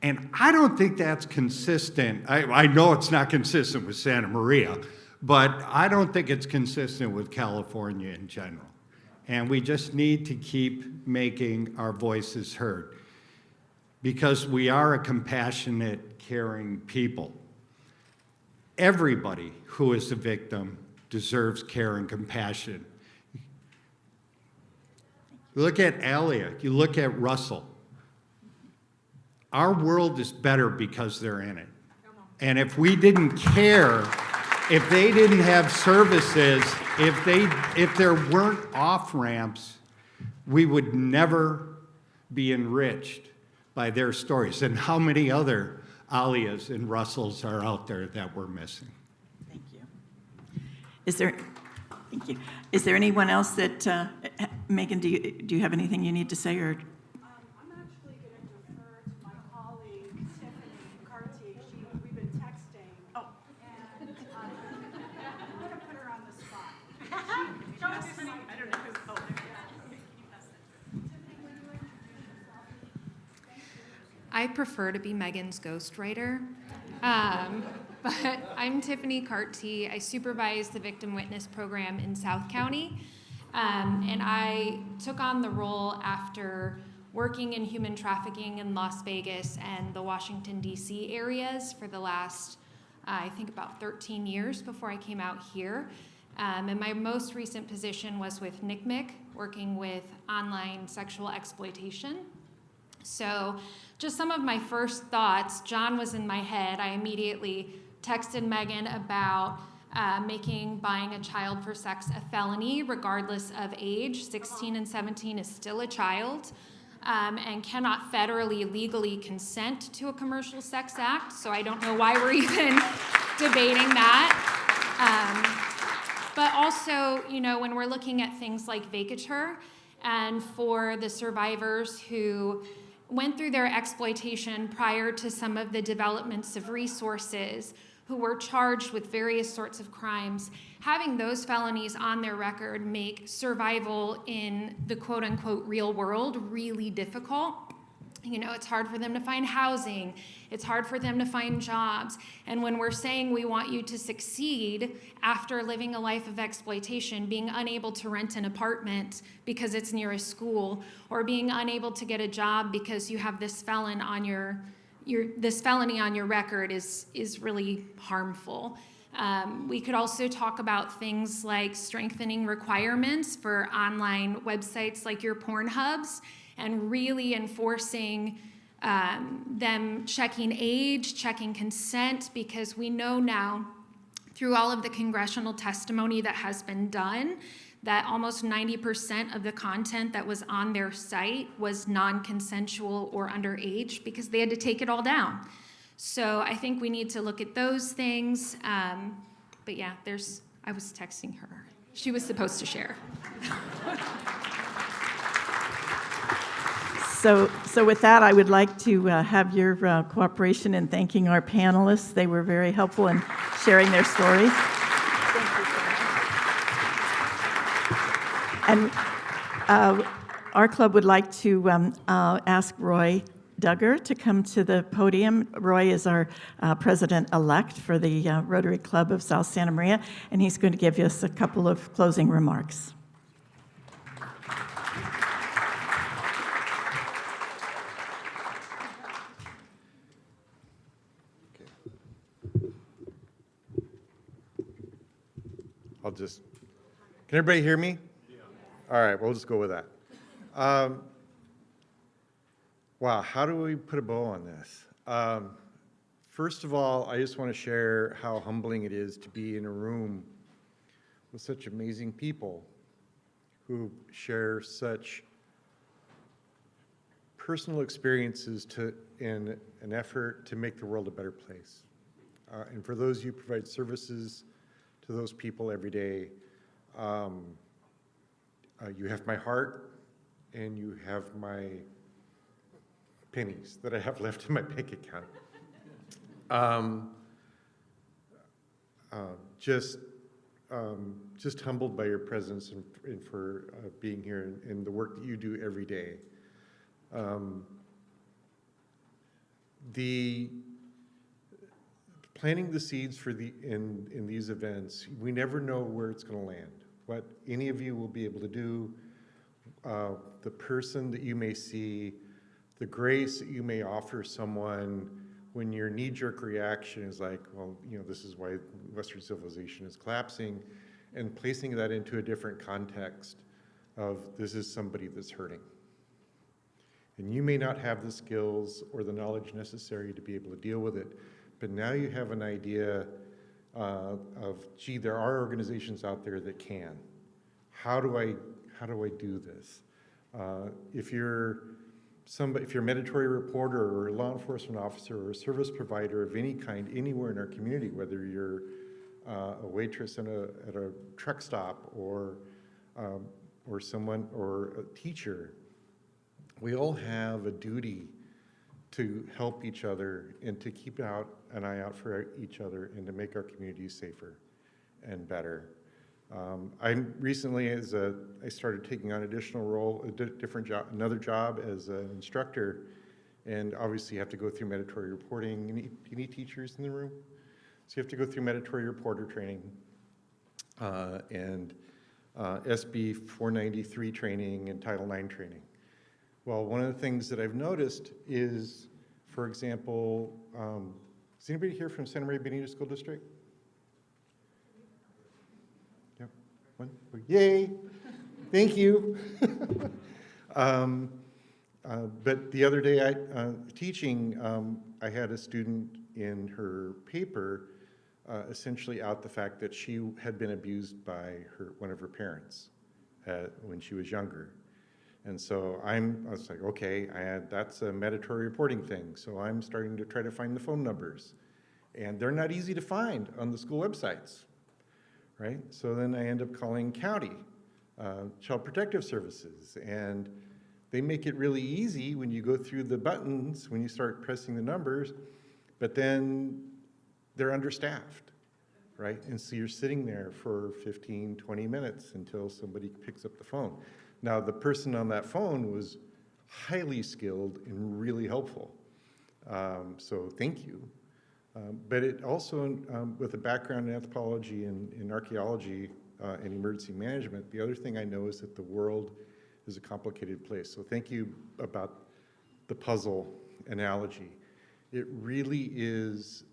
And I don't think that's consistent. I know it's not consistent with Santa Maria, but I don't think it's consistent with California in general. And we just need to keep making our voices heard because we are a compassionate, caring people. Everybody who is a victim deserves care and compassion. You look at Alia, you look at Russell. Our world is better because they're in it. And if we didn't care, if they didn't have services, if there weren't off-ramps, we would never be enriched by their stories. And how many other Alias and Russells are out there that we're missing? Thank you. Thank you. Is there anyone else that, Megan, do you have anything you need to say? Or? I'm actually going to defer to my I prefer to be Megan's ghostwriter. But I'm Tiffany Carty. I supervise the Victim Witness Program in South County. And I took on the role after working in human trafficking in Las Vegas and the Washington, D.C. areas for the last, I think about 13 years before I came out here. And my most recent position was with NCMEC, working with online sexual exploitation. So just some of my first thoughts, John was in my head. I immediately texted Megan about making buying a child for sex a felony, regardless of age. 16 and 17 is still a child, and cannot federally legally consent to a commercial sex act. So I don't know why we're even debating that. But also, you know, when we're looking at things like vacatur, and for the survivors who went through their exploitation prior to some of the developments of resources, who were charged with various sorts of crimes, having those felonies on their record make survival in the quote-unquote real world really difficult. You know, it's hard for them to find housing. It's hard for them to find jobs. And when we're saying we want you to succeed after living a life of exploitation, being unable to rent an apartment because it's near a school, or being unable to get a job because you have this felon on this felony on your record is really harmful. We could also talk about things like strengthening requirements for online websites like your Pornhubs, and really enforcing them checking age, checking consent, because we know now through all of the congressional testimony that has been done that almost 90% of the content that was on their site was non-consensual or underage because they had to take it all down. So I think we need to look at those things. But yeah, I was texting her. She was supposed to share. So with that, I would like to have your cooperation in thanking our panelists. They were very helpful in sharing their stories. And our club would like to ask Roy Duggar to come to the podium. Roy is our president-elect for the Rotary Club of South Santa Maria, and he's going to give us a couple of closing remarks. Can everybody hear me? Yeah. All right, we'll just go with that. Wow, how do we put a bow on this? First of all, I just want to share how humbling it is to be in a room with such amazing people who share such personal experiences in an effort to make the world a better place. And for those of you who provide services to those people every day, you have my heart and you have my pennies that I have left in my bank account. Just humbled by your presence and for being here and the work that you do every day. Planting the seeds for in these events, we never know where it's going to land. What any of you will be able to do, the person that you may see, the grace that you may offer someone when your knee-jerk reaction is like, well, you know, this is why Western civilization is collapsing, and placing that into a different context of this is somebody that's hurting. And you may not have the skills or the knowledge necessary to be able to deal with it, but now you have an idea of, gee, there are organizations out there that can. How do I do this? If you're a mandatory reporter or a law enforcement officer or a service provider of any kind anywhere in our community, whether you're a waitress at a truck stop or someone or a teacher, we all have a duty to help each other and to keep an eye out for each other and to make our communities safer and better. I recently, I started taking on additional role, another job as an instructor And obviously you have to go through mandatory reporting. Any teachers in the room? So you have to go through mandatory reporter training and SB 493 training and Title IX training. Well, one of the things that I've noticed is, for example, is anybody here from Santa Maria Benito School District? Yep, one, yay, thank you. But the other day, teaching, I had a student in her paper essentially out the fact that she had been abused by one of her parents when she was younger. And so I was like, okay, that's a mandatory reporting thing. So I'm starting to try to find the phone numbers. And they're not easy to find on the school websites, right? So then I end up calling county, Child Protective Services. And they make it really easy when you go through the buttons, when you start pressing the numbers, but then they're understaffed, right? And so you're sitting there for 15, 20 minutes until somebody picks up the phone. Now, the person on that phone was highly skilled and really helpful. So thank you. But it also, with a background in anthropology and in archaeology and emergency management, the other thing I know is that the world is a complicated place. So thank you about the puzzle analogy. It really is,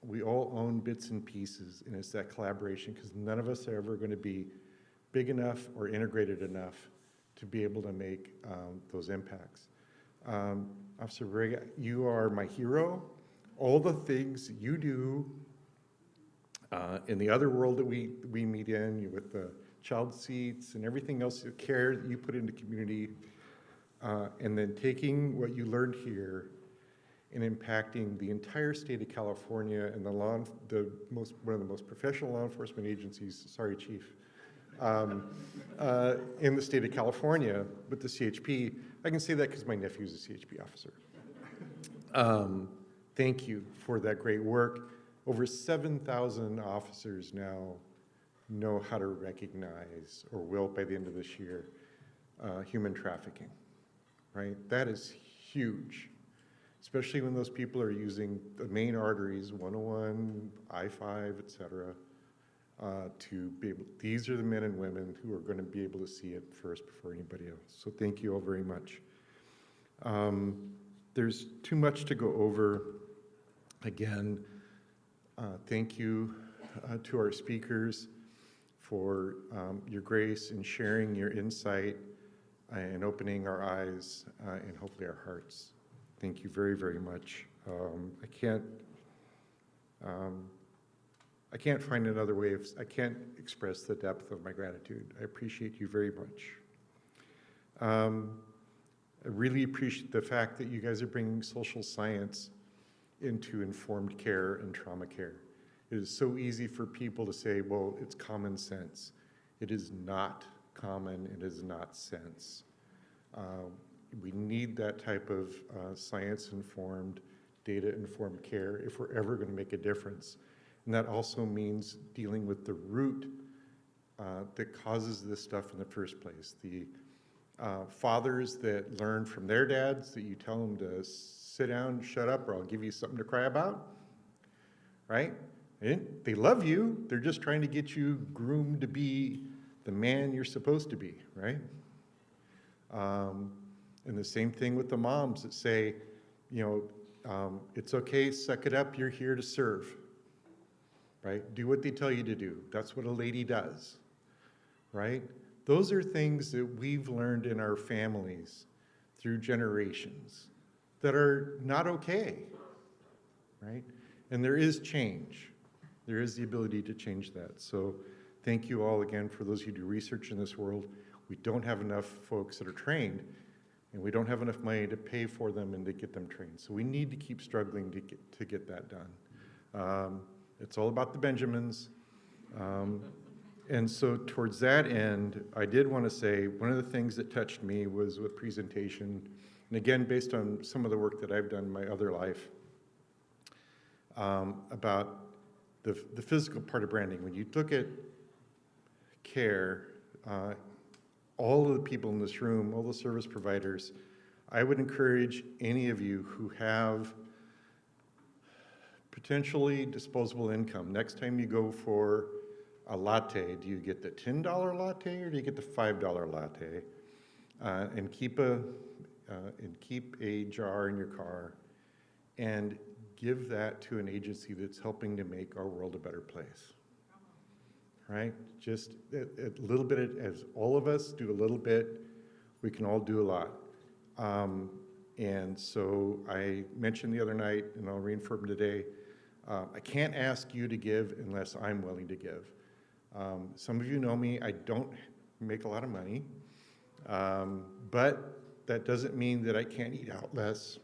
we all own bits and pieces, and it's that collaboration, because none of us are ever going to be big enough or integrated enough to be able to make those impacts. Officer Vega, you are my hero. All the things you do in the other world that we meet in, with the child seats and everything else, the care that you put into community, and then taking what you learned here and impacting the entire state of California and one of the most professional law enforcement agencies, sorry, Chief, in the state of California with the CHP. I can say that because my nephew's a CHP officer. Thank you for that great work. Over 7,000 officers now know how to recognize, or will by the end of this year, human trafficking, right? That is huge, especially when those people are using the main arteries, 101, I-5, et cetera, to be able, these are the men and women who are going to be able to see it first before anybody else. So thank you all very much. There's too much to go over. Again, thank you to our speakers for your grace in sharing your insight and opening our eyes and hopefully our hearts. Thank you very, very much. I can't find another way I can't express the depth of my gratitude. I appreciate you very much. I really appreciate the fact that you guys are bringing social science into informed care and trauma care. It is so easy for people to say, well, it's common sense. It is not common, it is not sense. We need that type of science-informed, data-informed care if we're ever going to make a difference. And that also means dealing with the root that causes this stuff in the first place. The fathers that learn from their dads that you tell them to sit down, shut up, or I'll give you something to cry about, right? And they love you, they're just trying to get you groomed to be the man you're supposed to be, right? And the same thing with the moms that say, you know, it's okay, suck it up, you're here to serve, right? Do what they tell you to do. That's what a lady does, right? Those are things that we've learned in our families through generations that are not okay, right? And there is change. There is the ability to change that. So thank you all again for those who do research in this world. We don't have enough folks that are trained, and we don't have enough money to pay for them and to get them trained. So we need to keep struggling to get that done. It's all about the Benjamins. And so towards that end, I did want to say one of the things that touched me was with presentation, and again, based on some of the work that I've done in my other life, about the physical part of branding. When you look at care, all of the people in this room, all the service providers, I would encourage any of you who have potentially disposable income, next time you go for a latte, do you get the $10 latte or do you get the $5 latte? And keep a jar in your car and give that to an agency that's helping to make our world a better place. Right? Just a little bit, as all of us do a little bit, we can all do a lot. And so I mentioned the other night, and I'll reaffirm today, I can't ask you to give unless I'm willing to give. Some of you know me, I don't make a lot of money, but that doesn't mean that I can't eat out less,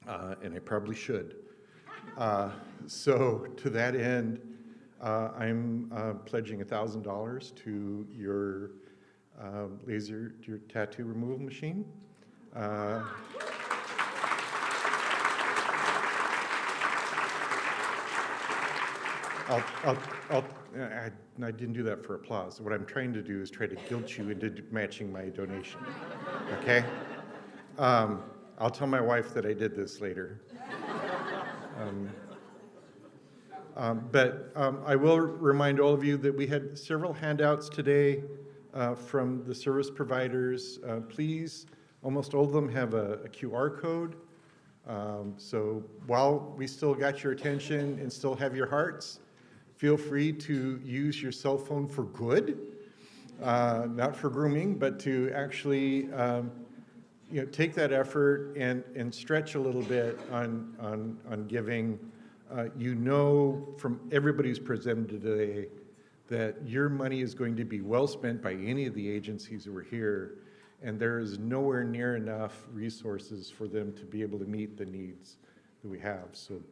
and I probably should. So to that end, I'm pledging $1,000 to your your tattoo removal machine. I didn't do that for applause. What I'm trying to do is try to guilt you into matching my donation, okay? I'll tell my wife that I did this later. But I will remind all of you that we had several handouts today from the service providers. Please, almost all of them have a QR code. So while we still got your attention and still have your hearts, feel free to use your cell phone for good, not for grooming, but to actually take that effort and stretch a little bit on giving. You know from everybody who's presented today that your money is going to be well spent by any of the agencies who are here, and there is nowhere near enough resources for them to be able to meet the needs that we have. So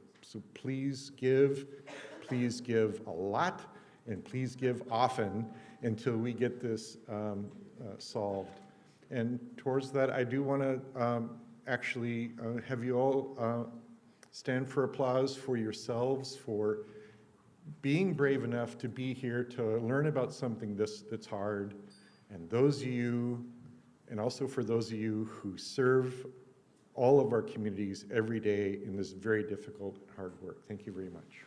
please give a lot, and please give often until we get this solved. And towards that, I do want to actually have you all stand for applause for yourselves for being brave enough to be here to learn about something that's hard. And those of you, and also for those of you who serve all of our communities every day in this very difficult and hard work. Thank you very much.